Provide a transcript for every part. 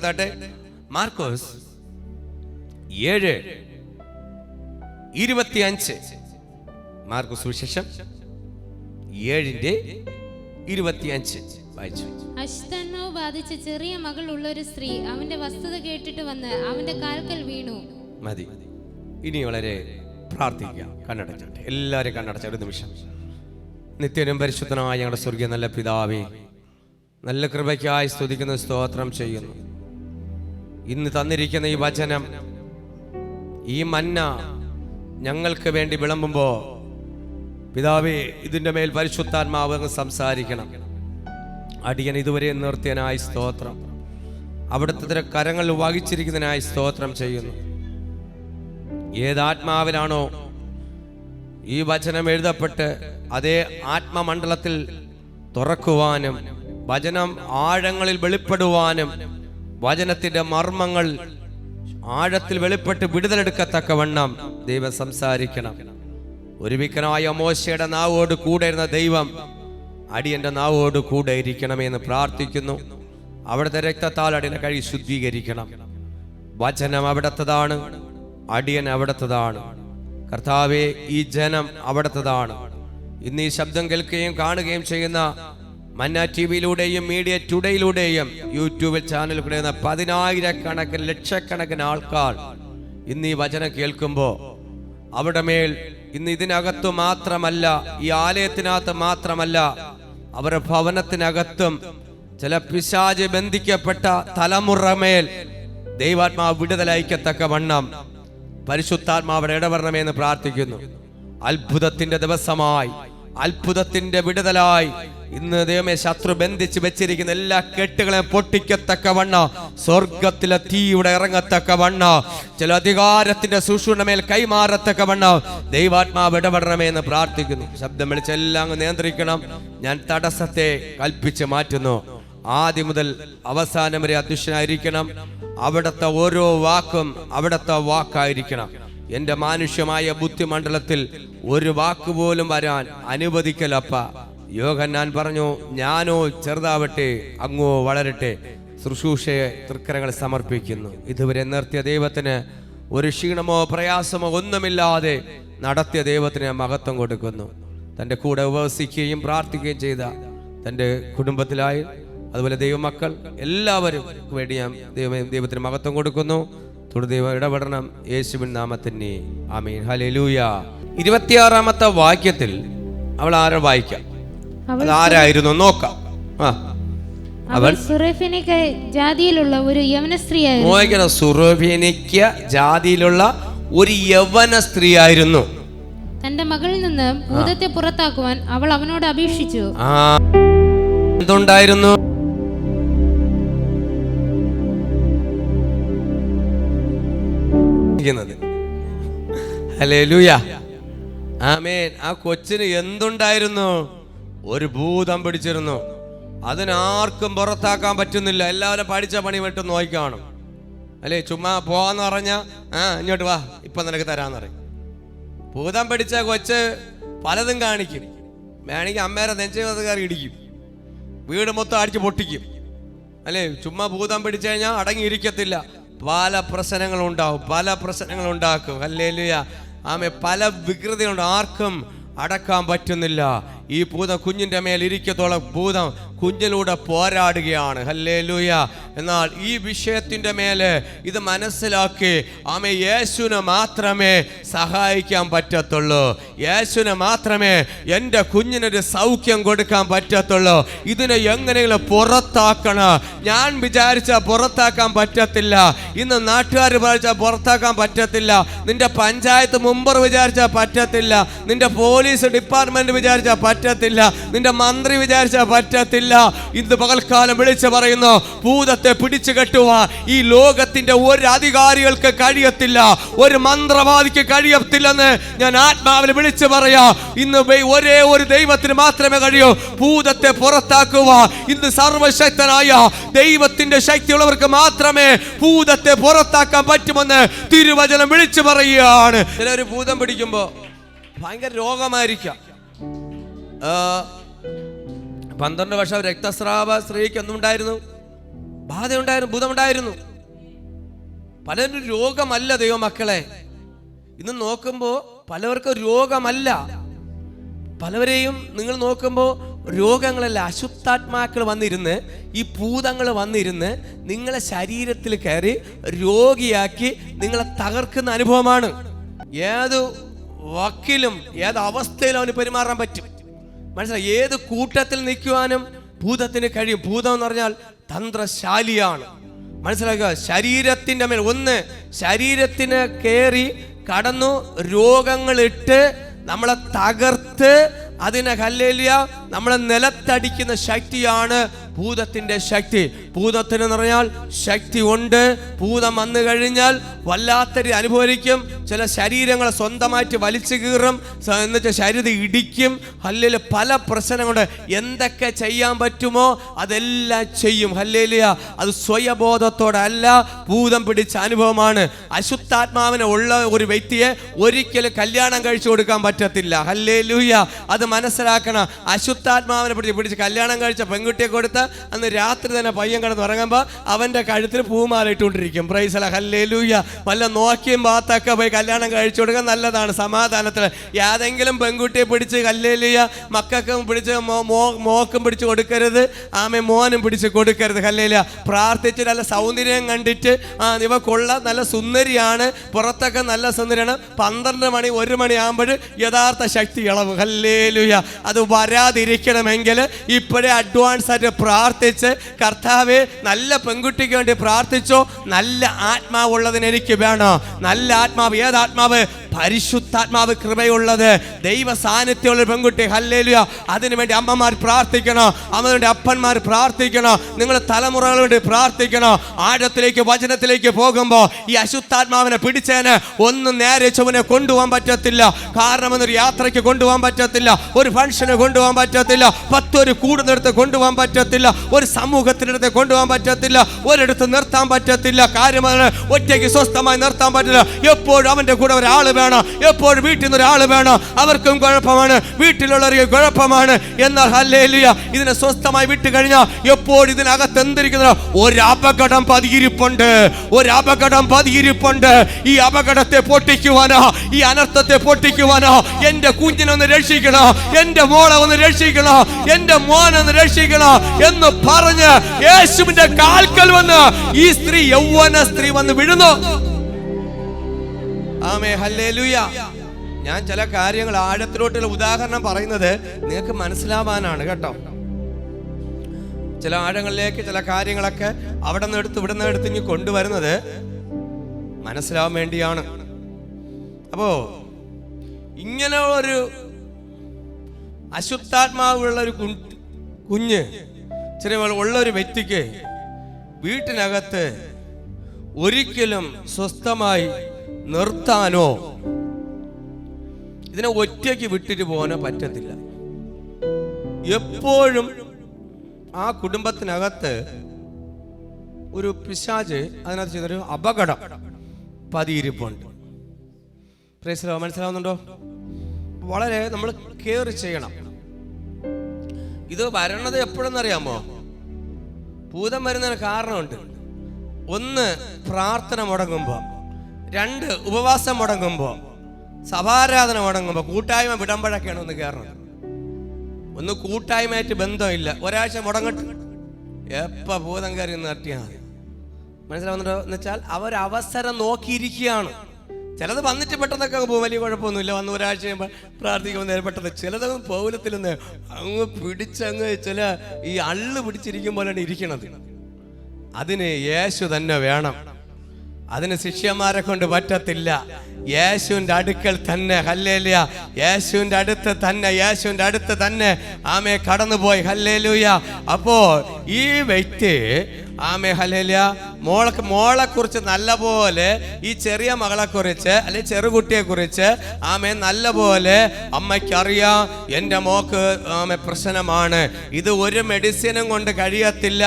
എടുത്താട്ടെ. മാർക്കോസ് 7:25. മാർക്കോസ് സുവിശേഷം 7:25 വായിച്ചു. അശ്വത്ഥാമാവ് ബാധിച്ച ചെറിയ മകൾ ഉള്ള ഒരു സ്ത്രീ അവന്റെ വസ്തുത കേട്ടിട്ട് വന്ന് അവന്റെ കാൽക്കൽ വീണു. മതി. ഇനി വളരെ പ്രാർത്ഥിക്കാം. കണ്ണടച്ചോട്ടെ, എല്ലാവരും കണ്ണടച്ച ഒരു നിമിഷം. നിത്യനും പരിശുദ്ധനായ ഞങ്ങളുടെ സ്വർഗീയ നല്ല പിതാവേ, നല്ല കൃപയ്ക്കായി സ്തുതിക്കുന്ന സ്തോത്രം ചെയ്യുന്നു. ഇന്ന് തന്നിരിക്കുന്ന ഈ വചനം, ഈ മന്ന ഞങ്ങൾക്ക് വേണ്ടി വിളമ്പുമ്പോ പിതാവേ, ഇതിൻ്റെ മേൽ പരിശുദ്ധാത്മാവ് അങ്ങ് സംസാരിക്കണം. അടിയൻ ഇതുവരെ നിർത്തിയനായി സ്തോത്രം. അവിടുത്തെ കരങ്ങൾ വഹിച്ചിരിക്കുന്നതിനായി സ്തോത്രം ചെയ്യുന്നു. ഏതാത്മാവിലാണോ ഈ വചനം എഴുതപ്പെട്ട് അതേ ആത്മമണ്ഡലത്തിൽ തുറക്കുവാനും വചനം ആഴങ്ങളിൽ വെളിപ്പെടുവാനും വചനത്തിന്റെ മർമ്മങ്ങൾ ആഴത്തിൽ വെളിപ്പെട്ട് വിടുതലെടുക്കത്തക്കവണ്ണം ദൈവം സംസാരിക്കണം. ഒരുവിക്കനായ മോശയുടെ നാവോട് കൂടെ ഇരുന്ന ദൈവം അടിയന്റെ നാവോട് കൂടെ ഇരിക്കണമെന്ന് പ്രാർത്ഥിക്കുന്നു. അവിടുത്തെ രക്തത്താൽ അടിയനെ കഴുകി ശുദ്ധീകരിക്കണം. വചനം അവിടത്തതാണ്, അടിയൻ അവിടത്തതാണ്. കർത്താവെ, ഈ ജനം അവിടത്തതാണ്. ഇന്ന് ഈ ശബ്ദം കേൾക്കുകയും കാണുകയും ചെയ്യുന്ന മന്ന ടിവിയിലൂടെയും മീഡിയ ടുഡേയിലൂടെയും യൂട്യൂബ് ചാനലിലൂടെ 10,000 ലക്ഷക്കണക്കിന് ആൾക്കാർ ഇന്ന് ഈ വചനം കേൾക്കുമ്പോൾ അവിടെ മേൽ ഇന്ന് ഇതിനകത്തു മാത്രമല്ല, ഈ ആലയത്തിനകത്ത് മാത്രമല്ല, അവരുടെ ഭവനത്തിനകത്തും ചില പിശാച് ബന്ധിക്കപ്പെട്ട തലമുറമേൽ ദൈവാത്മാവ് വിടുതലയക്കത്തക്കവണ്ണം പരിശുദ്ധാത്മാവിടെ ഇടപെടണമെന്ന് പ്രാർത്ഥിക്കുന്നു. അത്ഭുതത്തിന്റെ ദിവസമായി, അത്ഭുതത്തിന്റെ വിടുതലായി ഇന്ന് ദൈവമേ, ശത്രു ബന്ധിച്ച് വെച്ചിരിക്കുന്ന എല്ലാ കെട്ടുകളെയും പൊട്ടിക്കത്തക്കവണ്ണ, സ്വർഗത്തിലെ തീയുടെ ഇറങ്ങത്തക്കവണ്ണ, ചില അധികാരത്തിന്റെ ശുശ്രൂഷമേൽ കൈമാറത്തക്കവണ്ണ ദൈവാത്മാവ് ഇടപെടണമെന്ന് പ്രാർത്ഥിക്കുന്നു. ശബ്ദം വിളിച്ചെല്ലാം നിയന്ത്രിക്കണം. ഞാൻ തടസ്സത്തെ കൽപ്പിച്ച് മാറ്റുന്നു. ആദ്യം മുതൽ അവസാനം വരെ അധ്യക്ഷനായിരിക്കണം. അവിടുത്തെ ഓരോ വാക്കും അവിടുത്തെ വാക്കായിരിക്കണം. എന്റെ മാനുഷ്യമായ ബുദ്ധിമണ്ഡലത്തിൽ ഒരു വാക്കുപോലും വരാൻ അനുവദിക്കലപ്പ. യോഹന്നാൻ പറഞ്ഞു, ഞാനോ ചെറുതാവട്ടെ, അങ്ങോ വളരട്ടെ. ശുശ്രൂഷയെ തൃക്കരങ്ങൾ സമർപ്പിക്കുന്നു. ഇതുവരെ നിർത്തിയ ദൈവത്തിന് ഒരു ക്ഷീണമോ പ്രയാസമോ ഒന്നുമില്ലാതെ നടത്തിയ ദൈവത്തിന് മഹത്വം കൊടുക്കുന്നു. തൻ്റെ കൂടെ ഉപവസിക്കുകയും പ്രാർത്ഥിക്കുകയും ചെയ്ത തൻ്റെ കുടുംബത്തിലായി, അതുപോലെ ദൈവമക്കൾ എല്ലാവരും വേണ്ടി ഞാൻ ദൈവത്തിന് മഹത്വം കൊടുക്കുന്നു. തുടർന്ന് ദൈവം ഇടപെടണം. യേശുവിൻ നാമത്തിന് ആമേൻ. ഹല്ലേലൂയ. 26-ാമത്തെ വാക്യത്തിൽ അവൾ ആരെ വായിക്കാം? ആരായിരുന്നു നോക്കാം. അവൾ സുറഫെനിക്ക ജാതിയിലുള്ള ഒരു യവന സ്ത്രീയായിരുന്നു. സുറഫെനിക്ക ജാതിയിലുള്ള ഒരു യവന സ്ത്രീയായിരുന്നു. തന്റെ മകളിൽ നിന്ന് ഭൂതത്തെ പുറത്താക്കുവാൻ അവൾ അവനോട് അപേക്ഷിച്ചു. എന്തുണ്ടായിരുന്നു? ഹല്ലേലൂയ. ആമേൻ. ആ കൊച്ചിന് എന്തുണ്ടായിരുന്നു? ഒരു ഭൂതം പിടിച്ചിരുന്നു. അതിനാർക്കും പുറത്താക്കാൻ പറ്റുന്നില്ല. എല്ലാവരും പഠിച്ച പണി വിട്ട് നോക്കിക്കാണും അല്ലേ? ചുമ്മാ പോവാന്ന് പറഞ്ഞ ഇങ്ങോട്ട് വാ, ഇപ്പൊ നിനക്ക് തരാന്ന് പറയും. ഭൂതം പിടിച്ച കൊച്ച് പലതും കാണിക്കും. വേണമെങ്കിൽ അമ്മേരെ നെഞ്ചത് കയറി ഇടിക്കും, വീട് മൊത്തം അടിച്ച് പൊട്ടിക്കും അല്ലേ? ചുമ്മാ ഭൂതം പിടിച്ചു കഴിഞ്ഞാൽ അടങ്ങിയിരിക്കത്തില്ല. പല പ്രശ്നങ്ങളുണ്ടാവും, പല പ്രശ്നങ്ങളുണ്ടാക്കും. ഹല്ലേലൂയ. ആമേ. പല വികൃതിയുണ്ട്, ആർക്കും അടക്കാൻ പറ്റുന്നില്ല. ഈ ഭൂതം കുഞ്ഞിന്റെ മേൽ ഇരിക്കത്തോളം ഭൂതം കുഞ്ഞിലൂടെ പോരാടുകയാണ്. ഹല്ലേലൂയ. എന്നാൽ ഈ വിഷയത്തിന്റെ മേലെ ഇത് മനസ്സിലാക്കി ആമേ, യേശുവിന് മാത്രമേ സഹായിക്കാൻ പറ്റത്തുള്ളൂ. യേശുവിന് മാത്രമേ എൻ്റെ കുഞ്ഞിനൊരു സൗഖ്യം കൊടുക്കാൻ പറ്റത്തുള്ളൂ. ഇതിനെ എങ്ങനെയെങ്കിലും പുറത്താക്കണം. ഞാൻ വിചാരിച്ച പുറത്താക്കാൻ പറ്റത്തില്ല. ഇന്ന് നാട്ടുകാർ വിചാരിച്ചാൽ പുറത്താക്കാൻ പറ്റത്തില്ല. നിന്റെ പഞ്ചായത്ത് മെമ്പർ വിചാരിച്ചാൽ പറ്റത്തില്ല. നിന്റെ പോലീസ് ഡിപ്പാർട്ട്മെന്റ് വിചാരിച്ചാൽ പറ്റത്തില്ല. നിന്റെ മന്ത്രി വിചാരിച്ചാൽ പറ്റത്തില്ല. ഇന്ന് പകൽക്കാലം വിളിച്ചു പറയുന്നു, ഭൂതത്തെ പിടിച്ചു കെട്ടുവാൻ ഈ ലോകത്തിന്റെ ഒരു അധികാരികൾക്ക് കഴിയത്തില്ല, ഒരു മന്ത്രവാദിക്ക് കഴിയത്തില്ലെന്ന് ഞാൻ ആത്മാവിൽ വിളിച്ചു പറയാ. ഇന്ന് ഒരേ ഒരു ദൈവത്തിന് മാത്രമേ കഴിയൂ ഭൂതത്തെ പുറത്താക്കുവാൻ. ഇന്ന് സർവശക്തനായ ദൈവത്തിന്റെ ശക്തിയുള്ളവർക്ക് മാത്രമേ ഭൂതത്തെ പുറത്താക്കാൻ പറ്റുമെന്ന് തിരുവചനം വിളിച്ചു പറയുകയാണ്. ചിലർ ഭൂതം പിടിക്കുമ്പോ ഭയങ്കര രോഗമായിരിക്കാം. 12 വർഷം രക്തസ്രാവ സ്ത്രീക്ക് എന്തുണ്ടായിരുന്നു? ബാധയുണ്ടായിരുന്നു, ഭൂതമുണ്ടായിരുന്നു. പലരും രോഗമല്ല ദൈവമക്കളെ. ഇന്ന് നോക്കുമ്പോൾ പലവർക്കും രോഗമല്ല. പലവരെയും നിങ്ങൾ നോക്കുമ്പോൾ രോഗങ്ങളല്ല, അശുദ്ധാത്മാക്കൾ വന്നിരുന്ന്, ഈ ഭൂതങ്ങൾ വന്നിരുന്ന് നിങ്ങളെ ശരീരത്തിൽ കയറി രോഗിയാക്കി നിങ്ങളെ തകർക്കുന്ന അനുഭവമാണ്. ഏത് വക്കിലും ഏത് അവസ്ഥയിലും അവന് പെരുമാറാൻ പറ്റും. മനസ്സിലായി? ഏത് കൂട്ടത്തിൽ നിൽക്കുവാനും ഭൂതത്തിന് കഴിയും. ഭൂതം എന്ന് പറഞ്ഞാൽ തന്ത്രശാലിയാണ്. മനസ്സിലാക്കുക? ശരീരത്തിൻ്റെ മേൽ ഒന്ന് ശരീരത്തിന് കയറി കടന്നു രോഗങ്ങളിട്ട് നമ്മളെ തകർത്ത് അതിനെ ഹല്ലേലൂയ നമ്മളെ നിലത്തടിക്കുന്ന ശക്തിയാണ് ഭൂതത്തിന്റെ ശക്തി. ഭൂതത്തിന് എന്ന് പറഞ്ഞാൽ ശക്തി ഉണ്ട്. ഭൂതം വന്നു കഴിഞ്ഞാൽ വല്ലാത്തൊരു അനുഭവിക്കും. ചില ശരീരങ്ങളെ സ്വന്തമായിട്ട് വലിച്ചു കീറും, എന്നുവെച്ചാൽ ശരീരം ഇടിക്കും. ഹല്ലേലൂയ പല പ്രശ്നങ്ങളുണ്ട്. എന്തൊക്കെ ചെയ്യാൻ പറ്റുമോ അതെല്ലാം ചെയ്യും. ഹല്ലേലൂയ അത് സ്വയബോധത്തോടെ അല്ല, ഭൂതം പിടിച്ച അനുഭവമാണ്. അശുദ്ധാത്മാവിനെ ഉള്ള ഒരു വ്യക്തിയെ ഒരിക്കലും കല്യാണം കഴിച്ചു കൊടുക്കാൻ പറ്റത്തില്ല. ഹല്ലേലൂയ അത് മനസ്സിലാക്കണം. അശുദ്ധാത്മാവിനെ പിടിച്ച് കല്യാണം കഴിച്ച പെൺകുട്ടിയെ കൊടുത്ത് അന്ന് രാത്രി തന്നെ പയ്യൻ കിടന്ന് ഉറങ്ങുമ്പോൾ അവന്റെ കഴുത്തിൽ പൂമാല ഇട്ടുകൊണ്ടിരിക്കും. പ്രൈസ് അല്ലാഹ്, ഹല്ലേലൂയ. വല്ല നോക്കിയും ഭാഗത്തൊക്കെ പോയി കല്യാണം കഴിച്ചു കൊടുക്കാൻ നല്ലതാണ്, സമാധാനത്തിൽ. ഏതെങ്കിലും പെൺകുട്ടിയെ പിടിച്ച് ഹല്ലേലൂയ മക്കൾക്കും പിടിച്ച് മോക്കും പിടിച്ച് കൊടുക്കരുത്, മോനും പിടിച്ച് കൊടുക്കരുത്. ഹല്ലേലൂയ പ്രാർത്ഥിച്ച് നല്ല സൗന്ദര്യം കണ്ടിട്ട് ഇവ കൊള്ളാം, നല്ല സുന്ദരിയാണ്, പുറത്തൊക്കെ നല്ല സുന്ദരിയാണ്, 12 മണി 1 മണി ആകുമ്പോൾ യഥാർത്ഥ ശക്തി ഇളവ്. ഹല്ലേലൂയ അത് വരാതിരിക്കണമെങ്കിൽ ഇപ്പോഴേ അഡ്വാൻസ് ആയിട്ട് പ്രാർത്ഥിച്ച്, കർത്താവേ നല്ല പെൺകുട്ടിക്ക് വേണ്ടി പ്രാർത്ഥിച്ചോ. നല്ല ആത്മാവുള്ളതിന് എനിക്ക് വേണോ? നല്ല ആത്മാവ്. ഏതാത്മാവ്? പരിശുദ്ധാത്മാവ്, കൃപയുള്ളത്, ദൈവ സാന്നിധ്യമുള്ള പെൺകുട്ടി. ഹല്ലേലൂയ അതിനുവേണ്ടി അമ്മമാർ പ്രാർത്ഥിക്കണം, അവരുടെ അപ്പന്മാർ പ്രാർത്ഥിക്കണം, നിങ്ങൾ തലമുറകൾ വേണ്ടി പ്രാർത്ഥിക്കണം. ആഴത്തിലേക്ക് വചനത്തിലേക്ക് പോകുമ്പോൾ ഈ അശുദ്ധാത്മാവിനെ പിടിച്ചതിന് ഒന്നും നേരെ ചുവനെ കൊണ്ടുപോകാൻ പറ്റത്തില്ല. കാരണം എന്നൊരു യാത്രയ്ക്ക് കൊണ്ടുപോകാൻ പറ്റത്തില്ല, ഒരു ഫംഗ്ഷന് കൊണ്ടുപോകാൻ പറ്റത്തില്ല, 10 കൂടുന്നിടത്ത് കൊണ്ടുപോകാൻ പറ്റത്തില്ല, ഒരു സമൂഹത്തിനടുത്ത് കൊണ്ടുപോകാൻ പറ്റത്തില്ല, ഒരിടത്ത് നിർത്താൻ പറ്റത്തില്ല. കാര്യമാണ് ഒറ്റയ്ക്ക് സ്വസ്ഥമായി നിർത്താൻ പറ്റില്ല. എപ്പോഴും അവന്റെ കൂടെ ഒരാൾ വേണം, എപ്പോഴും വീട്ടിൽ നിന്ന് ഒരാൾ വേണം. അവർക്കും കുഴപ്പമാണ്, വീട്ടിലുള്ളവർക്ക് കുഴപ്പമാണ്. എന്നാൽ ഹല്ലേലൂയ ഇതിനെ സ്വസ്ഥമായി വിട്ടു കഴിഞ്ഞാൽ എപ്പോഴും ഇതിനകത്ത് എന്തിരിക്കുന്ന ഒരു അപകടം പതിയിരിപ്പുണ്ട്, ഒരു അപകടം പതിയിരിപ്പുണ്ട്. ഈ അപകടത്തെ പൊട്ടിക്കുവാനോ, ഈ അനർത്ഥത്തെ പൊട്ടിക്കുവാനോ, എന്റെ കുഞ്ഞിനൊന്ന് രക്ഷിക്കണോ, എന്റെ മോളെ ഒന്ന് രക്ഷിക്കണോ, എന്റെ മോനൊന്ന് രക്ഷിക്കണോ എന്ന് പറഞ്ഞ് യേശുവിന്റെ കാൽക്കൽ വന്ന് ഈ സ്ത്രീ, യൗവന സ്ത്രീ വന്ന് വീഴുന്നു. ആമേൻ, ഹല്ലേലൂയ. ഞാൻ ചില കാര്യങ്ങൾ ആഴത്തിലോട്ടുള്ള ഉദാഹരണം പറയുന്നത് നിങ്ങൾക്ക് മനസ്സിലാവാനാണ് കേട്ടോ. ചില ആഴങ്ങളിലേക്ക് ചില കാര്യങ്ങളൊക്കെ അവിടെ നിന്ന് എടുത്ത് ഇവിടെ നിന്ന് എടുത്ത് ഇനി കൊണ്ടുവരുന്നത് മനസ്സിലാവാൻ വേണ്ടിയാണ്. അപ്പോ ഇങ്ങനെ ഒരു അശുദ്ധാത്മാവുള്ള ഒരു കുഞ്ഞ് ചെറിയ ഉള്ള ഒരു വ്യക്തിക്ക് വീട്ടിനകത്ത് ഒരിക്കലും സ്വസ്ഥമായി നിർത്താനോ ഇതിനെ ഒറ്റയ്ക്ക് വിട്ടിട്ട് പോകാനോ പറ്റത്തില്ല. എപ്പോഴും ആ കുടുംബത്തിനകത്ത് ഒരു പിശാച് അതിനകത്ത് ചെയ്തൊരു അപകടം പതിയിരിപ്പുണ്ട്. മനസ്സിലാവുന്നുണ്ടോ? വളരെ നമ്മൾ കെയർ ചെയ്യണം. ഇത് വരണത് എപ്പോഴെന്നറിയാമോ? ഭൂതം വരുന്നതിന് കാരണമുണ്ട്. 1 പ്രാർത്ഥന മുടങ്ങുമ്പോൾ, 2 ഉപവാസം മുടങ്ങുമ്പോൾ, സഭാരാധന മുടങ്ങുമ്പോൾ, കൂട്ടായ്മ വിടുമ്പോഴൊക്കെയാണ് ഒന്ന് കയറണം. ഒന്ന് കൂട്ടായ്മയായിട്ട് ബന്ധമില്ല, ഒരാഴ്ച മുടങ്ങട്ട് എപ്പോൾ ഭൂതം കയറി നിർത്തിയാൽ മതി. മനസ്സിലാവുന്നുണ്ടോ? എന്ന് വെച്ചാൽ അവരവസരം നോക്കിയിരിക്കുകയാണ്. ചിലത് വന്നിട്ട് പെട്ടെന്നൊക്കെ പോകും, വലിയ കുഴപ്പമൊന്നുമില്ല. വന്ന് ഒരാഴ്ച കഴിയുമ്പോൾ പ്രാർത്ഥിക്കുമ്പോൾ നേരെ പെട്ടെന്ന്. ചിലതൊന്നും പൗലത്തിലൊന്ന് അങ്ങ് പിടിച്ചങ്ങ് ചില ഈ അള്ളു പിടിച്ചിരിക്കും പോലെയാണ് ഇരിക്കണത്. അതിന് യേശു തന്നെ വേണം. അതിന് ശിഷ്യന്മാരെ കൊണ്ട് പറ്റത്തില്ല. യേശുവിൻ്റെ അടുക്കൽ തന്നെ, ഹല്ലേലൂയ, യേശുവിൻ്റെ അടുത്ത് തന്നെ, യേശുവിൻ്റെ അടുത്ത് തന്നെ ആമേ കടന്നുപോയി. ഹല്ലേലൂയ. അപ്പോ ഈ വ്യക്തി ആമേ ഹല്ലേലൂയ മോളെ കുറിച്ച് നല്ല പോലെ, ഈ ചെറിയ മകളെ കുറിച്ച് അല്ലെ ചെറുകുട്ടിയെ കുറിച്ച് ആമേ നല്ല പോലെ അമ്മയ്ക്കറിയാം. എൻ്റെ മോക്ക് ആമേ പ്രശ്നമാണ്, ഇത് ഒരു മെഡിസിനും കൊണ്ട് കഴിയത്തില്ല,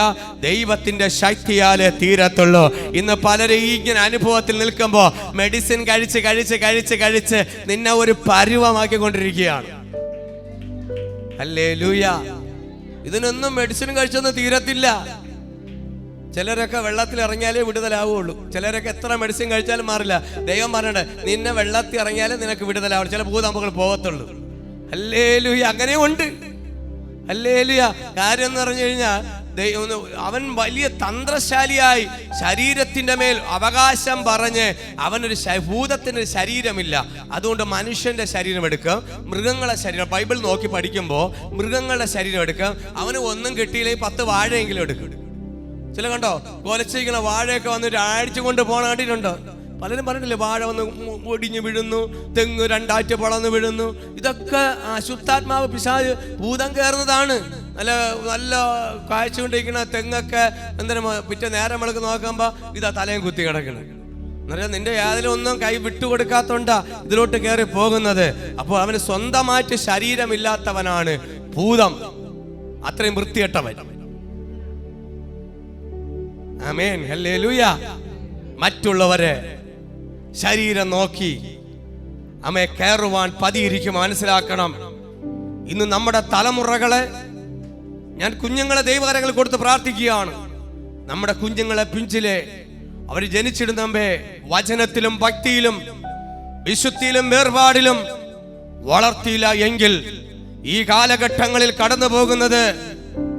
ദൈവത്തിൻ്റെ ശക്തിയാലേ തീരത്തുള്ളൂ. ഇന്ന് പലരും ഇങ്ങനെ അനുഭവത്തിൽ നിൽക്കുമ്പോൾ മെഡിസിൻ കഴിച്ച് കഴിച്ച് കഴിച്ച് കഴിച്ച് നിന്നെ ഒരു പരുവമാക്കിക്കൊണ്ടിരിക്കുകയാണ്. ഹല്ലേലൂയ. ഇതിനൊന്നും മെഡിസിൻ കഴിച്ചൊന്നും തീരത്തില്ല. ചിലരൊക്കെ വെള്ളത്തിൽ ഇറങ്ങിയാലേ വിടുതലാവുള്ളൂ. ചിലരൊക്കെ എത്ര മെഡിസിൻ കഴിച്ചാലും മാറില്ല. ദൈവം പറഞ്ഞിട്ട് നിന്നെ വെള്ളത്തിൽ ഇറങ്ങിയാലേ നിനക്ക് വിടുതലാവുള്ളൂ. ചില ഭൂതമ്പകൾ പോകത്തുള്ളൂ. ഹല്ലേലൂയ. അങ്ങനെയും ഉണ്ട്. ഹല്ലേലൂയ. കാര്യം എന്ന് പറഞ്ഞു കഴിഞ്ഞാൽ അവൻ വലിയ തന്ത്രശാലിയായി ശരീരത്തിന്റെ മേൽ അവകാശം പറഞ്ഞ് അവനൊരു ഭൂതത്തിനൊരു ശരീരമില്ല. അതുകൊണ്ട് മനുഷ്യന്റെ ശരീരം എടുക്കും, മൃഗങ്ങളുടെ ശരീരം. ബൈബിൾ നോക്കി പഠിക്കുമ്പോൾ മൃഗങ്ങളുടെ ശരീരം എടുക്കും. അവന് ഒന്നും കിട്ടിയില്ലെങ്കിൽ 10 വാഴയെങ്കിലും എടുക്കും. ചില കണ്ടോ കൊലച്ചിരിക്കുന്ന വാഴയൊക്കെ വന്നിട്ട് അടിച്ചു കൊണ്ട് പോണ കണ്ടിട്ടുണ്ടോ? പലരും പറഞ്ഞില്ലേ, വാഴ വന്ന് ഒടിഞ്ഞു വീഴുന്നു, തെങ്ങ് 2 ആറ്റ് വളർന്ന് വീഴുന്നു. ഇതൊക്കെ അശുദ്ധാത്മാവ് പിശാച് ഭൂതം കയറുന്നതാണ്. നല്ല നല്ല കാഴ്ച കൊണ്ടിരിക്കുന്ന തെങ്ങൊക്കെ എന്തിനും പിറ്റേ നേരം വിളക്ക് നോക്കുമ്പോൾ ഇതാ തലയും കുത്തി കിടക്കണം. എന്നറിയാം, നിന്റെ യാതിലും ഒന്നും കൈ വിട്ടുകൊടുക്കാത്തോണ്ടാ ഇതിലോട്ട് കയറി പോകുന്നത്. അപ്പോൾ അവന് സ്വന്തമായിട്ട് ശരീരമില്ലാത്തവനാണ് ഭൂതം, അത്രയും വൃത്തികെട്ടവൻ. ആമേൻ, ഹല്ലേലൂയ. മറ്റുള്ളവരെ ശരീരം നോക്കി അമ്മയെ കയറുവാൻ പതിയിരിക്കും. മനസ്സിലാക്കണം, ഇന്ന് നമ്മുടെ തലമുറകളെ ഞാൻ കുഞ്ഞുങ്ങളെ ദൈവകരങ്ങൾ കൊടുത്ത് പ്രാർത്ഥിക്കുകയാണ്. നമ്മുടെ കുഞ്ഞുങ്ങളെ പിഞ്ചിലെ അവർ ജനിച്ചിടുന്നമ്പേ വചനത്തിലും ഭക്തിയിലും വിശുദ്ധിയിലും വേർപാടിലും വളർത്തിയില്ല എങ്കിൽ ഈ കാലഘട്ടങ്ങളിൽ കടന്നു പോകുന്നത്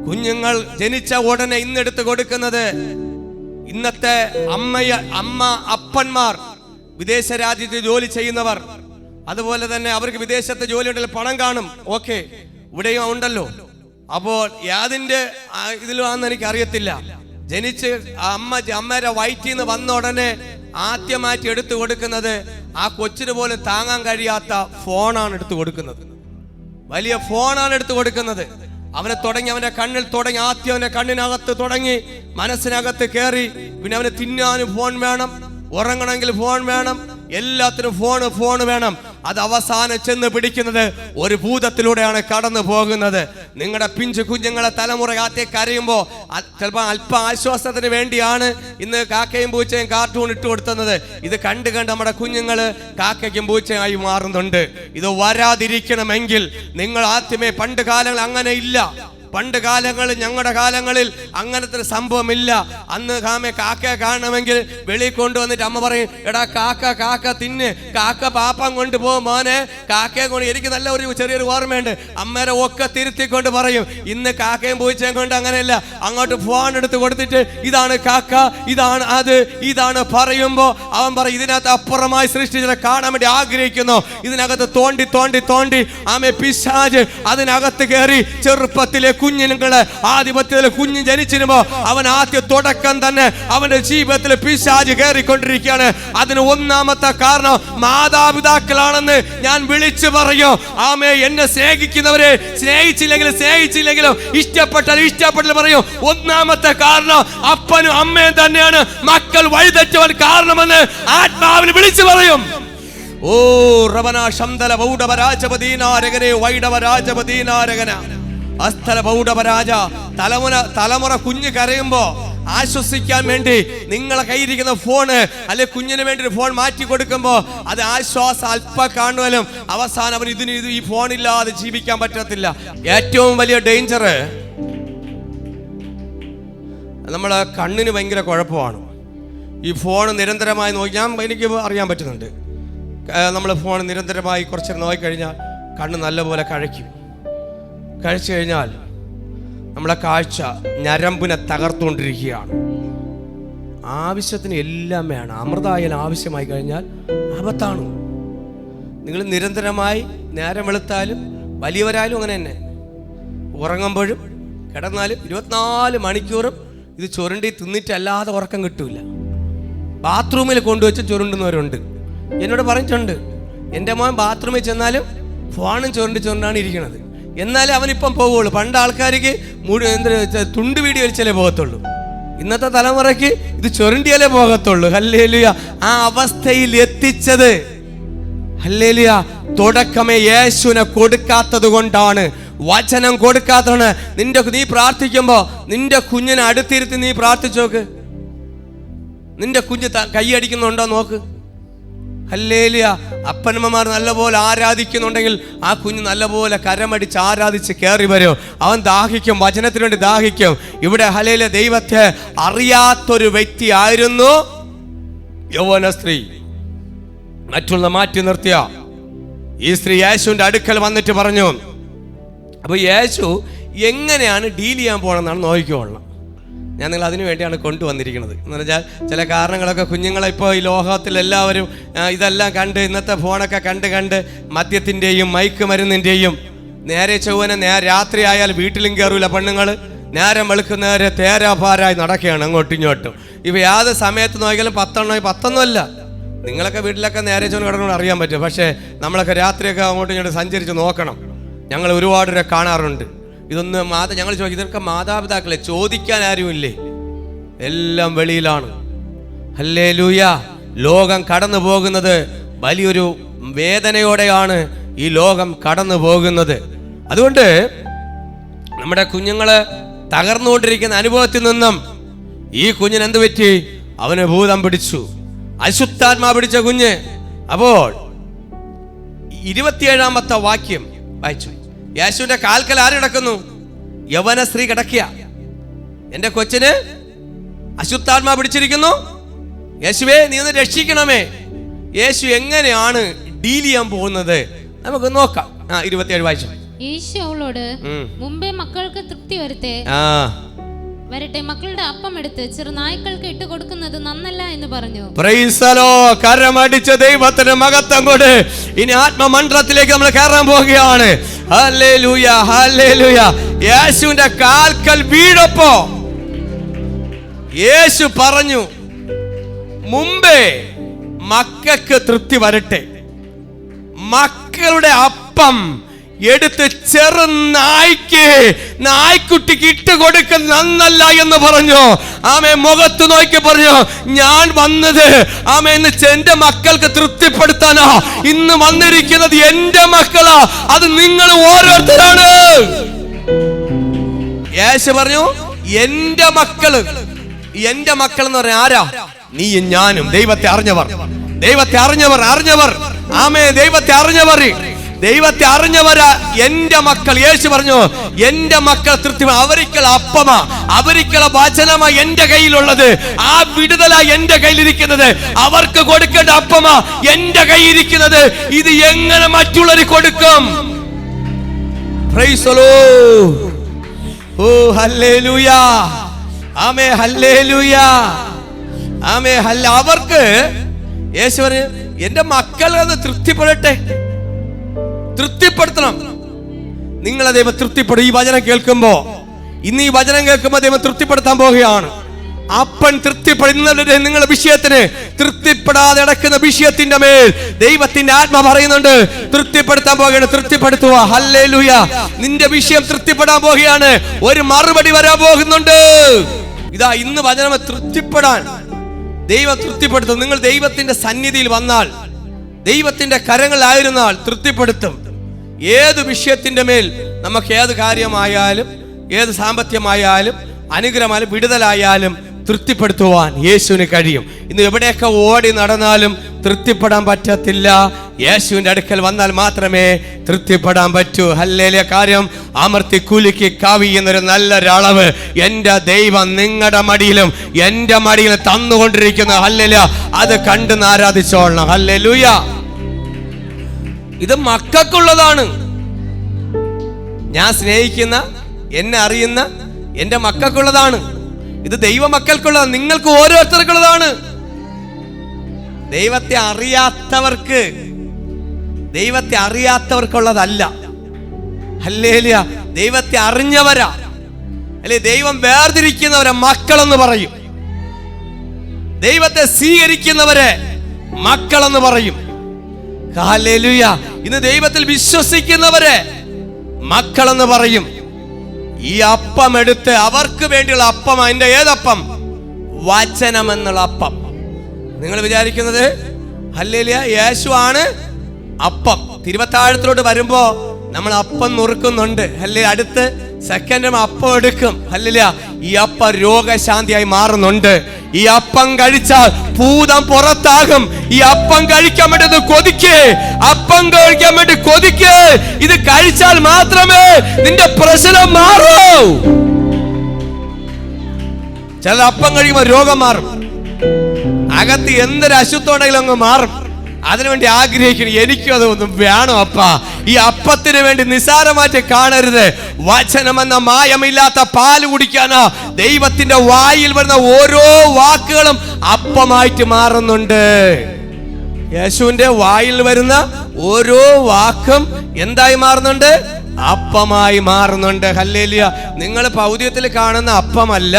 കുഞ്ഞുങ്ങൾ ജനിച്ച ഉടനെ ഇന്നെടുത്ത് കൊടുക്കുന്നത് ഇന്നത്തെ അപ്പന്മാർ, വിദേശ രാജ്യത്ത് ജോലി ചെയ്യുന്നവർ, അതുപോലെ തന്നെ അവർക്ക് വിദേശത്തെ ജോലി ഉണ്ടെങ്കിൽ പണം കാണും. ഓക്കെ, ഇവിടെയും ഉണ്ടല്ലോ. അപ്പോൾ യാതിന്റെ ഇതിലാണെന്ന് എനിക്ക് അറിയത്തില്ല. ജനിച്ച് അമ്മയുടെ വയറ്റിൽ നിന്ന് വന്ന ഉടനെ ആദ്യമായിട്ട് എടുത്തു കൊടുക്കുന്നത് ആ കൊച്ചിന് പോലും താങ്ങാൻ കഴിയാത്ത ഫോണാണ് എടുത്തു കൊടുക്കുന്നത്. വലിയ ഫോണാണ് എടുത്തു കൊടുക്കുന്നത്. അവനെ തുടങ്ങി, അവന്റെ കണ്ണിൽ തുടങ്ങി, ആദ്യം അവന്റെ കണ്ണിനകത്ത് തുടങ്ങി, മനസ്സിനകത്ത് കയറി. പിന്നെ അവന് തിന്നാനും ഫോൺ വേണം, ഉറങ്ങണമെങ്കിൽ ഫോൺ വേണം, എല്ലാത്തിനും ഫോൺ വേണം. അത് അവസാനം ചെന്ന് പിടിക്കുന്നത് ഒരു ഭൂതത്തിലൂടെയാണ് കടന്നു പോകുന്നത്. നിങ്ങളുടെ പിഞ്ചു കുഞ്ഞുങ്ങളെ തലമുറ കാത്തേക്ക് കരയുമ്പോൾ ചിലപ്പോൾ അല്പ ആശ്വാസത്തിന് വേണ്ടിയാണ് ഇന്ന് കാക്കയും പൂച്ചയും കാർട്ടൂൺ ഇട്ട് കൊടുത്തുന്നത്. ഇത് കണ്ട് നമ്മുടെ കുഞ്ഞുങ്ങള് കാക്കയ്ക്കും പൂച്ചയായി മാറുന്നുണ്ട്. ഇത് വരാതിരിക്കണമെങ്കിൽ നിങ്ങൾ ആദ്യമേ, പണ്ട് കാലങ്ങൾ അങ്ങനെ ഇല്ല. പണ്ട് കാലങ്ങളിൽ, ഞങ്ങളുടെ കാലങ്ങളിൽ അങ്ങനത്തെ സംഭവമില്ല. അന്ന് കാക്കയെ കാണണമെങ്കിൽ വെളിയിൽ കൊണ്ടുവന്നിട്ട് അമ്മ പറയും, എടാ കാക്ക തിന്ന്, കാക്ക പാപ്പം കൊണ്ടുപോകും മോനെ, കാക്കയെ കൊണ്ട്. എനിക്ക് നല്ല ചെറിയൊരു ഓർമ്മയുണ്ട്. അമ്മേരെ ഒക്കെ തിരുത്തിക്കൊണ്ട് പറയും. ഇന്ന് കാക്കയും പൂച്ചയും കൊണ്ട് അങ്ങനെയല്ല. അങ്ങോട്ട് ഫോൺ എടുത്ത് കൊടുത്തിട്ട് ഇതാണ് കാക്ക, ഇതാണ് അത്, ഇതാണ് പറയുമ്പോ അവൻ പറയും, ഇതിനകത്ത് അപ്പുറമായി സൃഷ്ടിച്ചത് കാണാൻ വേണ്ടി ആഗ്രഹിക്കുന്നു. ഇതിനകത്ത് തോണ്ടി തോണ്ടി തോണ്ടി ആമേ പിശാച് അതിനകത്ത് കയറി ചെറുപ്പത്തിലെ കുഞ്ഞുങ്ങളെ ആധിപത്യത്തിലെ കുഞ്ഞ് ജനിച്ചിരുമ്പോ അവൻ ആദ്യ തുടക്കം തന്നെ അവന്റെ ജീവിതത്തിൽ പിശാച് കയറിക്കൊണ്ടിരിക്കുകയാണ്. അതിന് ഒന്നാമത്തെ കാരണം മാതാപിതാക്കളാണെന്ന് ഞാൻ വിളിച്ചു പറയും. ആമേ, എന്നെ സ്നേഹിക്കുന്നവരെ സ്നേഹിച്ചില്ലെങ്കിലും ഇഷ്ടപ്പെട്ടാലും പറയും. ഒന്നാമത്തെ കാരണം അപ്പനും അമ്മയും തന്നെയാണ് മക്കൾ വഴിതെറ്റുവാൻ കാരണമെന്ന് ആത്മാവിന് വിളിച്ചു പറയും. ഓ റവന ശംദല ബൗഡവരാജപദീനാരകനെ വൈഡവരാജപദീനാരകന അസ്ഥല ബൗഡവരാജ. തലമുറ കുഞ്ഞ് കരയുമ്പോ ആശ്വസിക്കാൻ വേണ്ടി നിങ്ങളെ കയ്യിരിക്കുന്ന ഫോണ് അല്ലെ കുഞ്ഞിന് വേണ്ടി ഒരു ഫോൺ മാറ്റി കൊടുക്കുമ്പോ അത് ആശ്വാസം അല്പ കാണുവാനും അവസാനം അവൻ ഈ ഫോണില്ലാതെ ജീവിക്കാൻ പറ്റത്തില്ല. ഏറ്റവും വലിയ ഡേഞ്ചർ നമ്മളെ കണ്ണിന് ഭയങ്കര കുഴപ്പമാണ്. ഈ ഫോൺ നിരന്തരമായി നോക്കി, എനിക്ക് അറിയാൻ പറ്റുന്നുണ്ട്. നമ്മൾ ഫോൺ നിരന്തരമായി കുറച്ച് നോക്കിക്കഴിഞ്ഞാൽ കണ്ണ് നല്ലപോലെ കഴിച്ചു കഴിഞ്ഞാൽ നമ്മളെ കാഴ്ച ഞരമ്പിനെ തകർത്തുകൊണ്ടിരിക്കുകയാണ്. ആവശ്യത്തിന് എല്ലാം വേണം. അമൃതായാലും ആവശ്യമായി കഴിഞ്ഞാൽ ആപത്താണ്. നിങ്ങൾ നിരന്തരമായി നേരം വെളുത്താലും വലിയവരായാലും അങ്ങനെ തന്നെ, ഉറങ്ങുമ്പോഴും കിടന്നാലും 24 മണിക്കൂറും ഇത് ചുരണ്ടി തിന്നിട്ടല്ലാതെ ഉറക്കം കിട്ടൂല. ബാത്റൂമിൽ കൊണ്ടുവച്ച് ചുരുണ്ടുന്നവരുണ്ട്. എന്നോട് പറഞ്ഞിട്ടുണ്ട്, എൻ്റെ മോൻ ബാത്റൂമിൽ ചെന്നാലും ഫോണും ചുരണ്ടാണ് ഇരിക്കുന്നത്. എന്നാലും അവനിപ്പം പോവുള്ളൂ. പണ്ട് ആൾക്കാർക്ക് തുണ്ട് വീഡിയോ വലിച്ചാലേ പോകത്തുള്ളൂ. ഇന്നത്തെ തലമുറയ്ക്ക് ഇത് ചുരണ്ടിയാലേ പോകത്തുള്ളൂ. ഹല്ലേലൂയ. ആ അവസ്ഥയിൽ എത്തിച്ചത് ഹല്ലേലൂയ തുടക്കമേ യേശുവിനെ കൊടുക്കാത്തത് കൊണ്ടാണ്, വചനം കൊടുക്കാത്തതാണ്. നീ പ്രാർത്ഥിക്കുമ്പോ നിന്റെ കുഞ്ഞിനെ അടുത്തിരുത്തി നീ പ്രാർത്ഥിച്ചോക്ക്. നിന്റെ കുഞ്ഞ് കൈയടിക്കുന്നുണ്ടോ നോക്ക്. ഹല്ലേലൂയ. അപ്പനമ്മമാർ നല്ലപോലെ ആരാധിക്കുന്നുണ്ടെങ്കിൽ ആ കുഞ്ഞ് നല്ലപോലെ കരമടിച്ച് ആരാധിച്ച് കയറി വരും. അവൻ ദാഹിക്കും, വചനത്തിന് വേണ്ടി ദാഹിക്കും. ഇവിടെ ഹല്ലേലൂയ ദൈവത്തെ അറിയാത്തൊരു വ്യക്തി ആയിരുന്നു യൗവന സ്ത്രീ. മറ്റുള്ള മാറ്റി നിർത്തിയ ഈ സ്ത്രീ യേശുവിന്റെ അടുക്കൽ വന്നിട്ട് പറഞ്ഞു. അപ്പൊ യേശു എങ്ങനെയാണ് ഡീൽ ചെയ്യാൻ പോകണമെന്നാണ് നോക്കിക്കൊള്ളണം. ഞാൻ നിങ്ങൾ അതിനു വേണ്ടിയാണ് കൊണ്ടുവന്നിരിക്കുന്നത്. എന്ന് പറഞ്ഞാൽ ചില കാരണങ്ങളൊക്കെ കുഞ്ഞുങ്ങളെ ഇപ്പോൾ ഈ ലോകത്തിൽ എല്ലാവരും ഇതെല്ലാം കണ്ട്, ഇന്നത്തെ ഫോണൊക്കെ കണ്ട് മദ്യത്തിൻ്റെയും മയക്കുമരുന്നിൻ്റെയും നേരെ ചൊവ്വനെ രാത്രി ആയാൽ വീട്ടിലും കയറൂല പെണ്ണുങ്ങൾ. നേരം വെളുക്കുന്നവരെ തേരാപാരായി നടക്കുകയാണ് അങ്ങോട്ടും ഇങ്ങോട്ടും. ഇവ യാതൊരു സമയത്ത് നോക്കിയാലും 10 അല്ല. നിങ്ങളൊക്കെ വീട്ടിലൊക്കെ നേരെ ചൊവ്വ കിടക്കണം അറിയാൻ പറ്റും. പക്ഷേ നമ്മളൊക്കെ രാത്രിയൊക്കെ അങ്ങോട്ടും ഇങ്ങോട്ട് സഞ്ചരിച്ച് നോക്കണം. ഞങ്ങൾ ഒരുപാട് കാണാറുണ്ട്. ഇതൊന്നും ഞങ്ങൾ ചോദിക്കും, ഇതൊക്കെ മാതാപിതാക്കളെ ചോദിക്കാൻ ആരുമില്ലേ? എല്ലാം വെളിയിലാണ്. ഹല്ലേലൂയ. ലോകം കടന്നു പോകുന്നത് വലിയൊരു വേദനയോടെയാണ് ഈ ലോകം കടന്നു പോകുന്നത്. അതുകൊണ്ട് നമ്മുടെ കുഞ്ഞുങ്ങള് തകർന്നുകൊണ്ടിരിക്കുന്ന അനുഭവത്തിൽ നിന്നും ഈ കുഞ്ഞിന് എന്ത് പറ്റി? അവന് ഭൂതം പിടിച്ചു, അശുദ്ധാത്മാ പിടിച്ച കുഞ്ഞ്. അപ്പോൾ 27-ാമത്തെ വാക്യം വായിച്ചു. യേശുവിന്റെ കാൽക്കൽ ആര് കിടക്കുന്നു? യവന സ്ത്രീ കിടക്കുക. എന്റെ കൊച്ചിന് അശുദ്ധാത്മാ പിടിച്ചിരിക്കുന്നു, യേശുവേ നീ ഒന്ന് രക്ഷിക്കണമേ. യേശു എങ്ങനെയാണ് ഡീൽ ചെയ്യാൻ പോകുന്നത് നമുക്ക് നോക്കാം. 27 വായിച്ചു. യേശു അവളോട്, മുമ്പേ മക്കൾക്ക് തൃപ്തി വരട്ടെ, മക്കളുടെ അപ്പം എടുത്ത് ചെറുനായ്ക്കൾക്ക് ഇട്ട് കൊടുക്കുന്നത് നന്നല്ല എന്ന് പറഞ്ഞു. കരമടിച്ച ദൈവത്തിന് മഹത്വം കൊണ്ട് ഇനി ആത്മമണ്ഡലത്തിലേക്ക് നമ്മൾ കയറാൻ പോവുകയാണ്. Hallelujah, hallelujah. യേശുവിന്റെ കാൽക്കൽ വീഴപ്പോ യേശു പറഞ്ഞു, മുമ്പേ മക്കൾക്ക് തൃപ്തി വരട്ടെ, മക്കളുടെ അപ്പം എടുത്ത് നായ്ക്കുട്ടിക്ക് ഇട്ട് കൊടുക്കുന്ന നന്നല്ല എന്ന് പറഞ്ഞു. ആമേ മുഖത്ത് നോക്കി പറഞ്ഞു, ഞാൻ വന്നത് ആമേ ഇന്ന് എന്റെ മക്കൾക്ക് തൃപ്തിപ്പെടുത്താനാ. ഇന്ന് വന്നിരിക്കുന്നത് എന്റെ മക്കളാ, അത് നിങ്ങൾ ഓരോരുത്തരാണ്. യേശു പറഞ്ഞു എന്റെ മക്കള്. എന്റെ മക്കൾ എന്ന് പറഞ്ഞ ആരാ? നീയും ഞാനും. ദൈവത്തെ അറിഞ്ഞവർ, ദൈവത്തെ അറിഞ്ഞവർ. ആമേ ദൈവത്തെ അറിഞ്ഞവരാ എന്റെ മക്കൾ. യേശു പറഞ്ഞു എന്റെ മക്കൾ തൃപ്തി, അവരിക്കുള്ള അപ്പമാ, അവരിക്കുള്ള വചനമാ എന്റെ കയ്യിലുള്ളത്. ആ വിടുതല എന്റെ കയ്യിലിരിക്കുന്നത്. അവർക്ക് കൊടുക്കേണ്ട അപ്പമാ എന്റെ കയ്യിലിരിക്കുന്നത്. ഇത് എങ്ങനെ മറ്റുള്ളവർ കൊടുക്കും? Praise the Lord. ഓ ഹല്ലേലൂയ, ആമേ ഹല്ലേലൂയ, ആമേ. അവർക്ക് യേശു പറഞ്ഞു എന്റെ മക്കൾ അത് തൃപ്തിപ്പെടുത്തണം. നിങ്ങളെ ദൈവം തൃപ്തിപ്പെടും. ഈ വചനം കേൾക്കുമ്പോ, ഇന്ന് ഈ വചനം കേൾക്കുമ്പോ ദൈവം തൃപ്തിപ്പെടുത്താൻ പോവുകയാണ്. അപ്പൻ തൃപ്തിപ്പെടുന്ന നിങ്ങളുടെ വിഷയത്തിന് തൃപ്തിപ്പെടാതെ നടക്കുന്ന വിഷയത്തിന്റെ മേൽ ദൈവത്തിന്റെ ആത്മ പറയുന്നുണ്ട്, തൃപ്തിപ്പെടുത്താൻ പോവുകയാണ്. തൃപ്തിപ്പെടുത്തുക. ഹല്ലേലൂയ. നിന്റെ വിഷയം തൃപ്തിപ്പെടാൻ പോവുകയാണ്. ഒരു മറുപടി വരാൻ പോകുന്നുണ്ട്. ഇതാ ഇന്ന് വചനം തൃപ്തിപ്പെടാൻ ദൈവം തൃപ്തിപ്പെടുത്തും. നിങ്ങൾ ദൈവത്തിന്റെ സന്നിധിയിൽ വന്നാൽ, ദൈവത്തിന്റെ കരങ്ങളായിരുന്നാൽ തൃപ്തിപ്പെടുത്തും. ഏത് വിഷയത്തിന്റെ മേൽ നമുക്ക് ഏത് കാര്യമായാലും, ഏത് സാമ്പത്തികമായാലും, അനുഗ്രഹമായാലും, വിടുതലായാലും തൃപ്തിപ്പെടുത്തുവാൻ യേശുവിന് കഴിയും. ഇന്ന് എവിടെയൊക്കെ ഓടി നടന്നാലും തൃപ്തിപ്പെടാൻ പറ്റത്തില്ല. യേശുവിന്റെ അടുക്കൽ വന്നാൽ മാത്രമേ തൃപ്തിപ്പെടാൻ പറ്റൂ. ഹല്ലേലൂയ. കാര്യം അമർത്തി കുലുക്കി കവിയുന്നൊരു നല്ലൊരളവ് എന്റെ ദൈവം നിങ്ങളുടെ മടിയിലും എന്റെ മടിയിലും തന്നുകൊണ്ടിരിക്കുന്ന ഹല്ലേലൂയ, അത് കണ്ട് ആരാധിച്ചോളണം. ഹല്ലേലൂയ. ഇത് മക്കൾക്കുള്ളതാണ്. ഞാൻ സ്നേഹിക്കുന്ന, എന്നെ അറിയുന്ന എന്റെ മക്കൾക്കുള്ളതാണ്. ഇത് ദൈവ മക്കൾക്കുള്ളതാണ്. നിങ്ങൾക്ക് ഓരോരുത്തർക്കുള്ളതാണ്. ദൈവത്തെ അറിയാത്തവർക്കുള്ളതല്ല. ഹല്ലേലൂയ. ദൈവത്തെ അറിഞ്ഞവരാ, അല്ലെ ദൈവം വേർതിരിക്കുന്നവരെ മക്കളെന്ന് പറയും. ദൈവത്തെ സ്വീകരിക്കുന്നവരെ മക്കളെന്ന് പറയും. ഹല്ലേലൂയ. ഇന്ന് ദൈവത്തിൽ വിശ്വസിക്കുന്നവരെ മക്കളെന്ന് പറയും. ഈ അപ്പം എടുത്ത് അവർക്ക് വേണ്ടിയുള്ള അപ്പം. അതിന്റെ ഏതപ്പം? വചനം എന്നുള്ള അപ്പം. നിങ്ങൾ വിചാരിക്കുന്നത് ഹല്ലേലൂയ യേശു ആണ് അപ്പം. തിരുവത്താഴത്തിലോട്ട് വരുമ്പോ നമ്മൾ അപ്പം നുറുക്കുന്നുണ്ട്. ഹല്ലേലൂയ. അടുത്ത് സെക്കൻഡും അപ്പം എടുക്കും. ഹല്ലേലൂയ. ഈ അപ്പം രോഗശാന്തിയായി മാറുന്നുണ്ട്. ഈ അപ്പം കഴിച്ചാൽ ഭൂതം പുറത്താകും. ഈ അപ്പം കഴിക്കാൻ വേണ്ടി കൊതിക്ക്, അപ്പം കഴിക്കാൻ വേണ്ടി കൊതിക്ക്. ഇത് കഴിച്ചാൽ മാത്രമേ നിന്റെ പ്രശ്നം മാറൂ. ചില അപ്പം കഴിക്കുമ്പോൾ രോഗം മാറും, അകത്ത് എന്തൊരു അശുദ്ധം ഉണ്ടെങ്കിലും അങ്ങ് മാറും. അതിനുവേണ്ടി ആഗ്രഹിക്കണം, എനിക്കും അതൊന്നും വേണം അപ്പ. ഈ അപ്പത്തിന് വേണ്ടി നിസാരമായിട്ട് കാണരുത്. വചനം എന്ന മായമില്ലാത്ത പാല് കുടിക്കാനാ ദൈവത്തിന്റെ വായിൽ വരുന്ന ഓരോ വാക്കുകളും അപ്പമായിട്ട് മാറുന്നുണ്ട്. യേശുവിന്റെ വായിൽ വരുന്ന ഓരോ വാക്കും എന്തായി മാറുന്നുണ്ട്? അപ്പമായി മാറുന്നുണ്ട്. ഹല്ലേലൂയ. നിങ്ങൾ പൗദ്യത്തിൽ കാണുന്ന അപ്പമല്ല,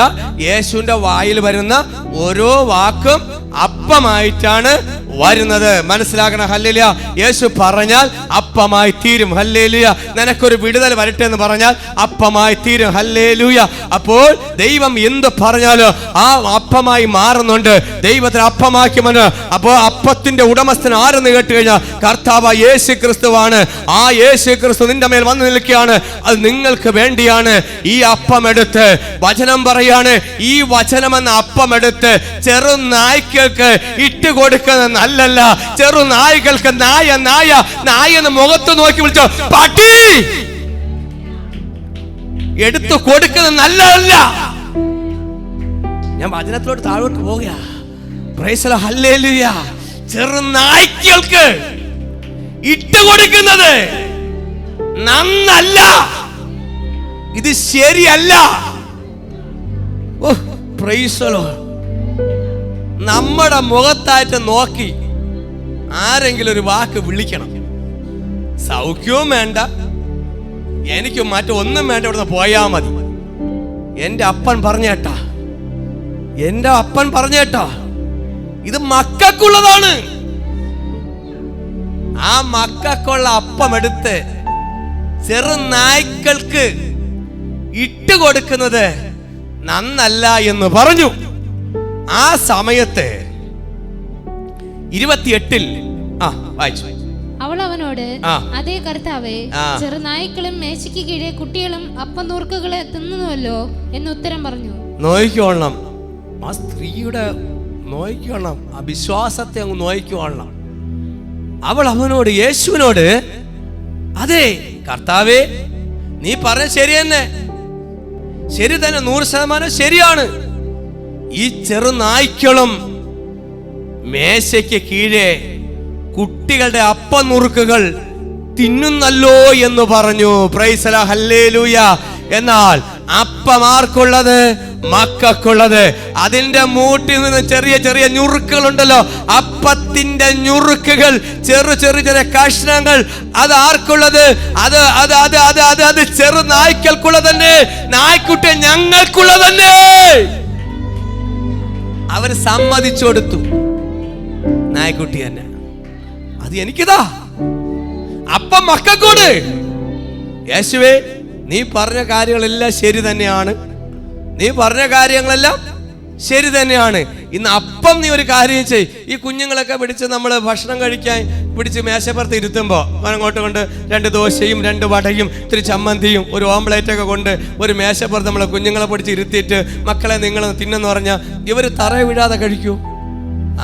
യേശുവിന്റെ വായിൽ വരുന്ന ഓരോ വാക്കും അപ്പമായിട്ടാണ് വരുന്നത്. മനസ്സിലാക്കണം. ഹല്ലേലൂയ. യേശു പറഞ്ഞാൽ അപ്പമായി തീരും. ഹല്ലേലൂയ. നിനക്കൊരു വിടുതൽ വരട്ടെ എന്ന് പറഞ്ഞാൽ അപ്പമായി തീരും. ഹല്ലേലൂയ. അപ്പോൾ ദൈവം എന്ത് പറഞ്ഞാലോ ആ അപ്പമായി മാറുന്നുണ്ട്. ദൈവത്തിന് അപ്പമാക്കിയവന്. അപ്പോൾ അപ്പത്തിന്റെ ഉടമസ്ഥൻ ആരെന്ന് കേട്ട് കഴിഞ്ഞാൽ കർത്താവ് യേശു ക്രിസ്തുവാണ്. ആ യേശു ക്രിസ്തു നിന്റെ മേൽ വന്നു നിൽക്കുകയാണ്. അത് നിങ്ങൾക്ക് വേണ്ടിയാണ്. ഈ അപ്പം എടുത്ത് വചനം പറയാണ്, ഈ വചനം എന്ന അപ്പം എടുത്ത് ചെറു നായ്ക്കൾക്ക് ഇട്ട് കൊടുക്കുന്ന അല്ലല്ല, ചെറു നായ്ക്കൾക്ക് നായ നായ നായ എന്ന് മുഖത്ത് നോക്കി വിളിച്ചോ പട്ടി എടുത്തു കൊടുക്കുന്നത് നല്ലതല്ല. ഞാൻ വചനത്തിലോട്ട് താഴോട്ട് പോവുക. Price the lord. ഹല്ലേലൂയ. ചെറു നായ്ക്കൾക്ക് ഇട്ട് കൊടുക്കുന്നത് നന്നല്ല, ഇത് ശരിയല്ല. Price the Lord. നമ്മുടെ മുഖത്തായിട്ട് നോക്കി ആരെങ്കിലും ഒരു വാക്ക് വിളിക്കണം. സൗഖ്യവും വേണ്ട, എനിക്ക് മറ്റൊന്നും വേണ്ട, ഇവിടുന്ന് പോയാ മതി. എന്റെ അപ്പൻ പറഞ്ഞേട്ടാ, എന്റെ അപ്പൻ പറഞ്ഞേട്ടാ, ഇത് മക്കൾക്കുള്ളതാണ്. ആ മക്കൾക്കുള്ള അപ്പം എടുത്ത് ചെറു നായ്ക്കൾക്ക് ഇട്ട് കൊടുക്കുന്നത് നന്നല്ല എന്ന് പറഞ്ഞു. ആ സമയത്ത് 28 വായിച്ചു. അവൾ അവനോട്, അതേ കർത്താവേ, ചെറുനായ്ക്കളും മേശയ്ക്ക് കീഴെ കുട്ടികളും അപ്പം നുറുക്കുകളെ തിന്നുന്നുവല്ലോ എന്ന് ഉത്തരം പറഞ്ഞു. നോയിക്കോളണം ആ സ്ത്രീയുടെ, നോയിക്കോളണം ആ വിശ്വാസത്തെ അങ്ങ് നോയിക്കോളണം. അവൾ അവനോട്, യേശുവിനോട്, അതെ കർത്താവേ, നീ പറഞ്ഞ ശരി തന്നെ, ശരി തന്നെ, 100% ശരിയാണ്. ഈ ചെറുനായ്ക്കളും മേശയ്ക്ക് കീഴെ കുട്ടികളുടെ അപ്പം നുറുക്കുകൾ തിന്നുന്നല്ലോ എന്ന് പറഞ്ഞു. Price the lord. ഹല്ലേലൂയ. എന്നാൽ അപ്പം ആർക്കുള്ളത്? മക്കൾക്കുള്ളത്. അതിന്റെ മൂട്ടിൽ നിന്ന് ചെറിയ ചെറിയ ഞുറുക്കുകൾ ഉണ്ടല്ലോ, അപ്പത്തിന്റെ ഞുറുക്കുകൾ, ചെറു ചെറിയ ചെറിയ കഷ്ണങ്ങൾ, അത് ആർക്കുള്ളത്? അത് അത് അത് അത് അത് അത് ചെറു നായ്ക്കൾക്കുള്ളത് തന്നെ, നായ്ക്കുട്ടി ഞങ്ങൾക്കുള്ളത് തന്നെ. അവർ സമ്മതിച്ചു കൊടുത്തു. നായ്ക്കുട്ടി തന്നെ, അത് എനിക്കിതാ, അപ്പം മക്കൾക്കോട്. യേശുവേ, നീ പറഞ്ഞ കാര്യങ്ങളെല്ലാം ശരി തന്നെയാണ്, നീ പറഞ്ഞ കാര്യങ്ങളെല്ലാം ശരി തന്നെയാണ്. ഇന്ന് അപ്പം നീ ഒരു കാര്യം ചെയ്. ഈ കുഞ്ഞുങ്ങളൊക്കെ പിടിച്ച് നമ്മൾ ഭക്ഷണം കഴിക്കാൻ പിടിച്ച് മേശപ്പുറത്ത് ഇരുത്തുമ്പോൾ അങ്ങോട്ട് കൊണ്ട് 2 ദോശയും 2 വടയും ഇത്തിരി ചമ്മന്തിയും ഒരു ഓംപ്ലേറ്റൊക്കെ കൊണ്ട് ഒരു മേശപ്പുറത്ത് നമ്മളെ കുഞ്ഞുങ്ങളെ പിടിച്ച് ഇരുത്തിയിട്ട് മക്കളെ നിങ്ങൾ തിന്നെന്ന് പറഞ്ഞാൽ ഇവർ തറ വീഴാതെ കഴിക്കൂ?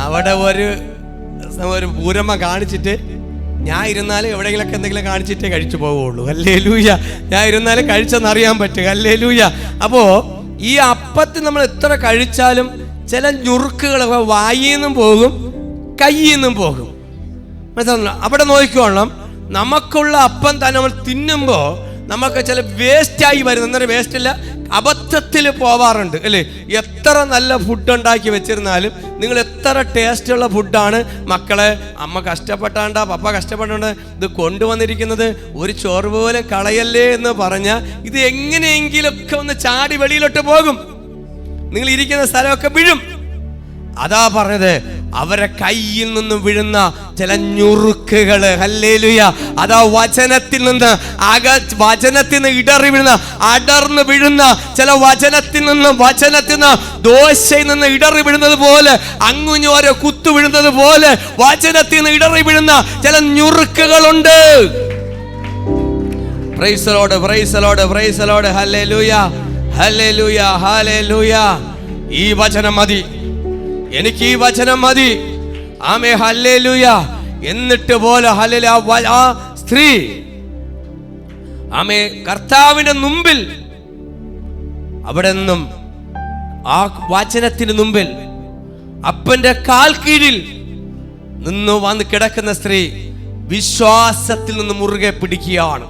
അവിടെ ഒരു പൂരമ്മ കാണിച്ചിട്ട് ഞാൻ ഇരുന്നാലും എവിടെയെങ്കിലൊക്കെ എന്തെങ്കിലും കാണിച്ചിട്ടേ കഴിച്ചു പോവുള്ളൂ. ഹല്ലേലൂയ. ഞാൻ ഇരുന്നാലും കഴിച്ചെന്നറിയാൻ പറ്റും. ഹല്ലേലൂയ. അപ്പോ ഈ അപ്പത്തിൽ നമ്മൾ എത്ര കഴിച്ചാലും ചില ഞുറുക്കുകളൊക്കെ വായിൽ നിന്നും പോകും, കയ്യിൽ നിന്നും പോകും. മനസ്സിലാണല്ലോ? അവിടെ നോക്കിക്കോളണം. നമുക്കുള്ള അപ്പം തന്നെ നമ്മൾ തിന്നുമ്പോൾ നമുക്ക് ചില വേസ്റ്റായി വരുന്ന, അന്നേരം വേസ്റ്റ് ഇല്ല, അബദ്ധത്തിൽ പോവാറുണ്ട് അല്ലേ? എത്ര നല്ല ഫുഡ് ഉണ്ടാക്കി വെച്ചിരുന്നാലും, നിങ്ങൾ എത്ര ടേസ്റ്റുള്ള ഫുഡാണ് മക്കളെ അമ്മ കഷ്ടപ്പെട്ടാണ്ടാ, പപ്പ കഷ്ടപ്പെട്ടാണ്ട് ഇത് കൊണ്ടുവന്നിരിക്കുന്നത്, ഒരു ചോറ് പോലെ കളയല്ലേ എന്ന് പറഞ്ഞാൽ ഇത് എങ്ങനെയെങ്കിലൊക്കെ ഒന്ന് ചാടി വെളിയിലോട്ട് പോകും, നിങ്ങൾ ഇരിക്കുന്ന സ്ഥലമൊക്കെ വീഴും. അതാ പറഞ്ഞത്, അവരെ കയ്യിൽ നിന്നും വീഴുന്ന ചില ഞുറുക്കുകള്. ഹല്ലേലൂയ. അതാ വചനത്തിൽ നിന്ന് വചനത്തിൽ നിന്ന് ഇടറി വീഴുന്ന, അടർന്ന് വീഴുന്ന ചില വചനത്തിൽ നിന്ന് ദോശയിൽ നിന്ന് ഇടറി വീഴുന്നത് പോലെ, അങ്ങുഞ്ഞോരോ കുത്തു വീഴുന്നത് പോലെ വചനത്തിൽ നിന്ന് ഇടറി വീഴുന്ന ചില ഞുറുക്കുകളുണ്ട്. Praise the lord, praise the lord, praise the lord. Hallelujah, hallelujah, hallelujah. ഈ വചനം മതി. എനിക്ക് ഈ വചനം മതി. ആമേ ഹല്ലേലൂയ. എന്നിട്ട് പോലെ ഹല്ലേലൂയ ആ സ്ത്രീ ആമേ കർത്താവിന്റെ മുമ്പിൽ അവിടെ നിന്നും ആ വചനത്തിന് മുമ്പിൽ അപ്പന്റെ കാൽ കീഴിൽ നിന്ന് വന്ന് കിടക്കുന്ന സ്ത്രീ വിശ്വാസത്തിൽ നിന്ന് മുറുകെ പിടിക്കുകയാണ്.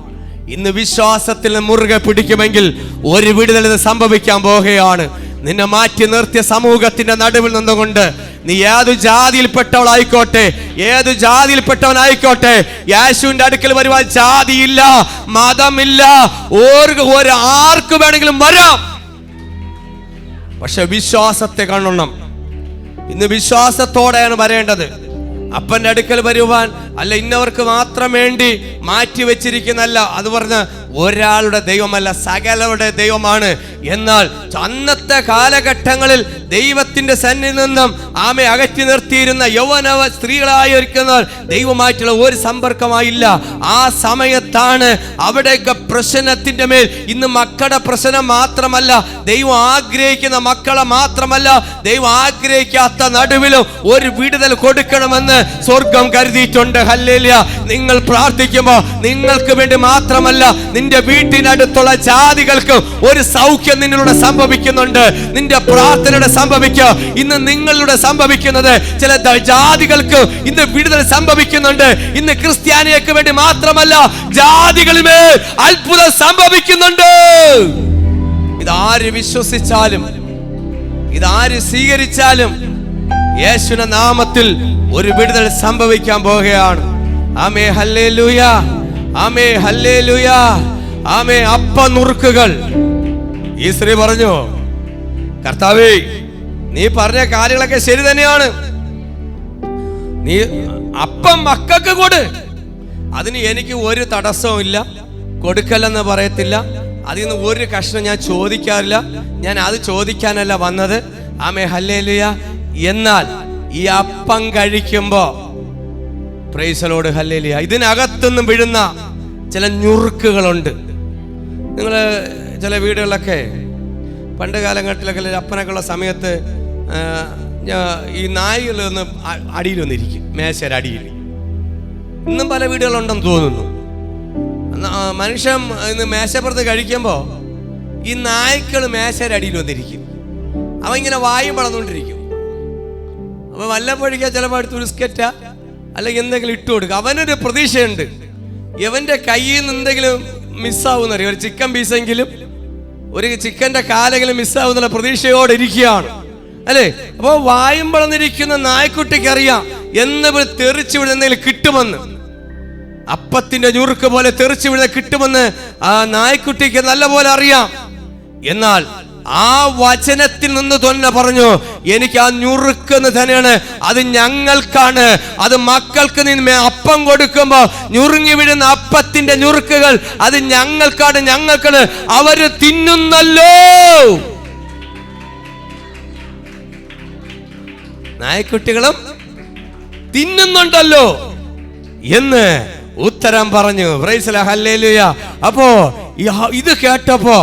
ഇന്ന് വിശ്വാസത്തിൽ നിന്ന് മുറുകെ പിടിക്കുമെങ്കിൽ ഒരു വിടുതൽ സംഭവിക്കാൻ പോകുകയാണ്. നിന്നെ മാറ്റി നിർത്തിയ സമൂഹത്തിന്റെ നടുവിൽ നിന്നുകൊണ്ട് നീ ഏതു ജാതിയിൽപ്പെട്ടവളായിക്കോട്ടെ, ഏതു ജാതിയിൽപ്പെട്ടവനായിക്കോട്ടെ, യേശുവിന്റെ അടുക്കൽ വരുവാൻ ജാതിയില്ല, മതമില്ല, ആർക്ക് വേണമെങ്കിലും വരാം. പക്ഷെ വിശ്വാസത്തെ കാണണം. ഇന്ന് വിശ്വാസത്തോടെയാണ് വരേണ്ടത്. അപ്പന്റെ അടുക്കൽ വരുവാൻ അല്ല, ഇന്നവർക്ക് മാത്രം വേണ്ടി മാറ്റി വെച്ചിരിക്കുന്നല്ല. അത് പറഞ്ഞ് ഒരാളുടെ ദൈവമല്ല, സകലരുടെ ദൈവമാണ്. എന്നാൽ അന്നത്തെ കാലഘട്ടങ്ങളിൽ ദൈവത്തിന്റെ സന്നിധിയിൽ നിന്നും ആമെ അകറ്റി നിർത്തിയിരുന്ന യൗവനവ സ്ത്രീകളായിരിക്കുന്നവർ ദൈവമായിട്ടുള്ള ഒരു സമ്പർക്കമായില്ല. ആ സമയത്താണ് അവിടെയൊക്കെ പ്രശ്നത്തിന്റെ മേൽ ഇന്ന് മക്കളുടെ പ്രശ്നം മാത്രമല്ല, ദൈവം ആഗ്രഹിക്കുന്ന മക്കളെ മാത്രമല്ല, ദൈവം ആഗ്രഹിക്കാത്ത നടുവിലും ഒരു വിടുതൽ കൊടുക്കണമെന്ന് സ്വർഗം കരുതിയിട്ടുണ്ട്. ഹല്ലേലൂയ. നിങ്ങൾ പ്രാർത്ഥിക്കുമ്പോൾ നിങ്ങൾക്ക് വേണ്ടി മാത്രമല്ല, നിന്റെ വീട്ടിനടുത്തുള്ള ജാതികൾക്ക് ഒരു സൗഖ്യം നിന്നിലൂടെ സംഭവിക്കുന്നുണ്ട്. നിന്റെ പ്രാർത്ഥനയുടെ സംഭവിക്കുക. ഇന്ന് നിങ്ങളുടെ സംഭവിക്കുന്നത് ചില ജാതികൾക്ക് ഇന്ന് വിടുതൽ സംഭവിക്കുന്നുണ്ട്. ഇന്ന് ക്രിസ്ത്യാനികൾക്ക് വേണ്ടി മാത്രമല്ല, ജാതികളിൽ അത്ഭുതം സംഭവിക്കുന്നുണ്ട്. ഇതാര് വിശ്വസിച്ചാലും, ഇതാര് സ്വീകരിച്ചാലും യേശുവിന്റെ നാമത്തിൽ ഒരു വിടുതൽ സംഭവിക്കാൻ പോകുകയാണ്. ആമേ ഹല്ലേലൂയ, ആമേ ഹല്ലേലൂയ, ആമേ. അപ്പ നുറുക്കുകൾ. ഈ സ്ത്രീ പറഞ്ഞു, കർത്താവേ, നീ പറഞ്ഞ കാര്യങ്ങളൊക്കെ ശരി തന്നെയാണ്. നീ അപ്പം മക്കൾക്ക് കൊട്, അതിന് എനിക്ക് ഒരു തടസ്സവും ഇല്ല, കൊടുക്കല്ലെന്ന് പറയത്തില്ല. അതിൽ നിന്ന് ഒരു കഷ്ണം ഞാൻ ചോദിക്കാറില്ല. ഞാൻ അത് ചോദിക്കാനല്ല വന്നത്. ആമേ ഹല്ലേലൂയ. എന്നാൽ ഈ അപ്പം കഴിക്കുമ്പോ പ്രൈസ് ദി ലോർഡ് ഹല്ലേലൂയ, ഇതിനകത്തുനിന്നും വീഴുന്ന ചില ഞുറുക്കുകളുണ്ട്. നിങ്ങൾ ചില വീടുകളിലൊക്കെ പണ്ട് കാലഘട്ടത്തിലൊക്കെ അപ്പനൊക്കെ ഉള്ള സമയത്ത് ഈ നായ്കൾ ഒന്ന് അടിയിൽ വന്നിരിക്കും, മേശയുടെ അടിയിൽ. ഇന്നും പല വീടുകളുണ്ടെന്ന് തോന്നുന്നു. മനുഷ്യൻ ഇന്ന് മേശപ്പുറത്ത് കഴിക്കുമ്പോൾ ഈ നായ്ക്കൾ മേശയുടെ അടിയിൽ വന്നിരിക്കും. അവൻ ഇങ്ങനെ വായും വളർന്നുകൊണ്ടിരിക്കും. അപ്പൊ വല്ലപ്പോഴേക്കാ ചിലപ്പോൾ അടുത്ത് ബിസ്ക്കറ്റാ അല്ലെങ്കിൽ എന്തെങ്കിലും ഇട്ട് കൊടുക്കുക. അവനൊരു പ്രതീക്ഷയുണ്ട്, ഇവന്റെ കയ്യിൽ നിന്ന് എന്തെങ്കിലും മിസ്സാവുന്നറിയാം. ഒരു ചിക്കൻ പീസെങ്കിലും, ഒരു ചിക്കന്റെ കാലെങ്കിലും മിസ്സാവുന്നുള്ള പ്രതീക്ഷയോടെ ഇരിക്കുകയാണ്, അല്ലേ? അപ്പോൾ വായും വളർന്നിരിക്കുന്ന നായ്ക്കുട്ടിക്ക് അറിയാം എന്ന് തെറിച്ചു വിടുന്ന എന്തെങ്കിലും കിട്ടുമെന്ന്. അപ്പത്തിന്റെ ഞുറുക്ക് പോലെ തെറിച്ചു വിടുന്ന കിട്ടുമെന്ന് ആ നായ്ക്കുട്ടിക്ക് നല്ല പോലെ അറിയാം. എന്നാൽ ആ വചനത്തിൽ നിന്ന് തന്നെ പറഞ്ഞു, എനിക്ക് ആ ഞുറുക്കെന്ന് തന്നെയാണ്, അത് ഞങ്ങൾക്കാണ്, അത് മക്കൾക്ക് നിന്ന് അപ്പം കൊടുക്കുമ്പോ ഞുറുങ്ങി വീഴുന്ന അപ്പത്തിന്റെ ഞുറുക്കുകൾ അത് ഞങ്ങൾക്കാണ്, ഞങ്ങൾക്കാണ്, അവര് തിന്നുന്നല്ലോ. നായ്ക്കുട്ടികളും തിന്നുന്നുണ്ടല്ലോ എന്ന് ഉത്തരം പറഞ്ഞു. Price the lord hallelujah. അപ്പോ ഇത് കേട്ടപ്പോ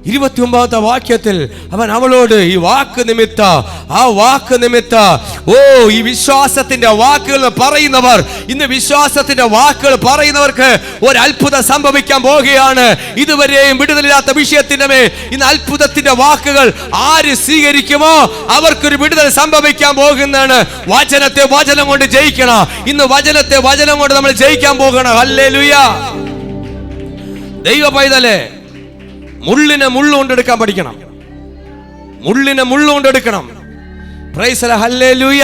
29ാമത്തെ വാക്യത്തിൽ അവൻ അവളോട് ഈ വാക്ക് നിമിത്ത, ആ വാക്ക് നിമിത്ത, ഓ ഈ വിശ്വാസത്തിന്റെ വാക്കുകൾ പറയുന്നവർ, ഇന്ന് വിശ്വാസത്തിന്റെ വാക്കുകൾ പറയുന്നവർക്ക് ഒരു അത്ഭുതം സംഭവിക്കാൻ പോവുകയാണ്. ഇതുവരെയും വിടുതലില്ലാത്ത വിഷയത്തിന്റെ മേൽ ഇന്ന് അത്ഭുതത്തിന്റെ വാക്കുകൾ ആര് സ്വീകരിക്കുമോ അവർക്കൊരു വിടുതൽ സംഭവിക്കാൻ പോകുന്നതാണ്. വചനത്തെ വചനം കൊണ്ട് ജയിക്കണം. ഇന്ന് വചനത്തെ വചനം കൊണ്ട് നമ്മൾ ജയിക്കാൻ പോകണം. ഹല്ലേലൂയ. ദൈവ പൈതലേ, മുള്ളിനെ മുള്ളുകൊണ്ടെടുക്കാൻ പഠിക്കണം. മുള്ളിനെ മുള്ളുകൊണ്ടെടുക്കണം. Praise the lord hallelujah.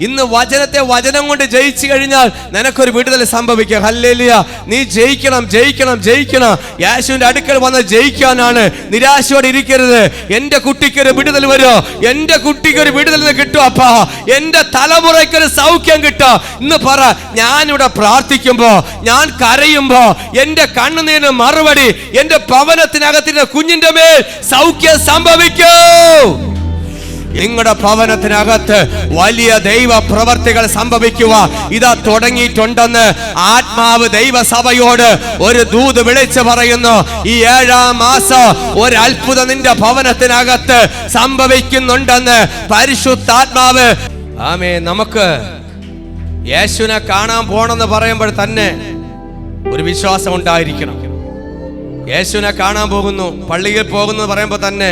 ഇന്ന് വചനത്തെ വചനം കൊണ്ട് ജയിച്ചു കഴിഞ്ഞാൽ നിനക്കൊരു വിടുതൽ സംഭവിക്കുക. ഹല്ലേലൂയ. നീ ജയിക്കണം, ജയിക്കണം, ജയിക്കണം. യേശുവിന്റെ അടുക്കൽ വന്ന് ജയിക്കാനാണ്. നിരാശയോടെ ഇരിക്കരുത്. എന്റെ കുട്ടിക്കൊരു വിടുതൽ വരുമോ, എന്റെ കുട്ടിക്കൊരു വിടുതൽ കിട്ടും, അപ്പാ എന്റെ തലമുറയ്ക്കൊരു സൗഖ്യം കിട്ടും ഇന്ന് പറ. ഞാനിവിടെ പ്രാർത്ഥിക്കുമ്പോ, ഞാൻ കരയുമ്പോ എന്റെ കണ്ണുനീരിന് മറുപടി എന്റെ ഭവനത്തിനകത്തിന്റെ കുഞ്ഞിന്റെ മേൽ സൗഖ്യം സംഭവിക്കൂ. നിങ്ങളുടെ ഭവനത്തിനകത്ത് വലിയ ദൈവ പ്രവർത്തികൾ സംഭവിക്കുക ഇതാ തുടങ്ങിയിട്ടുണ്ടെന്ന് ആത്മാവ് ദൈവസഭയോട് ഒരു ദൂത് വിളിച്ചു പറയുന്നു. ഈ 7-ാം മാസം ഒരു അത്ഭുതം നിന്റെ ഭവനത്തിനകത്ത് സംഭവിക്കുന്നുണ്ടെന്ന് പരിശുദ്ധാത്മാവ്. ആമേൻ. നമുക്ക് യേശുവിനെ കാണാൻ പോണെന്ന് പറയുമ്പോൾ തന്നെ ഒരു വിശ്വാസം ഉണ്ടായിരിക്കണം. യേശുവിനെ കാണാൻ പോകുന്നു, പള്ളിയിൽ പോകുന്നു പറയുമ്പോൾ തന്നെ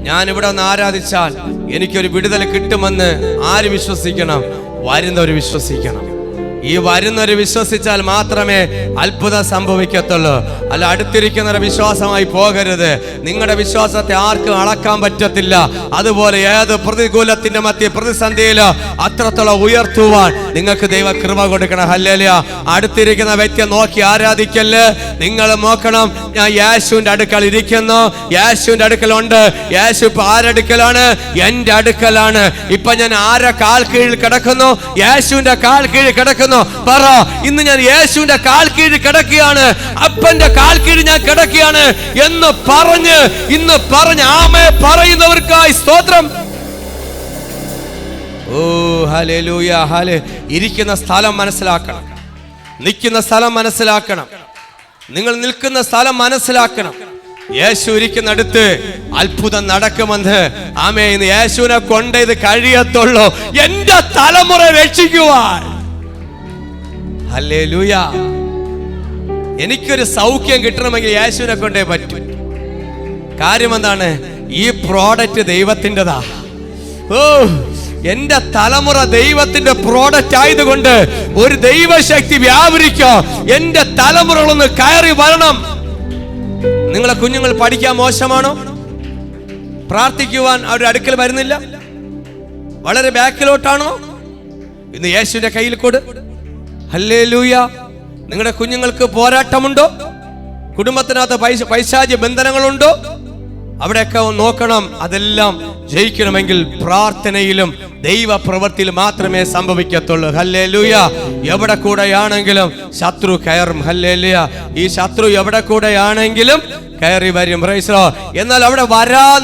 ഞാൻ ഇവിടെ ഒന്ന് ആരാധിച്ചാൽ എനിക്കൊരു വിടുതൽ കിട്ടുമെന്ന് ആര് വിശ്വസിക്കണം? വരുന്നവർ വിശ്വസിക്കണം. ഈ വരുന്നവർ വിശ്വസിച്ചാൽ മാത്രമേ അത്ഭുതം സംഭവിക്കത്തുള്ളൂ. അല്ല, അടുത്തിരിക്കുന്നവരുടെ വിശ്വാസമായി പോകരുത്. നിങ്ങളുടെ വിശ്വാസത്തെ ആർക്കും അളക്കാൻ പറ്റത്തില്ല. അതുപോലെ ഏത് പ്രതികൂലത്തിന്റെ മധ്യ പ്രതിസന്ധിയിലോ അത്രത്തോളം ഉയർത്തുവാൻ നിങ്ങൾക്ക് ദൈവ കൃപ കൊടുക്കണം. ഹല്ലേലൂയ. അടുത്തിരിക്കുന്ന വ്യക്തിയെ നോക്കി ആരാധിക്കല്. നിങ്ങൾ നോക്കണം, ഞാൻ യേശുവിന്റെ അടുക്കൽ ഇരിക്കുന്നു, യേശുവിന്റെ അടുക്കലുണ്ട്. യേശു ഇപ്പൊ ആരടുക്കലാണ്? എന്റെ അടുക്കലാണ്. ഇപ്പൊ ഞാൻ ആരെ കാൽ കീഴിൽ കിടക്കുന്നു? യേശുവിന്റെ കാൽ കീഴിൽ കിടക്കുന്നു. പറ, ഇന്ന് ഞാൻ യേശുവിന്റെ കാൽ കീഴിൽ കിടക്കുകയാണ്, അപ്പന്റെ കാൽ കീഴിൽ ഞാൻ കിടക്കുകയാണ് എന്ന് പറഞ്ഞ് ഇന്ന് പറഞ്ഞ് ആമേ പറയുന്നവർക്കായി സ്തോത്രം. ഓ ഹല്ലേലൂയ. ഇരിക്കുന്ന സ്ഥലം മനസ്സിലാക്കണം, നിൽക്കുന്ന സ്ഥലം മനസ്സിലാക്കണം, നിങ്ങൾ നിൽക്കുന്ന സ്ഥലം മനസ്സിലാക്കണം. യേശു ഇരിക്കുന്നിടത്ത് അത്ഭുതം നടക്കുമെന്ന്. ആമേ. ഇന്ന് യേശുവിനെ കൊണ്ട് ഇത് കഴിയത്തുള്ളൂ എന്റെ തലമുറ രക്ഷിക്കുവാൻ. ഹല്ലേലൂയ. എനിക്കൊരു സൗഖ്യം കിട്ടണമെങ്കിൽ യേശുവിനെ കൊണ്ടേ പറ്റൂ. കാര്യം എന്താണ്? ഈ പ്രോഡക്റ്റ് ദൈവത്തിൻ്റെതാ. ഓ, എന്റെ തലമുറ ദൈവത്തിന്റെ പ്രോഡക്റ്റ് ആയതുകൊണ്ട് ഒരു ദൈവശക്തി വ്യാപരിക്കോ. എന്റെ തലമുറകളൊന്ന് കയറി വരണം. നിങ്ങളെ കുഞ്ഞുങ്ങൾ പഠിക്കാൻ മോശമാണോ? പ്രാർത്ഥിക്കുവാൻ അവരുടെ അടുക്കൽ വരുന്നില്ല? വളരെ ബാക്കിലോട്ടാണോ? ഇന്ന് യേശുവിന്റെ കയ്യിൽ കൊടു. ഹല്ലേലൂയ. നിങ്ങളുടെ കുഞ്ഞുങ്ങൾക്ക് പോരാട്ടമുണ്ടോ? കുടുംബത്തിനകത്ത് പൈശാചിക ബന്ധനങ്ങളുണ്ടോ? അവിടെയൊക്കെ നോക്കണം. അതെല്ലാം ജയിക്കണമെങ്കിൽ പ്രാർത്ഥനയിലും ദൈവ പ്രവൃത്തിയിൽ മാത്രമേ സംഭവിക്കത്തുള്ളൂ. ഹല്ലേലൂയ. എവിടെ കൂടെയാണെങ്കിലും ശത്രു കയറും. ഹല്ലേലൂയ. ഈ ശത്രു എവിടെ കൂടെയാണെങ്കിലും കയറി വരും. എന്നാൽ അവിടെ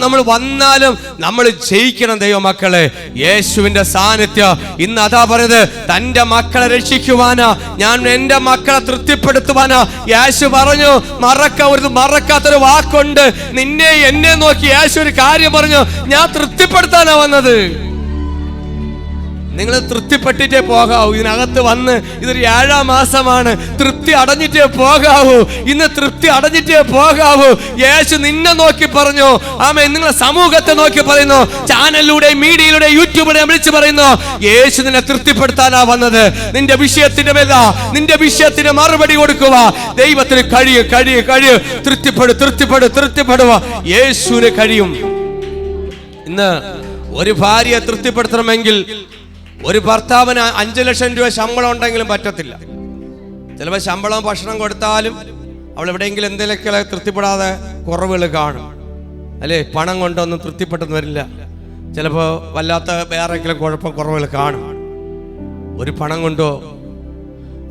നമ്മൾ വന്നാലും നമ്മൾ ജയിക്കണം. ദൈവമക്കളെ, യേശുവിന്റെ സാന്നിധ്യം ഇന്ന് അതാ പറയുന്നത്. തന്റെ മക്കളെ രക്ഷിക്കുവാനാ, ഞാൻ എന്റെ മക്കളെ തൃപ്തിപ്പെടുത്തുവാനാ. യേശു പറഞ്ഞു, മറക്കാത്തൊരു വാക്കുണ്ട്. നിന്നെ എന്നെ നോക്കി യേശു ഒരു കാര്യം പറഞ്ഞു, ഞാൻ തൃപ്തിപ്പെടുത്താനാ വന്നത്. നിങ്ങൾ തൃപ്തിപ്പെട്ടിട്ടേ പോകാവൂ. ഇതിനകത്ത് വന്ന് ഇതൊരു 7-ാം മാസമാണ്. തൃപ്തി അടഞ്ഞിട്ടേ പോകാവൂ. ഇന്ന് തൃപ്തി അടഞ്ഞിട്ടേ പോകാവൂ. യേശു നിന്നെ നോക്കി പറഞ്ഞു. ആമേൻ. നിങ്ങളെ സമൂഹത്തെ നോക്കി പറയുന്നു, ചാനലിലൂടെ, മീഡിയയിലൂടെ, യൂട്യൂബിലൂടെ വിളിച്ചു പറയുന്നു, യേശു നിന്നെ തൃപ്തിപ്പെടുത്താനാ വന്നത്. നിന്റെ വിഷയത്തിന്റെ മേലാ, നിന്റെ വിഷയത്തിന് മറുപടി കൊടുക്കുക. ദൈവത്തിന് കഴിയും. തൃപ്തിപ്പെടുക. യേശുവിന് കഴിയും. ഇന്ന് ഒരു ഭാര്യയെ തൃപ്തിപ്പെടുത്തണമെങ്കിൽ ഒരു ഭർത്താവിന് 5 ലക്ഷം രൂപ ശമ്പളം ഉണ്ടെങ്കിലും പറ്റത്തില്ല. ചിലപ്പോൾ ശമ്പളം ഭക്ഷണം കൊടുത്താലും അവൾ എവിടെയെങ്കിലും എന്തെങ്കിലുമൊക്കെ തൃപ്തിപ്പെടാതെ കുറവുകൾ കാണും. അല്ലേ? പണം കൊണ്ടൊന്നും തൃപ്തിപ്പെട്ടെന്ന് വരില്ല. ചിലപ്പോൾ വല്ലാത്ത വേറെങ്കിലും കുറവുകൾ കാണും. ഒരു പണം കൊണ്ടോ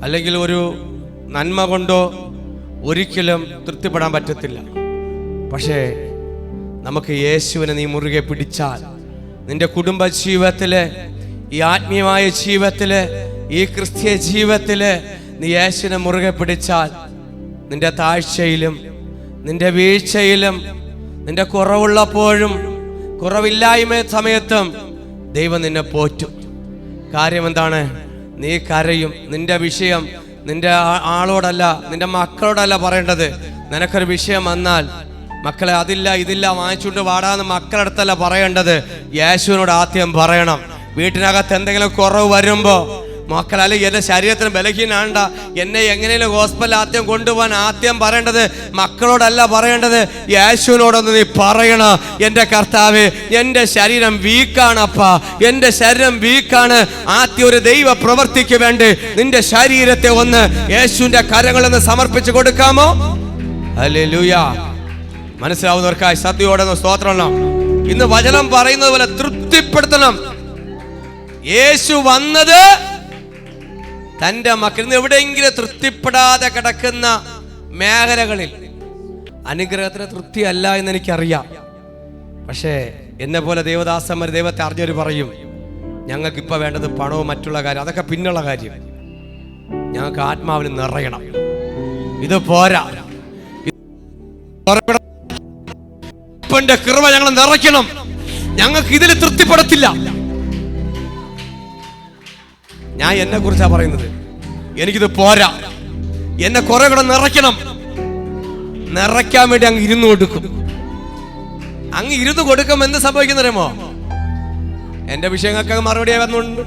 അല്ലെങ്കിൽ ഒരു നന്മ കൊണ്ടോ ഒരിക്കലും തൃപ്തിപ്പെടാൻ പറ്റത്തില്ല. പക്ഷേ നമുക്ക് യേശുവിനെ നീ മുറുകെ പിടിച്ചാൽ, നിന്റെ കുടുംബ ജീവിതത്തില്, ഈ ആത്മീയമായ ജീവിതത്തില്, ഈ ക്രിസ്തീയ ജീവിതത്തില് നീ യേശുവിനെ മുറുകെ പിടിച്ചാൽ, നിന്റെ താഴ്ചയിലും നിന്റെ വീഴ്ചയിലും നിന്റെ കുറവുള്ളപ്പോഴും കുറവില്ലായ്മ സമയത്തും ദൈവം നിന്നെ പോറ്റും. കാര്യം എന്താണ്? നീ കരയും. നിന്റെ വിഷയം നിന്റെ ആളോടല്ല, നിന്റെ മക്കളോടല്ല പറയേണ്ടത്. നിനക്കൊരു വിഷയം വന്നാൽ, മക്കളെ അതില്ല ഇതില്ല വാങ്ങിച്ചുകൊണ്ട് വാടാന്ന് മക്കളടുത്തല്ല പറയേണ്ടത്, യേശുവിനോട് ആദ്യം പറയണം. വീട്ടിനകത്ത് എന്തെങ്കിലും കുറവ് വരുമ്പോ മക്കൾ, അല്ലെങ്കിൽ എന്റെ ശരീരത്തിന് ബലഹീനാണ്ട, എന്നെ എങ്ങനെയും ഹോസ്പിറ്റലിൽ ആദ്യം കൊണ്ടുപോകാൻ ആദ്യം പറയേണ്ടത് മക്കളോടല്ല പറയേണ്ടത്, യേശുവിനോടൊന്ന് നീ പറയണം. എന്റെ കർത്താവേ, എന്റെ ശരീരം വീക്കാണപ്പാ, എന്റെ ശരീരം വീക്കാണ്. ആദ്യം ഒരു ദൈവ പ്രവൃത്തിക്ക് വേണ്ടി നിന്റെ ശരീരത്തെ ഒന്ന് യേശുവിന്റെ കരങ്ങളൊന്ന് സമർപ്പിച്ചു കൊടുക്കാമോ? ഹല്ലേലൂയ. മനസ്സിലാവുന്നവർക്കായി സദ്യയോടെ സ്തോത്രം. ഇന്ന് വചനം പറയുന്നത് പോലെ തൃപ്തിപ്പെടുത്തണം. യേശു വന്നത് തന്റെ മക്കൾ. ഇന്ന് എവിടെയെങ്കിലും തൃപ്തിപ്പെടാതെ കിടക്കുന്ന മേഖലകളിൽ അനുഗ്രഹത്തിന് തൃപ്തിയല്ല എന്ന് എനിക്കറിയാം. പക്ഷേ എന്നെ പോലെ ദേവദാസന്മാർ ദൈവത്തെ അറിഞ്ഞവർ പറയും, ഞങ്ങൾക്ക് ഇപ്പൊ വേണ്ടത് പണവും മറ്റുള്ള കാര്യം, അതൊക്കെ പിന്നുള്ള കാര്യം. ഞങ്ങൾക്ക് ആത്മാവിന് നിറയണം, ഇത് പോരാ. കൃപ ഞങ്ങൾ നിറയ്ക്കണം, ഞങ്ങൾക്ക് ഇതിൽ തൃപ്തിപ്പെടത്തില്ല. ഞാൻ എന്നെ കുറിച്ചാ പറയുന്നത്. എനിക്കിത് പോരാ, എന്നെ കുറെ കൂടെ നിറയ്ക്കണം. നിറയ്ക്കാൻ വേണ്ടി അങ്ങ് ഇരുന്ന് കൊടുക്കും. അങ്ങ് ഇരുന്ന് കൊടുക്കുമ്പോൾ എന്ത് സംഭവിക്കുന്നറിയുമോ? എന്റെ വിഷയങ്ങൾക്ക് അങ്ങ് മറുപടി വരുന്നുണ്ട്.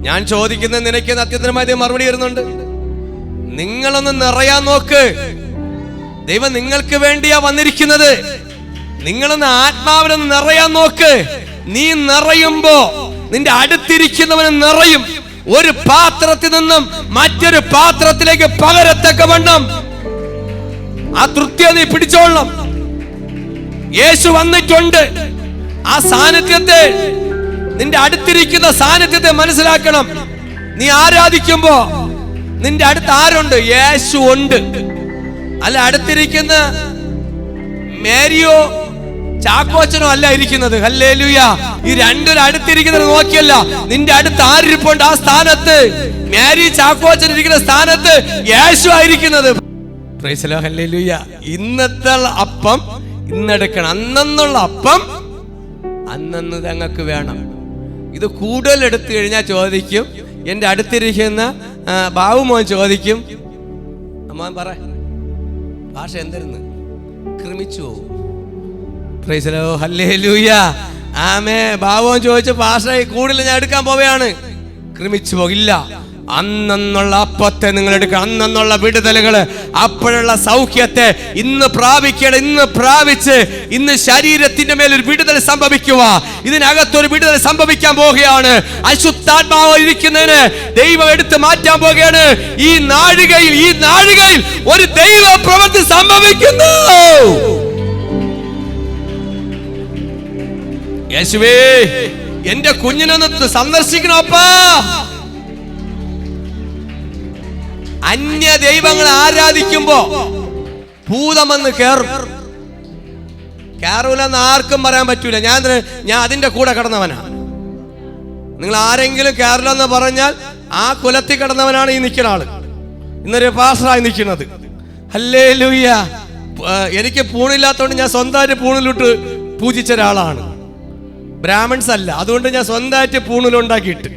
ഞാൻ ചോദിക്കുന്ന നിനക്ക് അത്യന്തരമായ മറുപടി വരുന്നുണ്ട്. നിങ്ങളൊന്ന് നിറയാൻ നോക്ക്. ദൈവം നിങ്ങൾക്ക് വേണ്ടിയാ വന്നിരിക്കുന്നത്. നിങ്ങളൊന്ന് ആത്മാവിനൊന്ന് നിറയാൻ നോക്ക്. നീ നിറയുമ്പോ നിന്റെ അടുത്തിരിക്കുന്നവന് നിറയും. ഒരു പാത്രത്തിൽ നിന്നും മറ്റൊരു പാത്രത്തിലേക്ക് പകരത്തക്കവണ്ണം ആ തൃപ്തിയെ നീ പിടിച്ചോളണം. യേശു വന്നിട്ടുണ്ട്. ആ സാന്നിധ്യത്തെ, നിന്റെ അടുത്തിരിക്കുന്ന സാന്നിധ്യത്തെ മനസ്സിലാക്കണം. നീ ആരാധിക്കുമ്പോ നിന്റെ അടുത്ത് ആരുണ്ട്? യേശു ഉണ്ട്. അല്ല അടുത്തിരിക്കുന്ന മേരിയോ ചാക്കോച്ചനോ അല്ല ഇരിക്കുന്നത്. ഹല്ലേലൂയ. ഈ രണ്ടൊരു അടുത്തിരിക്കുന്നത് നോക്കിയല്ല, നിന്റെ അടുത്ത് ആരിപ്പുണ്ട്. ആ സ്ഥാനത്ത് മേരി ചാക്കോച്ചൻ ഇരിക്കുന്ന സ്ഥാനത്ത് യേശു ആയിരിക്കുന്നത്. Price the lord. ഹല്ലേലൂയ. ഇന്നത്തെ അപ്പം ഇന്നെടുക്കണം. അന്നുള്ള അപ്പം അന്നു ഞങ്ങൾക്ക് വേണം. ഇത് കൂടുതൽ എടുത്തു കഴിഞ്ഞാൽ ചോദിക്കും, എൻ്റെ അടുത്തിരിക്കുന്ന ബാബു മോൻ ചോദിക്കും, അമ്മ പറ ഭാഷ എന്തായിരുന്നു? ക്രമിച്ചു പോകും. Price the lord. ഹല്ലേലൂയ. ആമേൻ. ബാബു മോൻ ചോദിച്ച ഭാഷ കൂടുതൽ ഞാൻ എടുക്കാൻ പോവുകയാണ്. ക്രമിച്ചു പോകില്ല. അന്നുള്ള അപ്പത്തെ നിങ്ങൾ എടുക്കുക. അന്നുള്ള വിടുതലുകള്, അപ്പോഴുള്ള സൗഖ്യത്തെ ഇന്ന് പ്രാപിക്കണം. ഇന്ന് പ്രാപിച്ച് ഇന്ന് ശരീരത്തിന്റെ മേലൊരു വിടുതൽ സംഭവിക്കുക. ഇതിനകത്തൊരു വിടുതൽ സംഭവിക്കാൻ പോവുകയാണ്. അശുദ്ധാത്മാവ് ഇരിക്കുന്നതിന് ദൈവം എടുത്ത് മാറ്റാൻ പോവുകയാണ്. ഈ നാഴികയിൽ ഒരു ദൈവ പ്രവൃത്തി സംഭവിക്കുന്നു. യേശുവേ, എന്റെ കുഞ്ഞിനൊന്ന് സന്ദർശിക്കണപ്പാ. അന്യ ദൈവങ്ങളെ ആരാധിക്കുമ്പോ ഭൂതം വന്ന് കേറൂലെന്ന് ആർക്കും പറയാൻ പറ്റൂല. ഞാൻ അതിന്റെ കൂടെ കിടന്നവനാ. നിങ്ങൾ ആരെങ്കിലും കേരളെന്ന് പറഞ്ഞാൽ ആ കുലത്തിൽ കിടന്നവനാണ് ഈ നിൽക്കുന്ന ആള്. ഇന്നൊരു പാസ്റ്ററായി നിൽക്കുന്നത്. ഹല്ലേലൂയ. എനിക്ക് പൂണില്ലാത്തതുകൊണ്ട് ഞാൻ സ്വന്തമായിട്ട് പൂണിലിട്ട് പൂജിച്ച ഒരാളാണ്. ബ്രാഹ്മൺസ് അല്ല, അതുകൊണ്ട് ഞാൻ സ്വന്തമായിട്ട് പൂണിലുണ്ടാക്കിയിട്ട്.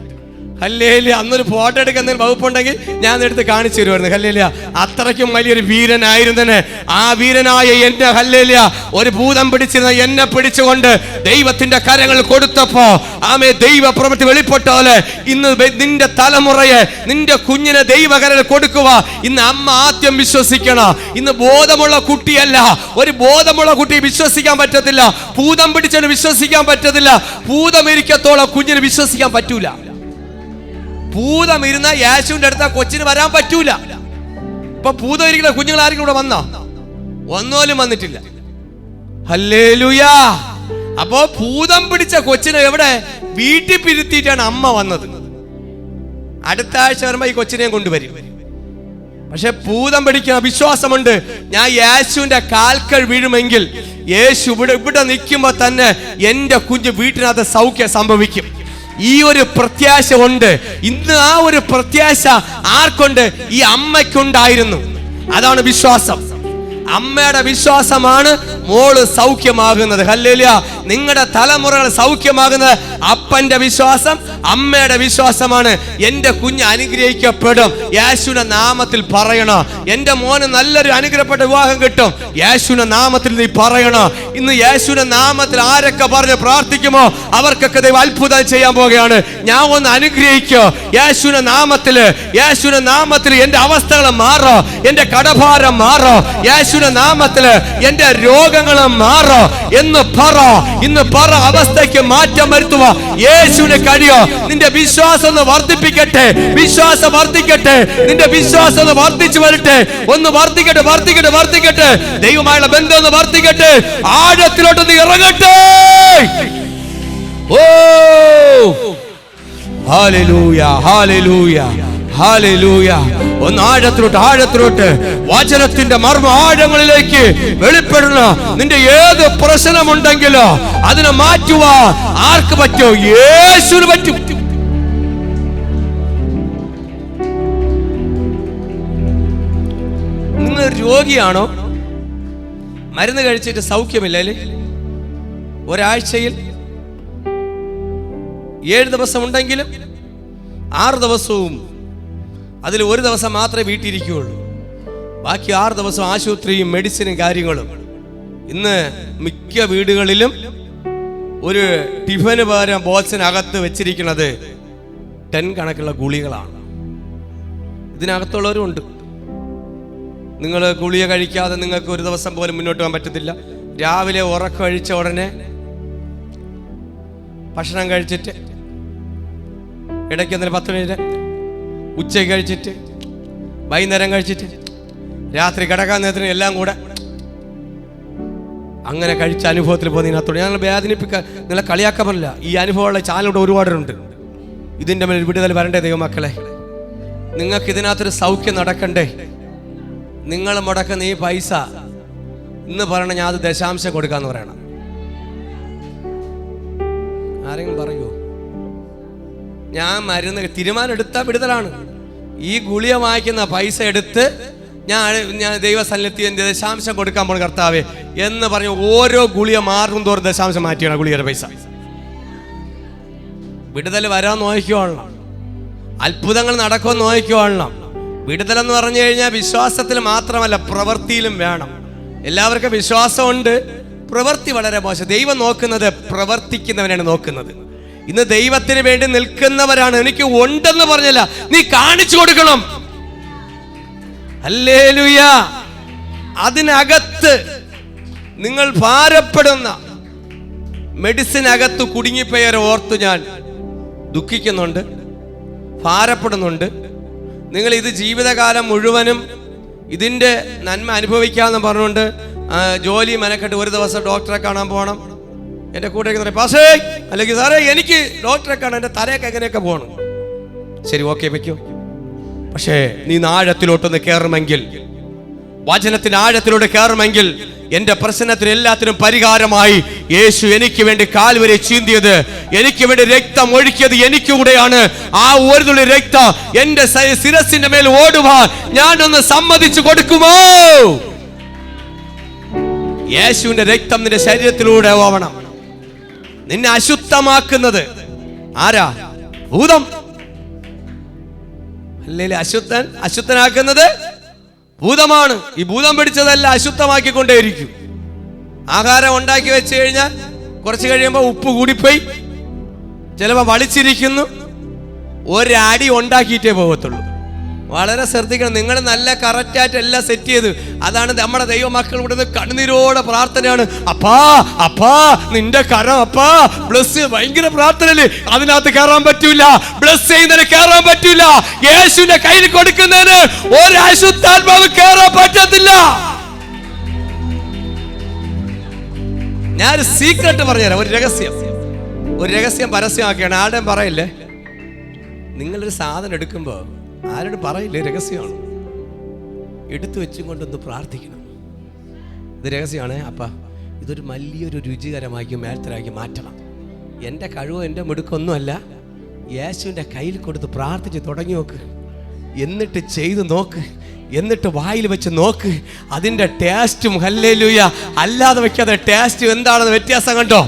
ഹല്ലേലൂയ. അന്നൊരു ഫോട്ടോ എടുക്കുന്നതിന് വകുപ്പുണ്ടെങ്കിൽ ഞാൻ എടുത്ത് കാണിച്ചു തരുമായിരുന്നു. ഹല്ലേലൂയ. അത്രയ്ക്കും വലിയൊരു വീരനായിരുന്നെ. ആ വീരനായ എന്റെ ഹല്ലേലൂയ ഒരു ഭൂതം പിടിച്ചിരുന്ന എന്നെ പിടിച്ചുകൊണ്ട് ദൈവത്തിന്റെ കരങ്ങൾ കൊടുത്തപ്പോ ആമേ ദൈവ പ്രവൃത്തി വെളിപ്പെട്ടോലെ ഇന്ന് നിന്റെ തലമുറയെ, നിന്റെ കുഞ്ഞിനെ ദൈവകരങ്ങൾ കൊടുക്കുക. ഇന്ന് അമ്മ ആദ്യം വിശ്വസിക്കണം. ഇന്ന് ബോധമുള്ള കുട്ടിയല്ല. ഒരു ബോധമുള്ള കുട്ടിയെ വിശ്വസിക്കാൻ പറ്റത്തില്ല. ഭൂതം പിടിച്ചവന് വിശ്വസിക്കാൻ പറ്റത്തില്ല. ഭൂതം ഇരിക്കത്തോളം കുഞ്ഞിന് വിശ്വസിക്കാൻ പറ്റൂല. ഭൂതം ഇരുന്ന യേശുവിന്റെ അടുത്ത് കൊച്ചിന് വരാൻ പറ്റൂല. ഇപ്പൊ ഭൂതം ഇരിക്കുന്ന കുഞ്ഞുങ്ങൾ ആരെങ്കിലും ഇവിടെ വന്നോ? ഒന്നോലും വന്നിട്ടില്ല. ഹല്ലേലൂയ. അപ്പോ ഭൂതം പിടിച്ച കൊച്ചിനെ എവിടെ? വീട്ടിൽ പിരുത്തിയിട്ടാണ് അമ്മ വന്നത്. അടുത്ത ആഴ്ച വരുമ്പോ ഈ കൊച്ചിനെയും കൊണ്ടുവരും. പക്ഷെ ഭൂതം പിടിക്കുന്ന വിശ്വാസമുണ്ട്. ഞാൻ യേശുവിന്റെ കാൽക്കൽ വീഴുമെങ്കിൽ യേശു ഇവിടെ നിൽക്കുമ്പോ തന്നെ എന്റെ കുഞ്ഞ് വീട്ടിനകത്ത് സൗഖ്യം സംഭവിക്കും. ഈ ഒരു പ്രത്യാശ ഉണ്ട്. ഇന്ന് ആ ഒരു പ്രത്യാശ ആർക്കുണ്ട്? ഈ അമ്മയ്ക്കുണ്ടായിരുന്നു. അതാണ് വിശ്വാസം. അമ്മയുടെ വിശ്വാസമാണ് മോള് സൗഖ്യമാകുന്നത്. ഹല്ലേലൂയ. നിങ്ങളുടെ തലമുറകൾ സൗഖ്യമാകുന്നത് അപ്പന്റെ വിശ്വാസം, അമ്മയുടെ വിശ്വാസമാണ്. എന്റെ കുഞ്ഞ് അനുഗ്രഹിക്കപ്പെടും. യേശുവിന്റെ നാമത്തിൽ പറയണം. എന്റെ മോന് നല്ലൊരു അനുഗ്രഹപ്പെട്ട വിവാഹം കിട്ടും. യേശുവിന്റെ നാമത്തിൽ നീ പറയണം. ഇന്ന് യേശുവിന്റെ നാമത്തിൽ ആരൊക്കെ പറഞ്ഞ് പ്രാർത്ഥിക്കുമോ അവർക്കൊക്കെ ദൈവം അത്ഭുതം ചെയ്യാൻ പോവുകയാണ്. ഞാൻ ഒന്ന് അനുഗ്രഹിക്കോ യേശുവിന്റെ നാമത്തില്. യേശുവിന്റെ നാമത്തിൽ എന്റെ അവസ്ഥകൾ മാറോ, എന്റെ കടഭാരം മാറോ. യേശുവിന്റെ നാമത്തില് എന്റെ രോഗങ്ങൾ മാറോ എന്ന് പറ. ഇന്ന് പറ. അവസ്ഥയ്ക്ക് മാറ്റം വരുത്തുക യേശുവിന് കഴിയോ. നിന്റെ വിശ്വാസം ഒന്ന് വർദ്ധിപ്പിക്കട്ടെ. വിശ്വാസം വർദ്ധിക്കട്ടെ. നിന്റെ വിശ്വാസം ഒന്ന് വർദ്ധിച്ചു വരട്ടെ. ഒന്ന് വർദ്ധിക്കട്ടെ, വർദ്ധിക്കട്ടെ, വർദ്ധിക്കട്ടെ. ദൈവമായുള്ള ബന്ധം ഒന്ന് വർദ്ധിക്കട്ടെ. ആഴത്തിലോട്ടൊന്ന് ഇറങ്ങട്ടെ. ഓ ഹല്ലേലൂയ, ഹല്ലേലൂയ, ഹല്ലേലൂയ. ഒന്ന് ആഴത്തിലോട്ട് വചനത്തിന്റെ മർമ്മ ആഴങ്ങളിലേക്ക് വെളിപ്പെടുന്ന നിന്റെ ഏത് പ്രശ്നമുണ്ടെങ്കിലോ അതിനെ മാറ്റുവാ ആർക്ക് പറ്റോ? യേശുവിന് പറ്റും. നിങ്ങൾ രോഗിയാണോ? മരുന്ന് കഴിച്ചിട്ട് സൗഖ്യമില്ല അല്ലേ? ഒരാഴ്ചയിൽ 7 ദിവസം ഉണ്ടെങ്കിലും 6 ദിവസവും അതിൽ 1 ദിവസം മാത്രമേ വീട്ടിലിരിക്കുകയുള്ളൂ. ബാക്കി 6 ദിവസം ആശുപത്രിയും മെഡിസിനും കാര്യങ്ങളും. ഇന്ന് മിക്ക വീടുകളിലും ഒരു ടിഫിന് പകരം ബോക്സിനകത്ത് വെച്ചിരിക്കുന്നത് 10 കണക്കുള്ള ഗുളികളാണ്. ഇതിനകത്തുള്ളവരും ഉണ്ട്. നിങ്ങൾ ഗുളിക കഴിക്കാതെ നിങ്ങൾക്ക് ഒരു ദിവസം പോലും മുന്നോട്ട് പോകാൻ പറ്റത്തില്ല. രാവിലെ ഉറക്കം കഴിച്ച ഉടനെ ഭക്ഷണം കഴിച്ചിട്ട് ഇടയ്ക്ക് 10 മിനിറ്റ്, ഉച്ചയ്ക്ക് കഴിച്ചിട്ട്, വൈകുന്നേരം കഴിച്ചിട്ട്, രാത്രി കിടക്കാൻ നേരത്തിന് എല്ലാം കൂടെ അങ്ങനെ കഴിച്ച അനുഭവത്തിൽ പോകുന്ന ഇതിനകത്തോടെ ഞങ്ങൾ വേദനിപ്പിക്കാൻ, നിങ്ങളെ കളിയാക്കാൻ പറ്റില്ല. ഈ അനുഭവമുള്ള ചാനലോട് ഒരുപാടുണ്ട്. ഇതിൻ്റെ മേൽ വിടുതൽ വരണ്ടേ ദൈവമക്കളെ? നിങ്ങൾക്ക് ഇതിനകത്തൊരു സൗഖ്യം നടക്കണ്ടേ? നിങ്ങൾ മുടക്കുന്ന ഈ പൈസ ഇന്ന് പറയണം ഞാൻ അത് ദശാംശം കൊടുക്കാന്ന് പറയണം. ആരെങ്കിലും പറയൂ? ഞാൻ മരുന്ന് തീരുമാനം എടുത്താൽ വിടുതലാണ്. ഈ ഗുളിക വാങ്ങിക്കുന്ന പൈസ എടുത്ത് ഞാൻ ദൈവസന്നിധിയിൽ ദശാംശം കൊടുക്കാൻ പോണ കർത്താവേ എന്ന് പറഞ്ഞു ഓരോ ഗുളിക മാറും തോറും ദശാംശം മാറ്റിയാണ് ഗുളികയുടെ പൈസ. വിടുതൽ വരാൻ നോക്കിക്കോളണം. അത്ഭുതങ്ങൾ നടക്കുമെന്ന് നോക്കിക്കോളണം. വിടുതലെന്ന് പറഞ്ഞു കഴിഞ്ഞാൽ വിശ്വാസത്തിൽ മാത്രമല്ല, പ്രവൃത്തിയിലും വേണം. എല്ലാവർക്കും വിശ്വാസമുണ്ട്, പ്രവൃത്തി വളരെ മോശം. ദൈവം നോക്കുന്നത് പ്രവർത്തിക്കുന്നവനാണ് നോക്കുന്നത്. ഇന്ന് ദൈവത്തിന് വേണ്ടി നിൽക്കുന്നവരാണ്. എനിക്ക് ഉണ്ടെന്ന് പറഞ്ഞല്ല, നീ കാണിച്ചു കൊടുക്കണം. ഹല്ലേലൂയ. അതിനകത്ത് നിങ്ങൾ ഭാരപ്പെടുന്ന മെഡിസിനകത്ത് കുടുങ്ങിപ്പോയവരെ ഓർത്ത് ഞാൻ ദുഃഖിക്കുന്നുണ്ട്, ഭാരപ്പെടുന്നുണ്ട്. നിങ്ങൾ ഇത് ജീവിതകാലം മുഴുവനും ഇതിൻ്റെ നന്മ അനുഭവിക്കാമെന്ന് പറഞ്ഞുകൊണ്ട് ജോലി മെനക്കെട്ട് ഒരു ദിവസം ഡോക്ടറെ കാണാൻ പോകണം. എൻ്റെ കൂടെ പാസേ അല്ലെങ്കിൽ സാറേ എനിക്ക് ഡോക്ടറെ കാണാൻ എൻ്റെ തലയൊക്കെ എങ്ങനെയൊക്കെ പോകണം. ശരി, ഓക്കെ വെക്കോ. പക്ഷേ നീ ആഴത്തിലോട്ടൊന്ന് കയറുമെങ്കിൽ, വചനത്തിന്റെ ആഴത്തിലൂടെ കയറുമെങ്കിൽ, എന്റെ പ്രശ്നത്തിന് എല്ലാത്തിനും പരിഹാരമായി യേശു എനിക്ക് വേണ്ടി കാൽവരി ചീന്തിയത്, എനിക്ക് വേണ്ടി രക്തം ഒഴുക്കിയത് എനിക്ക് കൂടെയാണ്. ആ ഒരു തുള്ളി രക്തം എന്റെ ശിരസിന്റെ മേൽ ഓടുവാൻ ഞാനൊന്ന് സമ്മതിച്ചു കൊടുക്കുമോ? യേശുവിന്റെ രക്തം നിന്റെ ശരീരത്തിലൂടെ ഓവണം. നിന്നെ അശുദ്ധമാക്കുന്നത് ആരാ? ഭൂതം. അല്ലെങ്കിൽ അശുദ്ധനാക്കുന്നത് ഭൂതമാണ്. ഈ ഭൂതം പിടിച്ചതെല്ലാം അശുദ്ധമാക്കിക്കൊണ്ടേയിരിക്കും. ആഹാരം ഉണ്ടാക്കി വെച്ച് കഴിഞ്ഞാൽ കുറച്ച് കഴിയുമ്പോൾ ഉപ്പ് കൂടിപ്പോയി, ചിലപ്പോൾ വളിച്ചിരിക്കുന്നു. ഒരടി ഉണ്ടാക്കിയിട്ടേ പോകത്തുള്ളൂ. വളരെ ശ്രദ്ധിക്കണം. നിങ്ങൾ നല്ല കറക്റ്റായിട്ട് എല്ലാം സെറ്റ് ചെയ്ത്, അതാണ് നമ്മുടെ ദൈവമക്കൾ ഇവിടുന്ന് കണ്ണുനീരോടെ പ്രാർത്ഥനയാണ്. അപ്പാ അപ്പാ നിന്റെ കരം അപ്പാ ബ്ലസ്. ഭയങ്കര പ്രാർത്ഥനയില്. അതിനകത്ത് കയറാൻ പറ്റൂല, ബ്ലസ് ചെയ്യുന്നതിന് കയറാൻ പറ്റൂല. യേശുവിന്റെ കയ്യിൽ കൊടുക്കുന്നതിന് ഒരു അശുദ്ധാത്മാവ് കയറാൻ പറ്റത്തില്ല. ഞാനൊരു സീക്രട്ട് പറഞ്ഞുതരാം, ഒരു രഹസ്യം പരസ്യമാക്കിയാണ്. ആരുടെയും പറയില്ലേ. നിങ്ങളൊരു സാധനം എടുക്കുമ്പോൾ ആരോടും പറയില്ലേ, രഹസ്യമാണ്. എടുത്തു വെച്ചും കൊണ്ടൊന്ന് പ്രാർത്ഥിക്കണം. ഇത് രഹസ്യമാണ്. അപ്പാ ഇതൊരു വലിയൊരു രുചികരമാക്കി മേൽത്തരാക്കി മാറ്റണം. എൻ്റെ കഴിവോ എൻ്റെ മിടുക്കൊന്നുമല്ല. യേശുവിൻ്റെ കയ്യിൽ കൊടുത്ത് പ്രാർത്ഥിച്ച് തുടങ്ങി നോക്ക്. എന്നിട്ട് ചെയ്ത് നോക്ക്. എന്നിട്ട് വായിൽ വെച്ച് നോക്ക്. അതിൻ്റെ ടേസ്റ്റും ഹല്ലേലൂയ അല്ലാതെ വെക്കാതെ ടേസ്റ്റ് എന്താണെന്ന് വ്യത്യാസം കണ്ടോ?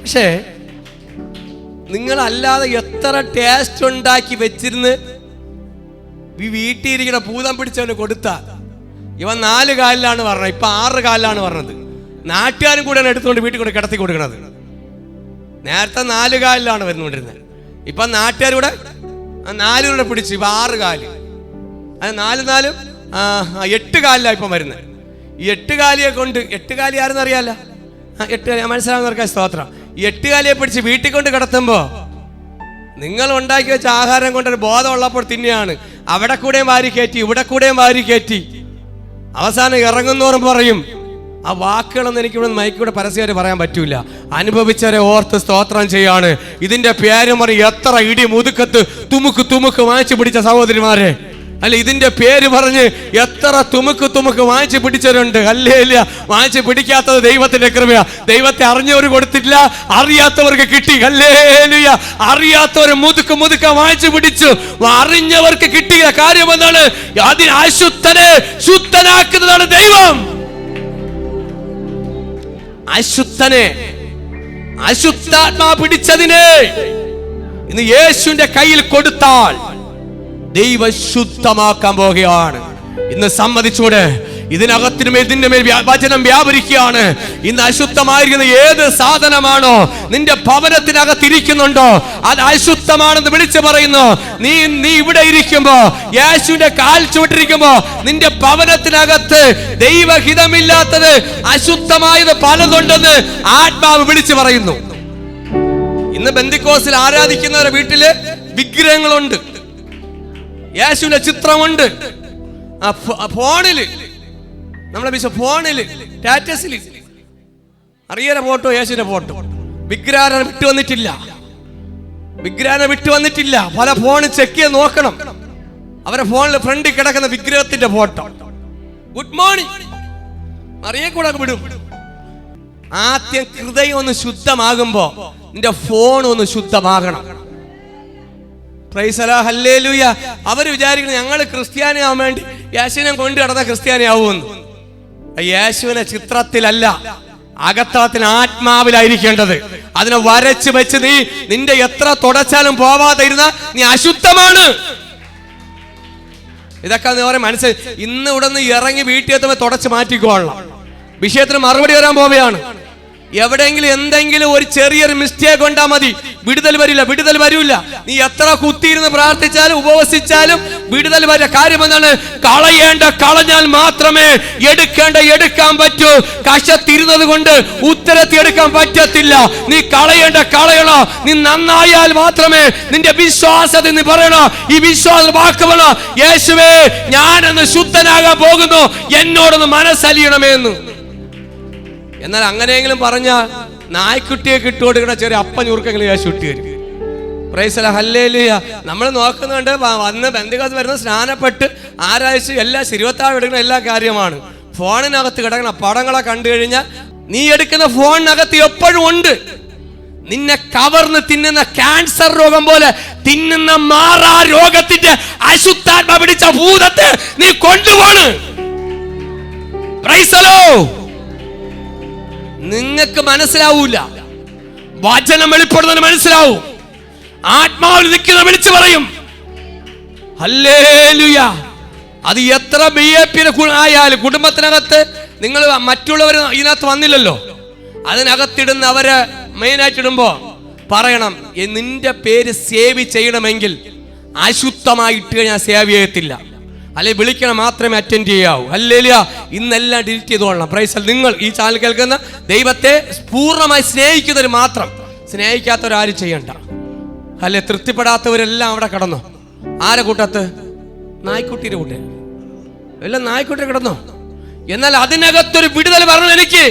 പക്ഷേ നിങ്ങളല്ലാതെ എത്ര ടേസ്റ്റ് ഉണ്ടാക്കി വെച്ചിരുന്ന് വീട്ടിലിരിക്കുന്ന ഭൂതം പിടിച്ചവന് കൊടുത്ത ഇവൻ 4 കാലിലാണ് പറഞ്ഞത്, ഇപ്പൊ 6 കാലിലാണ് പറഞ്ഞത്. നാട്ടുകാരും കൂടെയാണ് എടുത്തുകൊണ്ട് വീട്ടിൽ കൂടെ കിടത്തി കൊടുക്കണത്. നേരത്തെ 4 കാലിലാണ് വരുന്നുകൊണ്ടിരുന്നത്. ഇപ്പൊ നാട്ടുകാർ കൂടെ 4 കൂടെ പിടിച്ചു. ഇപ്പൊ 6 കാല്. അത് 4 8 കാലിലാണ് ഇപ്പം വരുന്നത്. ഈ 8 കാലിയെ കൊണ്ട്, 8 കാലി ആരെന്ന് അറിയാലോ? 8 കാലി മനസ്സിലാവുന്നവർക്കായി സ്തോത്രം. ഈ 8 കാലിയെ പിടിച്ച് വീട്ടിൽ കൊണ്ട് കിടത്തുമ്പോ നിങ്ങൾ ഉണ്ടാക്കി വെച്ച ആഹാരം കൊണ്ടൊരു ബോധം ഉള്ളപ്പോൾ തിന്നെയാണ്. അവിടെ കൂടെയും വാരി കയറ്റി, ഇവിടെ കൂടെയും വാരി കയറ്റി. അവസാനം ഇറങ്ങുന്നോറും പറയും ആ വാക്കുകളൊന്നും എനിക്കിവിടെ മൈക്കിവിടെ പരസ്യമായിട്ട് പറയാൻ പറ്റൂല. അനുഭവിച്ചവരെ ഓർത്ത് സ്തോത്രം ചെയ്യാണ്. ഇതിന്റെ പേര് പറഞ്ഞ് എത്ര ഇടി മുതുക്കത്ത് തുമുക്ക് വാങ്ങിച്ചു പിടിച്ച സഹോദരിമാരെ, അല്ല ഇതിന്റെ പേര് പറഞ്ഞ് എത്ര തുമുക്ക് വാങ്ങിച്ചു പിടിച്ചവരുണ്ട്. ഹല്ലേലൂയ. വാങ്ങിച്ചു പിടിക്കാത്തത് ദൈവത്തിന്റെ കൃപയാ. ദൈവത്തെ അറിഞ്ഞവർ കൊടുത്തില്ല, അറിയാത്തവർക്ക് കിട്ടി. ഹല്ലേലൂയ. അറിയാത്തവർ മുതുക്ക വാങ്ങിച്ചു പിടിച്ചു. അറിഞ്ഞവർക്ക് കിട്ടിയ കാര്യം എന്താണ്? അതിന് അശുദ്ധനെ ശുദ്ധനാക്കുന്നതാണ് ദൈവം. അശുദ്ധനെ, അശുദ്ധാത്മാ പിടിച്ചതിനെ ഇന്ന് യേശുവിന്റെ കയ്യിൽ കൊടുത്താൽ ദൈവം ശുദ്ധമാക്കാൻ പോകുകയാണ്. ഇന്ന് സമ്മതിച്ചൂടെ? ഇതിനകത്തിനുമേൽ ഇതിന്റെ മേൽ വചനം വ്യാപരിക്കുകയാണ്. ഇന്ന് അശുദ്ധമായിരിക്കുന്ന ഏത് സാധനമാണോ നിന്റെ ഭവനത്തിനകത്തിരിക്കുന്നുണ്ടോ അത് അശുദ്ധമാണെന്ന് വിളിച്ചു പറയുന്നു. നീ ഇവിടെ ഇരിക്കുമ്പോ, യേശുവിന്റെ കാൽ ചുവട്ടിരിക്കുമ്പോ നിന്റെ ഭവനത്തിനകത്ത് ദൈവഹിതമില്ലാത്തത് അശുദ്ധമായത് പലതുണ്ടെന്ന് ആത്മാവ് വിളിച്ചു പറയുന്നു. ഇന്ന് ബെന്തിക്കോസിൽ ആരാധിക്കുന്നവരുടെ വീട്ടില് വിഗ്രഹങ്ങളുണ്ട്, യേശുവിന്റെ ചിത്രമുണ്ട്. ഫോണില്, നമ്മളെ ഫോണില് സ്റ്റാറ്റസിൽ അറിയാന ഫോട്ടോ, യേശുവിന്റെ ഫോട്ടോ. വിഗ്രഹാരാധന വിട്ടു വന്നിട്ടില്ല. പല ഫോണിൽ ചെക്ക് ചെയ്ത് നോക്കണം. അവരെ ഫോണിൽ ഫ്രണ്ടിൽ കിടക്കുന്ന വിഗ്രഹത്തിന്റെ ഫോട്ടോ. ഗുഡ് മോർണിംഗ് അറിയെ കൂടെ വിടും. ആദ്യം ഹൃദയം ഒന്ന് ശുദ്ധമാകുമ്പോ നിന്റെ ഫോൺ ഒന്ന് ശുദ്ധമാകണം. പ്രൈസ് അല്ലാഹ്, ഹല്ലേലൂയ. അവര് വിചാരിക്കുന്നത് ഞങ്ങൾ ക്രിസ്ത്യാനി ആവാൻ വേണ്ടി യേശുവിനെ കൊണ്ട് നടന്ന ക്രിസ്ത്യാനി ആവുമെന്ന്. യേശുവിനെ ചിത്രത്തിലല്ല, അകത്തളത്തിന് ആത്മാവിലായിരിക്കേണ്ടത്. അതിനെ വരച്ച് വെച്ച് നിന്റെ എത്ര തുടച്ചാലും പോവാതെ ഇരുന്ന നീ അശുദ്ധമാണ്. ഇതൊക്കെ പറയാൻ മനസ്സിൽ ഇന്ന് ഇവിടെ നിന്ന് ഇറങ്ങി വീട്ടിൽ എത്തുമ്പോൾ തുടച്ച് മാറ്റിക്കോളണം. വിഷയത്തിന് മറുപടി വരാൻ പോവുകയാണ്. എവിടെയെങ്കിലും എന്തെങ്കിലും ഒരു ചെറിയൊരു മിസ്റ്റേക്ക് ഉണ്ടാ മതി, വിടുതൽ വരില്ല. നീ എത്ര കുത്തിയിരുന്ന് പ്രാർത്ഥിച്ചാലും ഉപവസിച്ചാലും വിടുതൽ വരില്ല. കാര്യം എന്താണ്? കളഞ്ഞാൽ മാത്രമേ എടുക്കാൻ പറ്റൂ. കശത്തിരുന്നത് കൊണ്ട് ഉത്തരത്തിയെടുക്കാൻ പറ്റത്തില്ല. നീ കളയണോ. നീ നന്നായാൽ മാത്രമേ നിന്റെ വിശ്വാസത്തിൽ നീ പറയണോ, ഈ വിശ്വാസം വാക്ക് പറയണോ, യേശുവേ ഞാനെന്ന് ശുദ്ധനാകാൻ പോകുന്നു, എന്നോടൊന്ന് മനസ്സലിയണമേ എന്ന്. എന്നാൽ അങ്ങനെയെങ്കിലും പറഞ്ഞ നായ്ക്കുട്ടിയെ കിട്ടുകൊടുക്കണ ചെറിയ അപ്പഞ്ഞുറുക്കെങ്കിലും യേശു ഇട്ട് തരും. പ്രൈസ് അല്ലാഹ്, ഹല്ലേലൂയ. നമ്മൾ നോക്കുന്നുണ്ട്, വന്ന് ബന്ധുക്കോസ് വരുന്ന സ്നാനപ്പെട്ട് ആരാഴ്ച എല്ലാ ശിരുവത്താഴം എടുക്കുന്ന എല്ലാ കാര്യമാണ്. ഫോണിനകത്ത് കിടക്കുന്ന പടങ്ങളെ കണ്ടു കഴിഞ്ഞാൽ നീ എടുക്കുന്ന ഫോണിനകത്ത് എപ്പോഴും ഉണ്ട്. നിന്നെ കവർന്ന് തിന്നുന്ന ക്യാൻസർ രോഗം പോലെ തിന്നുന്ന മാറാ രോഗത്തിന്റെ അശുദ്ധാത്മ പിടിച്ച ഭൂതത്തെ നീ കൊണ്ടുപോണ്. പ്രൈസ് അല്ലാഹ്. നിങ്ങൾക്ക് മനസ്സിലാവൂല, വചനം വെളിപ്പെടുന്നതിന് മനസ്സിലാവും. ആത്മാവിൽ നിൽക്കുന്ന വിളിച്ചു പറയും ഹല്ലേലൂയ. അത് എത്ര BIP ആയാലും കുടുംബത്തിനകത്ത് നിങ്ങൾ മറ്റുള്ളവർ ഇതിനകത്ത് വന്നില്ലല്ലോ, അതിനകത്തിടുന്ന അവരെ മെയിനായിട്ട് ഇടുമ്പോ പറയണം, നിന്റെ പേര് സേവ് ചെയ്യണമെങ്കിൽ അശുദ്ധമായിട്ട് കഴിഞ്ഞാൽ സേവ് ചെയ്യത്തില്ല, അല്ലെ വിളിക്കണം മാത്രമേ അറ്റൻഡ് ചെയ്യാവൂ. ഹല്ലേലൂയ. ഇന്നെല്ലാം ഡിലീറ്റ് ചെയ്തോളണം. പ്രൈസ്. നിങ്ങൾ ഈ ചാനൽ കേൾക്കുന്ന ദൈവത്തെ പൂർണ്ണമായി സ്നേഹിക്കുന്നവർ മാത്രം, സ്നേഹിക്കാത്തവരാരും ചെയ്യണ്ട. അല്ലെ തൃപ്തിപ്പെടാത്തവരെല്ലാം അവിടെ കിടന്നോ. ആരെ കൂട്ടത്ത്? നായ്ക്കുട്ടിയുടെ കൂട്ടെ എല്ലാം നായ്ക്കുട്ടി കിടന്നോ. എന്നാൽ അതിനകത്തൊരു വിടുതൽ പറഞ്ഞു. എനിക്ക്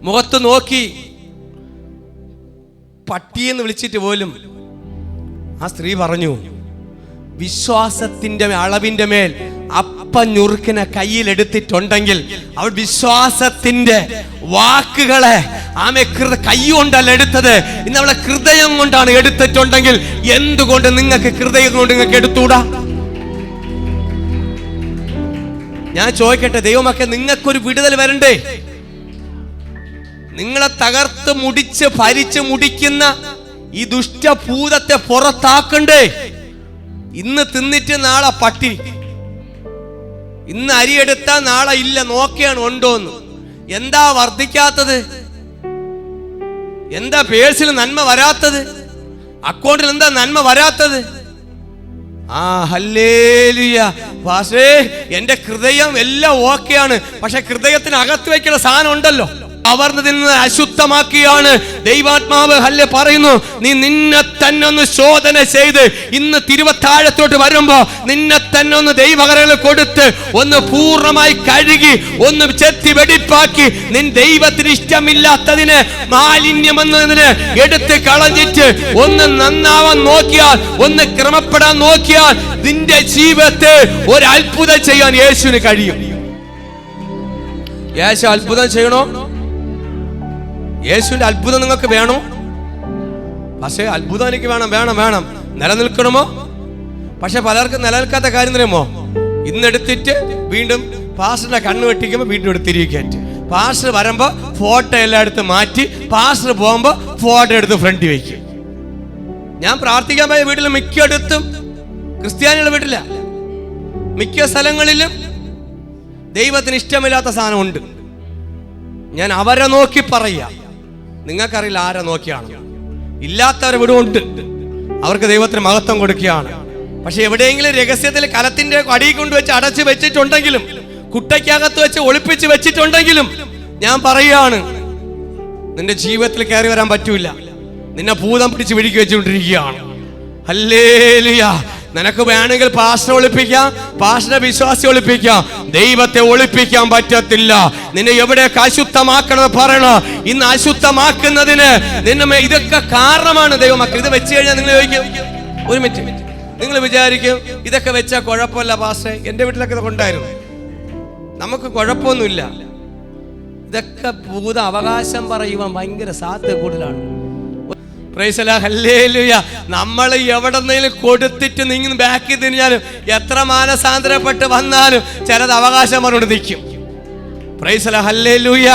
മുഖത്ത് നോക്കി പട്ടിയെന്ന് വിളിച്ചിട്ട് പോലും ആ സ്ത്രീ പറഞ്ഞു, വിശ്വാസത്തിന്റെ അളവിന്റെ മേൽ അപ്പഞ്ഞുറുക്കിനെ കയ്യിലെടുത്തിട്ടുണ്ടെങ്കിൽ അവൾ വിശ്വാസത്തിന്റെ വാക്കുകളെ കൈ കൊണ്ടല്ല എടുത്തത്, ഇന്ന് അവളെ ഹൃദയം കൊണ്ടാണ് എടുത്തിട്ടുണ്ടെങ്കിൽ എന്തുകൊണ്ട് നിങ്ങൾക്ക് ഹൃദയം കൊണ്ട് നിങ്ങൾക്ക് എടുത്തൂടാ? ഞാൻ ചോദിക്കട്ടെ, ദൈവമൊക്കെ നിങ്ങൾക്കൊരു വിടുതൽ വരണ്ടേ? നിങ്ങളെ തകർത്ത് മുടിച്ച് ഭരിച്ച് മുടിക്കുന്ന ഈ ദുഷ്ടഭൂതത്തെ പുറത്താക്കണ്ടേ? ഇന്ന് തിന്നിട്ട് നാളെ പട്ടി, ഇന്ന് അരിയെടുത്താ നാളെ ഇല്ല, നോക്കിയാണ് ഉണ്ടോന്ന്. എന്താ വർദ്ധിക്കാത്തത്? എന്താ പേഴ്സിൽ നന്മ വരാത്തത്? അക്കൗണ്ടിൽ എന്താ നന്മ വരാത്തത്? ഹല്ലേലൂയ. പക്ഷേ എന്റെ ഹൃദയം എല്ലാം ഓക്കെയാണ്, പക്ഷെ ഹൃദയത്തിന് അകത്ത് വെക്കുന്ന സാധനം ഉണ്ടല്ലോ, അവർന്നതിൽ നിന്ന് അശുദ്ധമാക്കിയാണ് ദൈവാത്മാവ് ഹല്ലെ പറയുന്നു. നീ നിന്നെ തന്നെ ഒന്ന് ശോധന ചെയ്ത് ഇന്ന് തിരുവത്താഴത്തോട്ട് വരുമ്പോ നിന്നെ തന്നെ ഒന്ന് ദൈവകരങ്ങൾ കൊടുത്ത് ഒന്ന് പൂർണ്ണമായി കഴുകി ഒന്ന് ചെത്തി വെടിപ്പാക്കി നിൻ ദൈവത്തിന് ഇഷ്ടമില്ലാത്തതിന് മാലിന്യമെന്നതിന് എടുത്ത് കളഞ്ഞിട്ട് ഒന്ന് നന്നാവാൻ നോക്കിയാൽ, ഒന്ന് ക്രമപ്പെടാൻ നോക്കിയാൽ നിന്റെ ജീവിതത്തെ ഒരു അത്ഭുതം ചെയ്യാൻ യേശുവിന് കഴിയും. യേശു അത്ഭുതം ചെയ്യണോ? യേശുവിന്റെ അത്ഭുതം നിങ്ങൾക്ക് വേണോ? പക്ഷേ അത്ഭുതം എനിക്ക് വേണം വേണം വേണം നിലനിൽക്കണമോ? പക്ഷെ പലർക്കും നിലനിൽക്കാത്ത കാര്യം അറിയുമോ? ഇന്നെടുത്തിട്ട് വീണ്ടും പാസ്റ്ററിന്റെ കണ്ണ് വെട്ടിക്കുമ്പോൾ വീണ്ടും എടുത്തിരിക്കറ്റ്. പാസ്റ്റർ വരുമ്പോ ഫോട്ടോ എല്ലാം എടുത്ത് മാറ്റി പാസ്റ്റർ പോകുമ്പോ ഫോട്ടോ എടുത്ത് ഫ്രണ്ടിൽ വയ്ക്കും. ഞാൻ പ്രാർത്ഥിക്കാൻ പോയ വീട്ടിൽ മിക്കടുത്തും ക്രിസ്ത്യാനികളുടെ വീട്ടില മിക്ക സ്ഥലങ്ങളിലും ദൈവത്തിന് ഇഷ്ടമില്ലാത്ത സാധനമുണ്ട്. ഞാൻ അവരെ നോക്കി പറയാ, നിങ്ങൾക്കറിയില്ല ആരെ നോക്കിയാണ്. ഇല്ലാത്തവരെ വിടുമുണ്ട്, അവർക്ക് ദൈവത്തിന് മഹത്വം കൊടുക്കുകയാണ്. പക്ഷെ എവിടെയെങ്കിലും രഹസ്യത്തിൽ കലത്തിന്റെ അടിയിൽ കൊണ്ടുവച്ച് അടച്ചു വെച്ചിട്ടുണ്ടെങ്കിലും കുട്ടയ്ക്കകത്ത് വെച്ച് ഒളിപ്പിച്ച് വെച്ചിട്ടുണ്ടെങ്കിലും ഞാൻ പറയുകയാണ്, നിന്റെ ജീവിതത്തിൽ കയറി വരാൻ പറ്റൂല. നിന്നെ ഭൂതം പിടിച്ച് വിഴുക്കി വെച്ചുകൊണ്ടിരിക്കുകയാണ്. ഹല്ലേലൂയ. നിനക്ക് വേണമെങ്കിൽ പാസ്റ്റർ ഒളിപ്പിക്കാം, പാസ്റ്ററെ വിശ്വാസി ഒളിപ്പിക്കാം, ദൈവത്തെ ഒളിപ്പിക്കാൻ പറ്റത്തില്ല. നിന്നെ എവിടെയൊക്കെ അശുദ്ധമാക്കണമെന്ന് പറയണോ, ഇന്ന് അശുദ്ധമാക്കുന്നതിന് നിന്നെ ഇതൊക്കെ കാരണമാണ് ദൈവമക്കൾ. ഇത് വെച്ച് കഴിഞ്ഞാൽ നിങ്ങൾ ചോദിക്കും, ഒരു മിനിറ്റ്, നിങ്ങൾ വിചാരിക്കും ഇതൊക്കെ വെച്ചാൽ കുഴപ്പമില്ല പാസ്റ്ററെ, എൻ്റെ വീട്ടിലൊക്കെ ഇതൊക്കെ ഉണ്ടായിരുന്നു, നമുക്ക് കുഴപ്പമൊന്നുമില്ല. ഇതൊക്കെ ഭൂത അവകാശം പറയുവാൻ ഭയങ്കര സാധ്യത കൂടുതലാണ്. നമ്മൾ എവിടെന്നെങ്കിലും കൊടുത്തിട്ട് നിങ്ങൾ ബാക്കി തിരിഞ്ഞാലും എത്ര മാനസാന്തരപ്പെട്ട് വന്നാലും ചിലത് അവകാശം പറഞ്ഞോണ്ട് നിൽക്കും. Praise the hallelujah.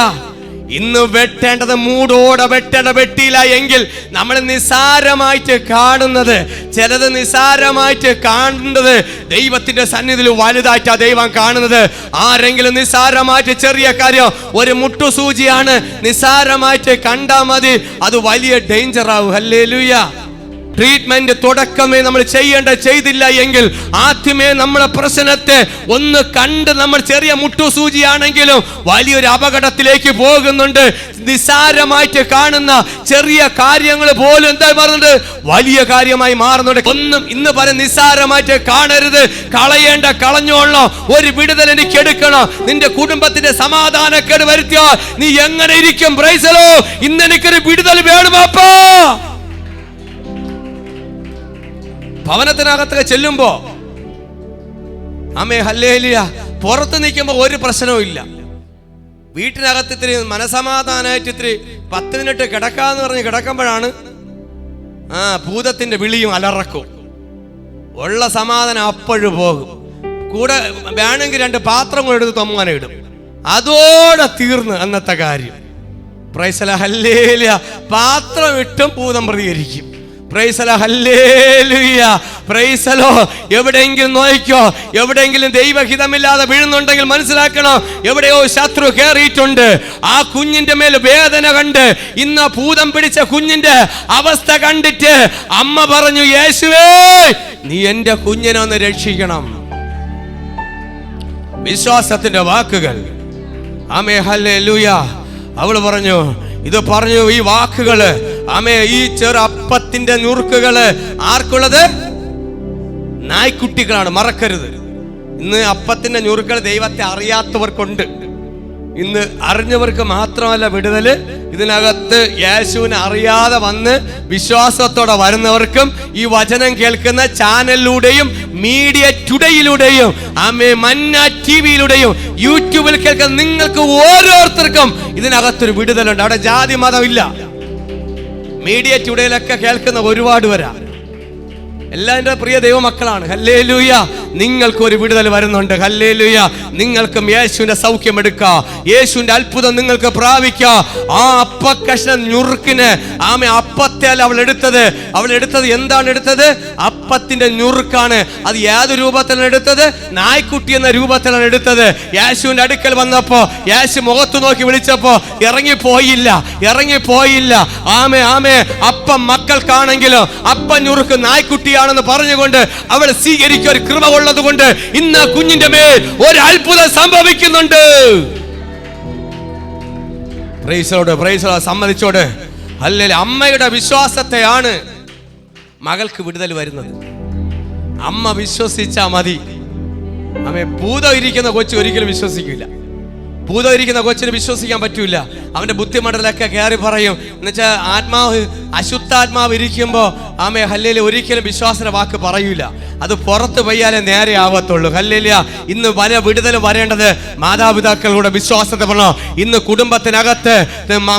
ഇന്ന് വെട്ടേണ്ടത് മൂടോടെ വെട്ടേണ്ട വെട്ടിയില്ല എങ്കിൽ നമ്മൾ നിസാരമായിട്ട് കാണുന്നത്, ചിലത് നിസാരമായിട്ട് കാണുന്നത് ദൈവത്തിന്റെ സന്നിധിയിൽ വലുതായിട്ടാ ദൈവം കാണുന്നത്. ആരെങ്കിലും നിസാരമായിട്ട് ചെറിയ കാര്യം ഒരു മുട്ടുസൂചിയാണ് നിസാരമായിട്ട് കണ്ടാ മതി, അത് വലിയ ഡേഞ്ചർ ആവും. ഹല്ലേലൂയ. ട്രീറ്റ്മെന്റ് തുടക്കമേ നമ്മൾ ചെയ്തില്ല എങ്കിൽ ആദ്യമേ നമ്മുടെ പ്രശ്നത്തെ ഒന്ന് കണ്ട് നമ്മൾ ചെറിയ മുട്ടുസൂചിയാണെങ്കിലും വലിയൊരു അപകടത്തിലേക്ക് പോകുന്നുണ്ട്. നിസാരമായിട്ട് കാണുന്ന ചെറിയ കാര്യങ്ങൾ പോലും എന്താ പറയുന്നത്, വലിയ കാര്യമായി മാറുന്നുണ്ട്. ഒന്നും ഇന്ന് പറയും നിസാരമായിട്ട് കാണരുത്, കളഞ്ഞോളണം. ഒരു വിടുതൽ എനിക്ക് എടുക്കണം. നിന്റെ കുടുംബത്തിന്റെ സമാധാനക്കേട് വരുത്തിയാൽ നീ എങ്ങനെ ഇരിക്കും? Price the Lord. ഇന്ന് എനിക്കൊരു വിടുതൽ വേണം അപ്പാ. ഭവനത്തിനകത്തൊക്കെ ചെല്ലുമ്പോ ആമേ ഹല്ലേലൂയ, പുറത്ത് നിൽക്കുമ്പോ ഒരു പ്രശ്നവും ഇല്ല. വീട്ടിനകത്ത് ഇത്തിരി മനസമാധാനമായിട്ട് ഇത്തിരി 10 മിനിറ്റ് കിടക്കാന്ന് പറഞ്ഞ് കിടക്കുമ്പോഴാണ് ഭൂതത്തിന്റെ വിളിയും അലറക്കും. ഉള്ള സമാധാനം അപ്പോഴും പോകും. കൂടെ വേണമെങ്കിൽ 2 പാത്രം എടുത്ത് തൊമ്മാനിടും. അതോടെ തീർന്ന് അന്നത്തെ കാര്യം. Praise the hallelujah. പാത്രം ഇട്ടും ഭൂതം പ്രതികരിക്കും. Praise the hallelujah. Price the Lord. എവിടെയെങ്കിലും നോയിക്കോ, എവിടെയെങ്കിലും ദൈവഹിതമില്ലാതെ വീഴുന്നുണ്ടെങ്കിൽ മനസ്സിലാക്കണം, എവിടെയോ ശത്രു കയറിയിട്ടുണ്ട്. ആ കുഞ്ഞിന്റെ മേൽ വേദന കണ്ട് ഇന്ന് ഭൂതം പിടിച്ച കുഞ്ഞിന്റെ അവസ്ഥ കണ്ടിട്ട് അമ്മ പറഞ്ഞു, യേശുവേ നീ എന്റെ കുഞ്ഞിനെ ഒന്ന് രക്ഷിക്കണം. വിശ്വാസത്തിന്റെ വാക്കുകൾ. ആമേ ഹല്ലേലൂയ. അവൾ പറഞ്ഞു, ഇത് പറഞ്ഞു ഈ വാക്കുകള്, ആമേ ഈ ചെറു അപ്പത്തിന്റെ നുറുക്കുകള് ആർക്കുള്ളത്? നായ്ക്കുട്ടികളാണ്, മറക്കരുത്. ഇന്ന് അപ്പത്തിന്റെ നുറുക്കൾ ദൈവത്തെ അറിയാത്തവർക്കുണ്ട്. ഇന്ന് അറിഞ്ഞവർക്ക് മാത്രമല്ല വിടുതല്, ഇതിനകത്ത് യേശുവിനെ അറിയാതെ വന്ന് വിശ്വാസത്തോടെ വരുന്നവർക്കും ഈ വചനം കേൾക്കുന്ന ചാനലിലൂടെയും മീഡിയ ടുഡേയിലൂടെയും ആമേ മന്ന ടിവിയിലൂടെയും യൂട്യൂബിൽ കേൾക്കുന്ന നിങ്ങൾക്ക് ഓരോരുത്തർക്കും ഇതിനകത്തൊരു വിടുതലുണ്ട്. അവിടെ ജാതി മതം ഇല്ല. മീഡിയ ടുഡേയിലൊക്കെ കേൾക്കുന്ന ഒരുപാട് പേരാ, എല്ലാവരുടെ പ്രിയ ദൈവമക്കളാണ്. ഹല്ലേലൂയ. നിങ്ങൾക്കൊരു വിടുതൽ വരുന്നുണ്ട്. ഹല്ലേലൂയ. നിങ്ങൾക്കും യേശുവിന്റെ സൗഖ്യം എടുക്കാം, യേശുവിന്റെ അത്ഭുതം നിങ്ങൾക്ക് പ്രാപിക്കാം. ആ അപ്പക്കഷ്ണ ഞുറുക്കിന് ആമേ അപ്പത്തെ അല്ല അവൾ എടുത്തത് എന്താണ് എടുത്തത്? അപ്പത്തിന്റെ ഞുറുക്കാണ്. അത് ഏത് രൂപത്തിലാണ് എടുത്തത്? നായ്ക്കുട്ടി എന്ന രൂപത്തിലാണ് എടുത്തത്. യേശുവിന്റെ അടുക്കൽ വന്നപ്പോ യേശു മുഖത്ത് നോക്കി വിളിച്ചപ്പോ ഇറങ്ങിപ്പോയില്ല. ആമേ അപ്പം മക്കൾക്കാണെങ്കിലും അപ്പം ഞുറുക്ക് നായ്ക്കുട്ടിയാണെന്ന് പറഞ്ഞുകൊണ്ട് അവൾ സ്വീകരിക്കുക. ഒരു കൃപ ഉള്ളത് കൊണ്ട് ഇന്ന് കുഞ്ഞിന്റെ മേൽ ഒരു അത്ഭുതം സംഭവിക്കുന്നുണ്ട്. സമ്മതിച്ചോട്. ഹല്ലേലൂയ. അമ്മയുടെ വിശ്വാസത്തെയാണ് മകൾക്ക് വിടുതൽ വരുന്നത്. അമ്മ വിശ്വസിച്ചാ മതി. ഭൂതം ഇരിക്കുന്ന കൊച്ചു ഒരിക്കലും വിശ്വസിക്കില്ല. ഭൂതം ഇരിക്കുന്ന കൊച്ചിന് വിശ്വസിക്കാൻ പറ്റൂല. അവന്റെ ബുദ്ധിമണ്ഡലൊക്കെ കയറി പറയും. എന്നുവെച്ചാൽ ആത്മാവ്, അശുദ്ധാത്മാവ് ഇരിക്കുമ്പോ ഹല്ലേലൂയ ഒരിക്കലും വിശ്വാസത്തിന്റെ വാക്ക് പറയൂല. അത് പുറത്ത് പോയാലേ നേരെ ആവത്തുള്ളൂ. ഹല്ലേലൂയ. ഇന്ന് പല വിടുതൽ വരേണ്ടത് മാതാപിതാക്കളുടെ വിശ്വാസത്തെ പറഞ്ഞോ. ഇന്ന് കുടുംബത്തിനകത്ത്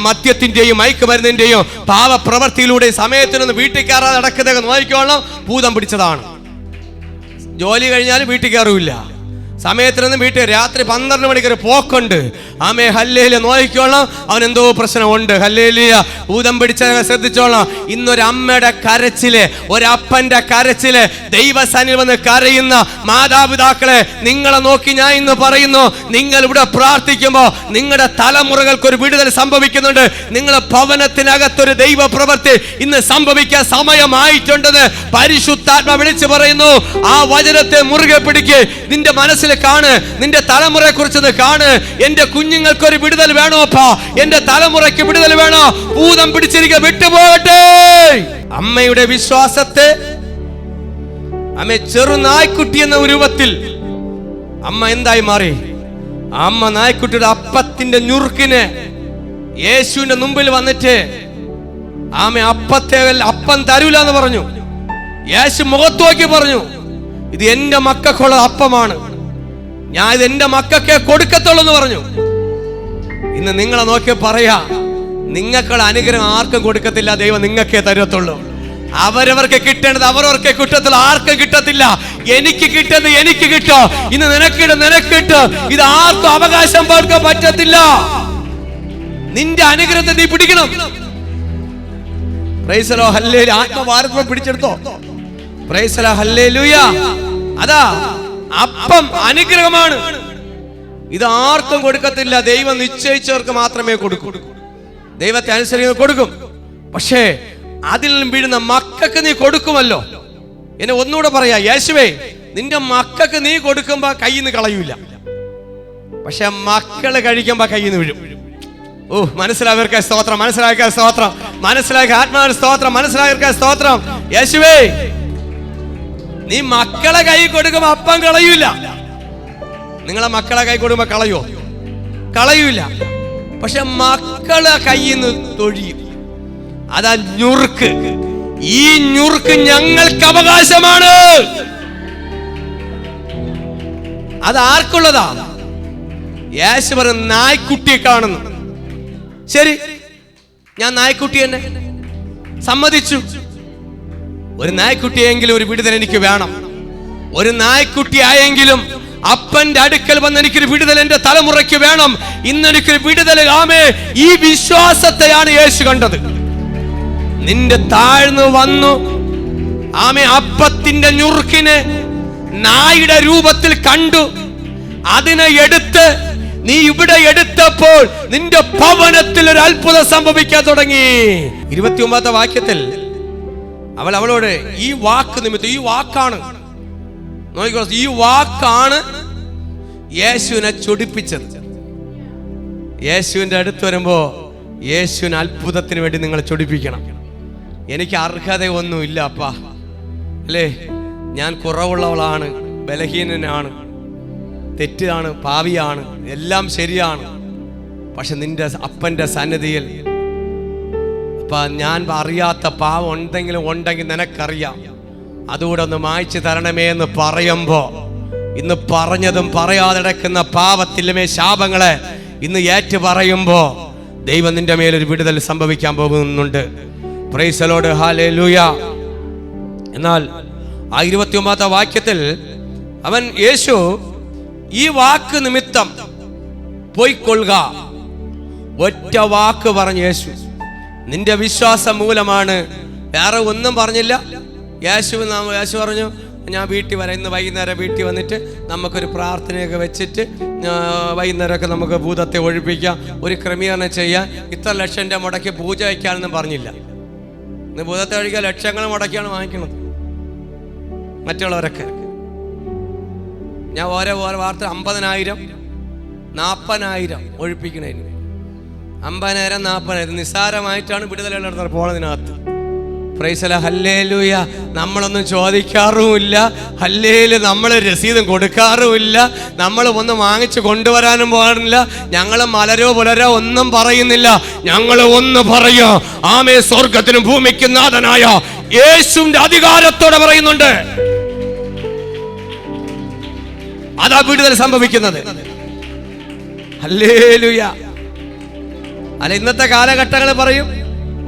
മദ്യത്തിന്റെയും മയക്കുമരുന്നിന്റെയും പാവപ്രവൃത്തിയിലൂടെ സമയത്തിനൊന്ന് വീട്ടിൽ കയറാതെ നടക്കുന്നത് നോക്കിക്കോളണം. ഭൂതം പിടിച്ചതാണ്. ജോലി കഴിഞ്ഞാൽ വീട്ടിൽ കയറൂല. സമയത്തിനൊന്നും വീട്ടിൽ രാത്രി 12 മണിക്കൊരു പോക്കുണ്ട്. ഹല്ലേലൂയ നോക്കിക്കോളാം. അവൻ എന്തോ പ്രശ്നമുണ്ട്. ഹല്ലേലൂയ. ഭൂതം പിടിച്ച ശ്രദ്ധിച്ചോളാം. ഇന്നൊരമ്മയുടെ കരച്ചില്, ഒരപ്പന്റെ കരച്ചില്, ദൈവസന്നിധിയിൽ വന്ന് കരയുന്ന മാതാപിതാക്കളെ നിങ്ങളെ നോക്കി ഞാൻ ഇന്ന് പറയുന്നു, നിങ്ങൾ ഇവിടെ പ്രാർത്ഥിക്കുമ്പോൾ നിങ്ങളുടെ തലമുറകൾക്കൊരു വിടുതൽ സംഭവിക്കുന്നുണ്ട്. നിങ്ങളുടെ ഭവനത്തിനകത്തൊരു ദൈവ പ്രവൃത്തി ഇന്ന് സംഭവിക്കാൻ സമയമായിട്ടുണ്ടെന്ന് പരിശുദ്ധാത്മ വിളിച്ചു പറയുന്നു. ആ വചനത്തെ മുറുകെ പിടിക്ക്. നിന്റെ മനസ്സിൽ കാണ്, നിന്റെ തലമുറയെ കുറിച്ചൊന്ന് കാണ്. എന്റെ കുഞ്ഞുങ്ങൾക്ക് ഒരു വിടുതൽ വേണോ അപ്പാ? എന്റെ തലമുറയ്ക്ക് വിടുതൽ വേണോ? ഭൂതം പിടിച്ചിരിക്കുക വിട്ടുപോകട്ടെ. അമ്മയുടെ വിശ്വാസത്തെ ചെറു നായ്ക്കുട്ടി എന്ന രൂപത്തിൽ അമ്മ എന്തായി മാറി? അമ്മ നായ്ക്കുട്ടിയുടെ അപ്പത്തിന്റെ ഞുറുക്കിന് യേശുവിന്റെ മുമ്പിൽ വന്നിട്ട് അപ്പം തരൂല എന്ന് പറഞ്ഞു. യേശു മുഖത്ത് നോക്കി പറഞ്ഞു, ഇത് എന്റെ മക്കൾക്കുള്ള അപ്പമാണ്, ഞാൻ ഇത് എന്റെ മക്കൾക്ക് കൊടുക്കത്തുള്ളൂ എന്ന് പറഞ്ഞു. ഇന്ന് നിങ്ങളെ നോക്കി പറയാ, നിങ്ങൾക്കുള്ള അനുഗ്രഹം ആർക്കും കൊടുക്കത്തില്ല, ദൈവം നിങ്ങൾക്കേ തരത്തുള്ളൂ. അവരവർക്ക് കിട്ടേണ്ടത് അവരവർക്കെ കിട്ടത്തില്ല, ആർക്കും കിട്ടത്തില്ല. എനിക്ക് കിട്ടുന്നത് എനിക്ക് കിട്ടോ, ഇന്ന് നിനക്ക് കിട്ടോ. ഇത് ആർക്കും അവകാശം കൊടുക്കാൻ പറ്റത്തില്ല. നിന്റെ അനുഗ്രഹത്തെ നീ പിടിക്കണം. Praise the lord. ഹല്ലേലൂയ. ആത്മഭാരതം പിടിച്ചെടുത്തോ. Praise the lord. ഹല്ലേലൂയ. അതാ അപ്പം അനുഗ്രഹമാണ്. ഇത് ആർക്കും കൊടുക്കത്തില്ല. ദൈവം നിശ്ചയിച്ചവർക്ക് മാത്രമേ കൊടുക്കൂ. ദൈവത്തെ അനുസരിച്ച് കൊടുക്കും. പക്ഷേ അതിൽ നിന്നും വീഴുന്ന മക്കൾക്ക് നീ കൊടുക്കുമല്ലോ. എന്നെ ഒന്നുകൂടെ പറയാ, യേശുവേ നിന്റെ മക്കൾക്ക് നീ കൊടുക്കുമ്പോ കയ്യിൽ നിന്ന് കളയൂല, പക്ഷെ മക്കള് കഴിക്കുമ്പോ കയ്യിൽ നിന്ന് വീഴും. മനസ്സിലായവർക്ക് സ്തോത്രം, മനസ്സിലാക്കിയ സ്തോത്രം, മനസ്സിലാക്കിയ ആത്മാവിന്റെ സ്തോത്രം, മനസ്സിലാക്കിയ സ്തോത്രം. യേശുവേ നീ മക്കളെ കൈ കൊടുക്കുമ്പോ അപ്പം കളയൂല. നിങ്ങളെ മക്കളെ കൈ കൊടുക്കുമ്പോ കളയൂല, പക്ഷെ മക്കളെ കയ്യിൽ നിന്ന് തൊഴിയും. അതാ ഞുറുക്ക്. ഈ ഞുറുക്ക് ഞങ്ങൾക്ക് അവകാശമാണ്. അത് ആർക്കുള്ളതാ? യേശു പറഞ്ഞ നായ്ക്കുട്ടിയെ കാണുന്നു. ശരി, ഞാൻ നായ്ക്കുട്ടി തന്നെ സമ്മതിച്ചു. ഒരു നായ്ക്കുട്ടിയെങ്കിലും ഒരു വിടുതൽ എനിക്ക് വേണം. ഒരു നായ്ക്കുട്ടി ആയെങ്കിലും അപ്പന്റെ അടുക്കൽ വന്ന് എനിക്കൊരു വിടുതൽ എന്റെ തലമുറയ്ക്ക് വേണം. ഇന്ന് എനിക്കൊരു വിടുതൽ. ഈ വിശ്വാസത്തെയാണ് യേശു കണ്ടത്. നിന്റെ താഴ്ന്നു വന്നു അപ്പത്തിന്റെ ഞുറുക്കിനെ നായുടെ രൂപത്തിൽ കണ്ടു. അതിനെ എടുത്ത് നീ ഇവിടെ എടുത്തപ്പോൾ നിന്റെ ഭവനത്തിൽ ഒരു അത്ഭുതം സംഭവിക്കാൻ തുടങ്ങി. 29 വാക്യത്തിൽ അവളോട് ഈ വാക്ക് നിമിത്തം, ഈ വാക്കാണ് നോക്കിക്കോ, ഈ വാക്കാണ് യേശുവിനെ ചൊടിപ്പിച്ചത്. യേശുവിന്റെ അടുത്ത് വരുമ്പോ യേശുവിന് അത്ഭുതത്തിന് വേണ്ടി നിങ്ങൾ ചൊടിപ്പിക്കണം. എനിക്ക് അർഹതയൊന്നുമില്ല അപ്പാ, അല്ലേ? ഞാൻ കുറവുള്ളവളാണ്, ബലഹീനനാണ്, തെറ്റാണ്, പാവിയാണ്, എല്ലാം ശരിയാണ്. പക്ഷെ നിന്റെ അപ്പന്റെ സന്നിധിയിൽ ഞാൻ അറിയാത്ത പാവം ഉണ്ടെങ്കിൽ നിനക്കറിയാം. അതുകൂടെ ഒന്ന് മായ്ച്ചു തരണമേ എന്ന് പറയുമ്പോ, ഇന്ന് പറഞ്ഞതും പറയാതെ കിടക്കുന്ന പാപത്തിലുമേ ശാപങ്ങളെ ഇന്ന് ഏറ്റു പറയുമ്പോ ദൈവം നിന്റെ മേലൊരു വിടുതൽ സംഭവിക്കാൻ പോകുന്നുണ്ട്. Price the lord. ഹല്ലേലൂയ. എന്നാൽ ആ 29 വാക്യത്തിൽ യേശു ഈ വാക്ക് നിമിത്തം പോയിക്കൊള്ളുക, ഒറ്റ വാക്ക് പറഞ്ഞു യേശു. നിന്റെ വിശ്വാസം മൂലമാണ്, വേറെ ഒന്നും പറഞ്ഞില്ല. യേശു പറഞ്ഞു, ഞാൻ വീട്ടിൽ വരാം, ഇന്ന് വൈകുന്നേരം വീട്ടിൽ വന്നിട്ട് നമുക്കൊരു പ്രാർത്ഥനയൊക്കെ വെച്ചിട്ട് വൈകുന്നേരമൊക്കെ നമുക്ക് ഭൂതത്തെ ഒഴിപ്പിക്കാം, ഒരു ക്രമീകരണം ചെയ്യാം, ഇത്ര ലക്ഷം രൂപ മുടക്കി പൂജ വയ്ക്കാനൊന്നും പറഞ്ഞില്ല. ഇന്ന് ഭൂതത്തെ ഒഴിക്കാൻ ലക്ഷങ്ങൾ മുടക്കിയാണ് വാങ്ങിക്കുന്നത് മറ്റുള്ളവരൊക്കെ. ഞാൻ ഓരോ വാർത്ത 50,000 40,000 ഒഴിപ്പിക്കണേന്. 50,000 40,000 നിസ്സാരമായിട്ടാണ് വിടുതൽ നടന്നത് പോണതിനകത്ത്. Praise the hallelujah. നമ്മളൊന്നും ചോദിക്കാറുമില്ല, ഹല്ലേലൂയ. നമ്മൾ രസീതും കൊടുക്കാറുമില്ല, നമ്മൾ ഒന്ന് വാങ്ങിച്ചു കൊണ്ടുവരാനും പാടില്ല. ഞങ്ങൾ മലരോ പുലരോ ഒന്നും പറയുന്നില്ല, ഞങ്ങൾ ഒന്ന് പറയാ, ആമേ, സ്വർഗത്തിനും ഭൂമിക്കും നാഥനായ യേശുവിന്റെ അധികാരത്തോടെ പറയുന്നുണ്ട്. അതാ വിടുതൽ സംഭവിക്കുന്നത്. ഹല്ലേലൂയ. അല്ല, ഇന്നത്തെ കാലഘട്ടങ്ങൾ പറയും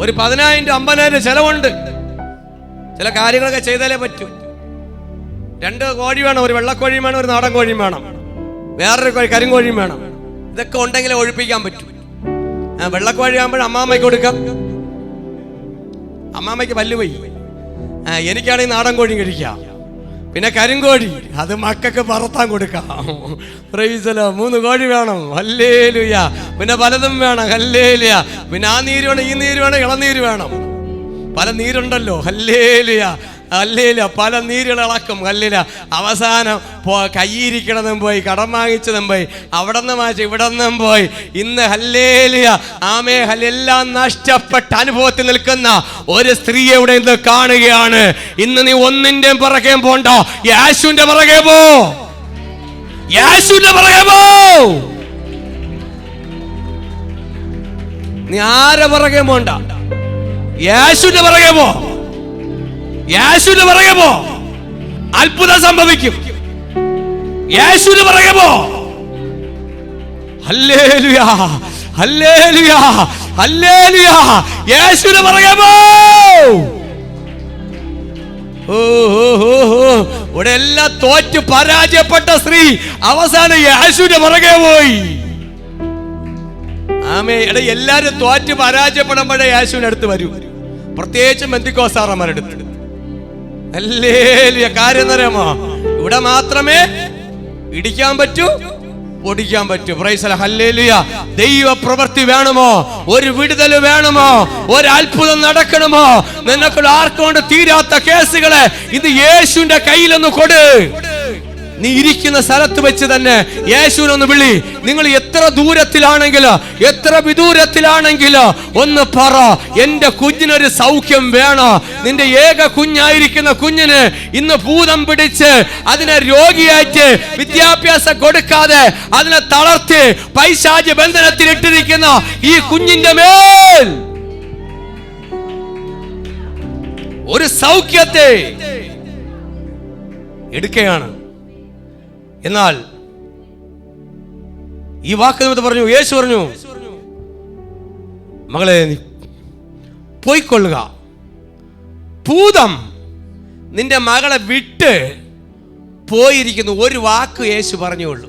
ഒരു 10,000 50,000 ചെലവുണ്ട്, ചില കാര്യങ്ങളൊക്കെ ചെയ്താലേ പറ്റൂ. 2 കോഴി വേണം, ഒരു വെള്ളക്കോഴിയും വേണം, ഒരു നാടൻ കോഴിയും വേണം, വേറൊരു കരിങ്കോഴിയും വേണം. ഇതൊക്കെ ഉണ്ടെങ്കിലേ ഒഴിപ്പിക്കാൻ പറ്റൂ. വെള്ളക്കോഴി ആകുമ്പോൾ അമ്മാമ്മയ്ക്ക് കൊടുക്കാം, അമ്മാമ്മയ്ക്ക് പല്ലുപോയി. എനിക്കാണെങ്കിൽ നാടൻ കോഴി കഴിക്കാം. പിന്നെ കരിങ്കോഴി, അത് മക്കൾക്ക് പറത്താൻ കൊടുക്കാം. Price the Lord. 3 കോഴി വേണം, ഹല്ലേലൂയ. പിന്നെ പലതും വേണം, ഹല്ലേലൂയ. പിന്നെ ആ നീര് വേണം, ഈ നീര് വേണം, ഇളനീര് വേണം, പല നീരുണ്ടല്ലോ, ഹല്ലേലൂയ, ഹല്ലേലൂയ. പല നീരുകളളക്കും, ഹല്ലേലൂയ. അവസാനം കയ്യിരിക്കണതും പോയി, കടം വാങ്ങിച്ചതും പോയി, അവിടെ നിന്ന് വാങ്ങിച്ച് ഇവിടെ നിന്നും പോയി. ഇന്ന് ഹല്ലേലൂയ, ആമേ, എല്ലാം നഷ്ടപ്പെട്ട അനുഭവത്തിൽ നിൽക്കുന്ന ഒരു സ്ത്രീയെ ഇവിടെ ഇന്ന് കാണുകയാണ്. ഇന്ന് നീ ഒന്നിന്റെയും പിറകെ പോണ്ട, യേശുവിന്റെ പിറകെ പോ, യേശുവിന്റെ പിറകെ പോ. നീ ആരെ പിറകെ പോണ്ട, യേശുവിന്റെ പിറകെ പോ, യേശുവിന്റെ പിറകെ പോ. അത്ഭുതം സംഭവിക്കും. യേശുവിന്റെ പിറകെ പോ. Hallelujah, hallelujah, hallelujah. യേശുവിന്റെ പിറകെ പോ. ഇവിടെ എല്ലാം തോറ്റ് പരാജയപ്പെട്ട സ്ത്രീ അവസാനം യേശുവിന്റെ പിറകെ പോയി. ആമേ. എല്ലാരും തോറ്റ് പരാജയപ്പെടുമ്പോഴേ യേശുവിന്റെ അടുത്ത് വരൂ, പ്രത്യേകിച്ചും പെന്തിക്കോസ്താറന്മാരുടെ അടുത്ത്. ഹല്ലേലൂയ. കാര്യം അറിയാമോ, ഇവിടെ മാത്രമേ ഇടിക്കാൻ പറ്റൂ, പൊടിക്കാൻ പറ്റൂ. Price the lord. ഹല്ലേലൂയ. ദൈവ പ്രവൃത്തി വേണമോ, ഒരു വിടുതൽ വേണമോ, ഒരു അത്ഭുതം നടക്കണമോ, നിനക്ക് ആർക്കൊണ്ട് തീരാത്ത കേസുകളെ ഇത് യേശുവിന്റെ കയ്യിലൊന്ന് കൊടു. നീ ഇരിക്കുന്ന സ്ഥലത്ത് വെച്ച് തന്നെ യേശുവിനൊന്ന് വിളി. നിങ്ങൾ എത്ര ദൂരത്തിലാണെങ്കിലോ, എത്ര വിദൂരത്തിലാണെങ്കിലോ ഒന്ന് പറ, എന്റെ കുഞ്ഞിനൊരു സൗഖ്യം വേണോ. നിന്റെ ഏക കുഞ്ഞായിരിക്കുന്ന കുഞ്ഞിന് ഇന്ന് ഭൂതം പിടിച്ച് അതിനെ രോഗിയായിട്ട് വിദ്യാഭ്യാസം കൊടുക്കാതെ അതിനെ തളർത്തി പൈശാചി ബന്ധനത്തിൽ ഇട്ടിരിക്കുന്ന ഈ കുഞ്ഞിന്റെ മേൽ ഒരു സൗഖ്യത്തെ എടുക്കുകയാണ്. എന്നാൽ ഈ വാക്ക് പറഞ്ഞു, യേശു പറഞ്ഞു, മകളെ പോയിക്കൊള്ളുക, ഭൂതം നിന്റെ മകളെ വിട്ട് പോയിരിക്കുന്നു. ഒരു വാക്ക് യേശു പറഞ്ഞുള്ളൂ.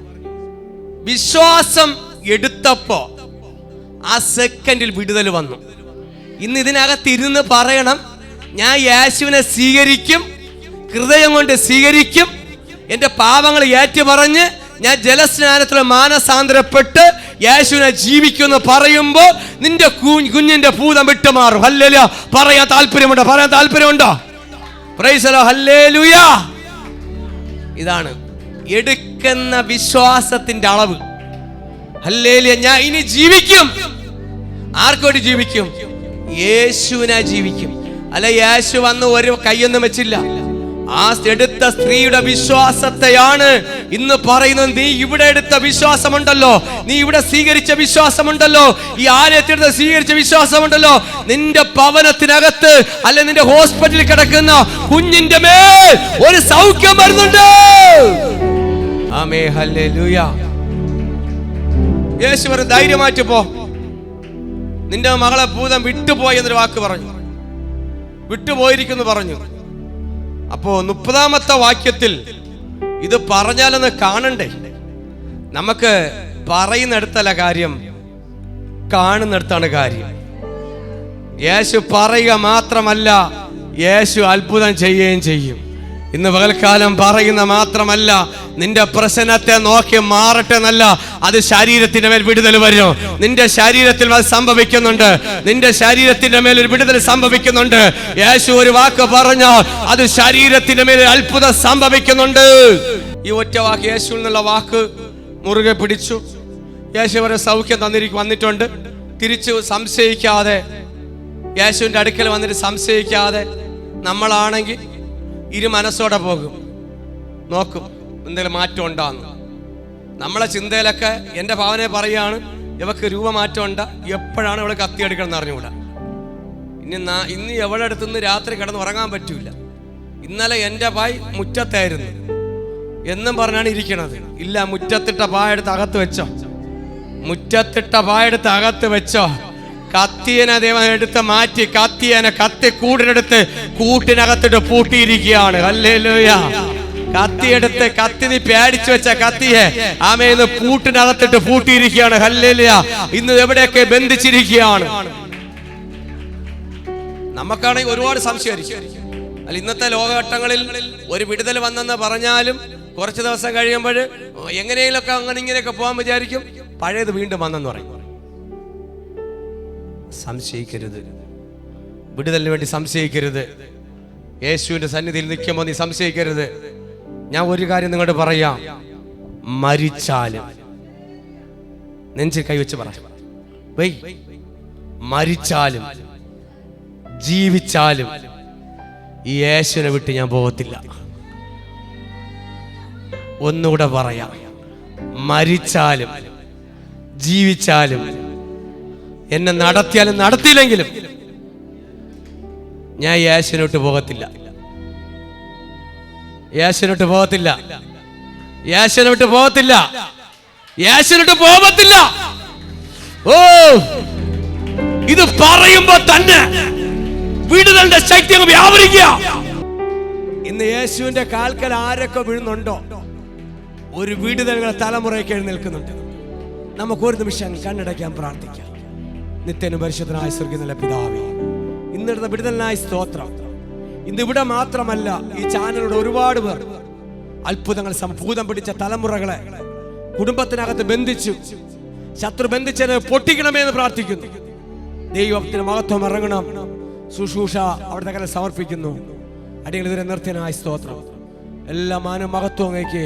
വിശ്വാസം എടുത്തപ്പോ ആ സെക്കൻഡിൽ വിടുതൽ വന്നു. ഇന്ന് ഇതിനകത്തിരുന്ന് പറയണം, ഞാൻ യേശുവിനെ സ്വീകരിക്കും, ഹൃദയം കൊണ്ട് സ്വീകരിക്കും, എന്റെ പാപങ്ങൾ ഏറ്റു പറഞ്ഞ് ഞാൻ ജലസ്നാനത്തിൽ മാനസാന്തരപ്പെട്ട് യേശുവിനെ ജീവിക്കുമെന്ന് പറയുമ്പോൾ നിന്റെ കുഞ്ഞിന്റെ ഭൂതം വിട്ടുമാറും. ഹല്ലേലൂയ. പറയാൻ താല്പര്യമുണ്ടോ? പറയാൻ താല്പര്യമുണ്ടോ? Price the lord. ഹല്ലേലൂയ. ഇതാണ് എടുക്കുന്ന വിശ്വാസത്തിന്റെ അളവ്. ഹല്ലേലൂയ. ഞാൻ ഇനി ജീവിക്കും. ആർക്കോട്ട് ജീവിക്കും? യേശുവിനെ ജീവിക്കും. അല്ല, യേശു വന്ന് ഒരു കൈയൊന്നും വെച്ചില്ല. ആ എടുത്ത സ്ത്രീയുടെ വിശ്വാസത്തെയാണ് ഇന്ന് പറയുന്നത്. നീ ഇവിടെ എടുത്ത വിശ്വാസമുണ്ടല്ലോ, നീ ഇവിടെ സ്വീകരിച്ച വിശ്വാസമുണ്ടല്ലോ, ഈ ആലയത്തിൽ സ്വീകരിച്ച വിശ്വാസമുണ്ടല്ലോ, നിന്റെ ഭവനത്തിനകത്ത് അല്ലെ നിന്റെ ഹോസ്പിറ്റലിൽ കിടക്കുന്ന കുഞ്ഞിന്റെ മേൽ ഒരു സൗഖ്യം വരുന്നുണ്ട്. ആമേൻ. ഹല്ലേലൂയ. യേശു പറഞ്ഞു, ധൈര്യമായിട്ട് പോ, നിന്റെ മകളെ ഭൂതം വിട്ടുപോയി എന്നൊരു വാക്ക് പറഞ്ഞു. വിട്ടുപോയിരിക്കുന്നു പറഞ്ഞു. അപ്പോ 30-ാമത്തെ വാക്യത്തിൽ ഇത് പറഞ്ഞാലെന്ന് കാണണ്ടേ? നമുക്ക് പറയുന്നിടത്തല്ല കാര്യം, കാണുന്നിടത്താണ് കാര്യം. യേശു പറയുക മാത്രമല്ല, യേശു അത്ഭുതം ചെയ്യുകയും ചെയ്യും. ഇന്ന് പകൽക്കാലം പറയുന്ന മാത്രമല്ല, നിന്റെ പ്രശ്നത്തെ നോക്കി മാറട്ടെ എന്നല്ല, അത് ശരീരത്തിന്റെ മേൽ വിടുതൽ വരും. നിന്റെ ശരീരത്തിൽ അത് സംഭവിക്കുന്നുണ്ട്. നിന്റെ ശരീരത്തിന്റെ മേൽ ഒരു വിടുതൽ സംഭവിക്കുന്നുണ്ട്. യേശു ഒരു വാക്ക് പറഞ്ഞാൽ അത് ശരീരത്തിന്റെ മേൽ അത്ഭുതം സംഭവിക്കുന്നുണ്ട്. ഈ ഒറ്റ വാക്ക്, യേശു എന്നുള്ള വാക്ക് മുറുകെ പിടിച്ചു. യേശു വരെ സൗഖ്യം വന്നിട്ടുണ്ട്. തിരിച്ചു സംശയിക്കാതെ, യേശുവിൻ്റെ അടുക്കൽ വന്നിട്ട് സംശയിക്കാതെ നമ്മളാണെങ്കിൽ മനസ്സോടെ പോകും, നോക്കും എന്തെങ്കിലും മാറ്റം ഉണ്ടാകുന്നു. നമ്മളെ ചിന്തയിലൊക്കെ എൻ്റെ ഭാവനയെ പറയുകയാണ്, ഇവക്ക് രൂപമാറ്റം ഉണ്ടാ, എപ്പോഴാണ് ഇവള് കത്തിയെടുക്കണം എന്ന് അറിഞ്ഞുകൂടാ. ഇന്ന് എവിടെ അടുത്തുനിന്ന് രാത്രി കിടന്ന് ഉറങ്ങാൻ പറ്റൂല. ഇന്നലെ എൻ്റെ പായ് മുറ്റത്തായിരുന്നു എന്നും പറഞ്ഞാണ് ഇരിക്കണത്. ഇല്ല, മുറ്റത്തിട്ട പായെടുത്ത് അകത്ത് വെച്ചോ, മുറ്റത്തിട്ട പായെടുത്ത് അകത്ത് വെച്ചോ. കത്തിയനെ ദൈവം എടുത്ത് മാറ്റി, കത്തിയനെ കത്തി കൂടിനെടുത്ത് കൂട്ടിനകത്തിട്ട് പൂട്ടിയിരിക്കുകയാണ്. ഹല്ലേലൂയ. കത്തിയെടുത്ത്, കത്തി നീ പേടിച്ചു വെച്ച കത്തിയെ ആമേന്ന് പൂട്ടിനകത്തിട്ട് പൂട്ടിയിരിക്കുകയാണ്. ഹല്ലേലൂയ. ഇന്ന് എവിടെയൊക്കെ ബന്ധിച്ചിരിക്കുകയാണ്. നമുക്കാണെങ്കിൽ ഒരുപാട് സംശയമായിരിക്കും. അല്ല, ഇന്നത്തെ ലോകഘട്ടങ്ങളിൽ ഒരു വിടുതൽ വന്നെന്ന് പറഞ്ഞാലും കുറച്ച് ദിവസം കഴിയുമ്പോൾ എങ്ങനെയൊക്കെ അങ്ങനെ ഇങ്ങനെയൊക്കെ പോകാൻ വിചാരിക്കും, പഴയത് വീണ്ടും വന്നെന്ന് പറയും. സംശയിക്കരുത്, വിടുതലിന് വേണ്ടി സംശയിക്കരുത്. യേശുവിന്റെ സന്നിധിയിൽ നിൽക്കുമ്പോൾ നീ സംശയിക്കരുത്. ഞാൻ ഒരു കാര്യം നിങ്ങളോട് പറയാം, മരിച്ചാലും നെഞ്ചിൽ കൈവച്ച് പറ, മരിച്ചാലും ജീവിച്ചാലും ഈ യേശുവിനെ വിട്ട് ഞാൻ പോകത്തില്ല. ഒന്നുകൂടെ പറയാം, മരിച്ചാലും ജീവിച്ചാലും എന്നെ നടത്തിയാലും നടത്തിയില്ലെങ്കിലും ഞാൻ യേശുവിനോട്ട് പോകത്തില്ല. യേശുവിനോട്ട് പോകത്തില്ല. യേശുവിനോട്ട് പോകത്തില്ല. യേശുവിനോട്ട് പോകത്തില്ല. ഓ, ഇത് പറയുമ്പോ തന്നെ വിടുതലിന്റെ ശക്തി അങ്ങ് വ്യാപരിക്കുക. ഇന്ന് യേശുവിന്റെ കാൽക്കൽ ആരൊക്കെ വീഴുന്നുണ്ടോ, ഒരു വിടുതലുകൾ തലമുറയ്ക്ക് എഴുന്നേൽക്കുന്നുണ്ട്. നമുക്കൊരു നിമിഷം കണ്ണടയ്ക്കാൻ പ്രാർത്ഥിക്കാം. നിത്യനും പരിശുദ്ധനായ സ്വർഗ്ഗീയ പിതാവേ, ഇന്നിടുന്ന വിടുതലിനായി സ്തോത്രം. ഇന്ന് ഇവിടെ മാത്രമല്ല, ഈ ചാനലിലൂടെ ഒരുപാട് പേർ അത്ഭുതങ്ങൾ, ഭൂതം പിടിച്ച തലമുറകളെ കുടുംബത്തിനകത്ത് ബന്ധിച്ചു, ശത്രു ബന്ധിച്ചതിനെ പൊട്ടിക്കണമെന്ന് പ്രാർത്ഥിക്കുന്നു. ദൈവത്തിന് മഹത്വം ഇറങ്ങണം. ശുശ്രൂഷ അവിടുത്തെ കയ്യിൽ സമർപ്പിക്കുന്നു. അടിയങ്ങൾ ഇതിനെ നിർത്തിയനായി സ്തോത്രം. എല്ലാ മാനവും മഹത്വം അങ്ങേക്ക്.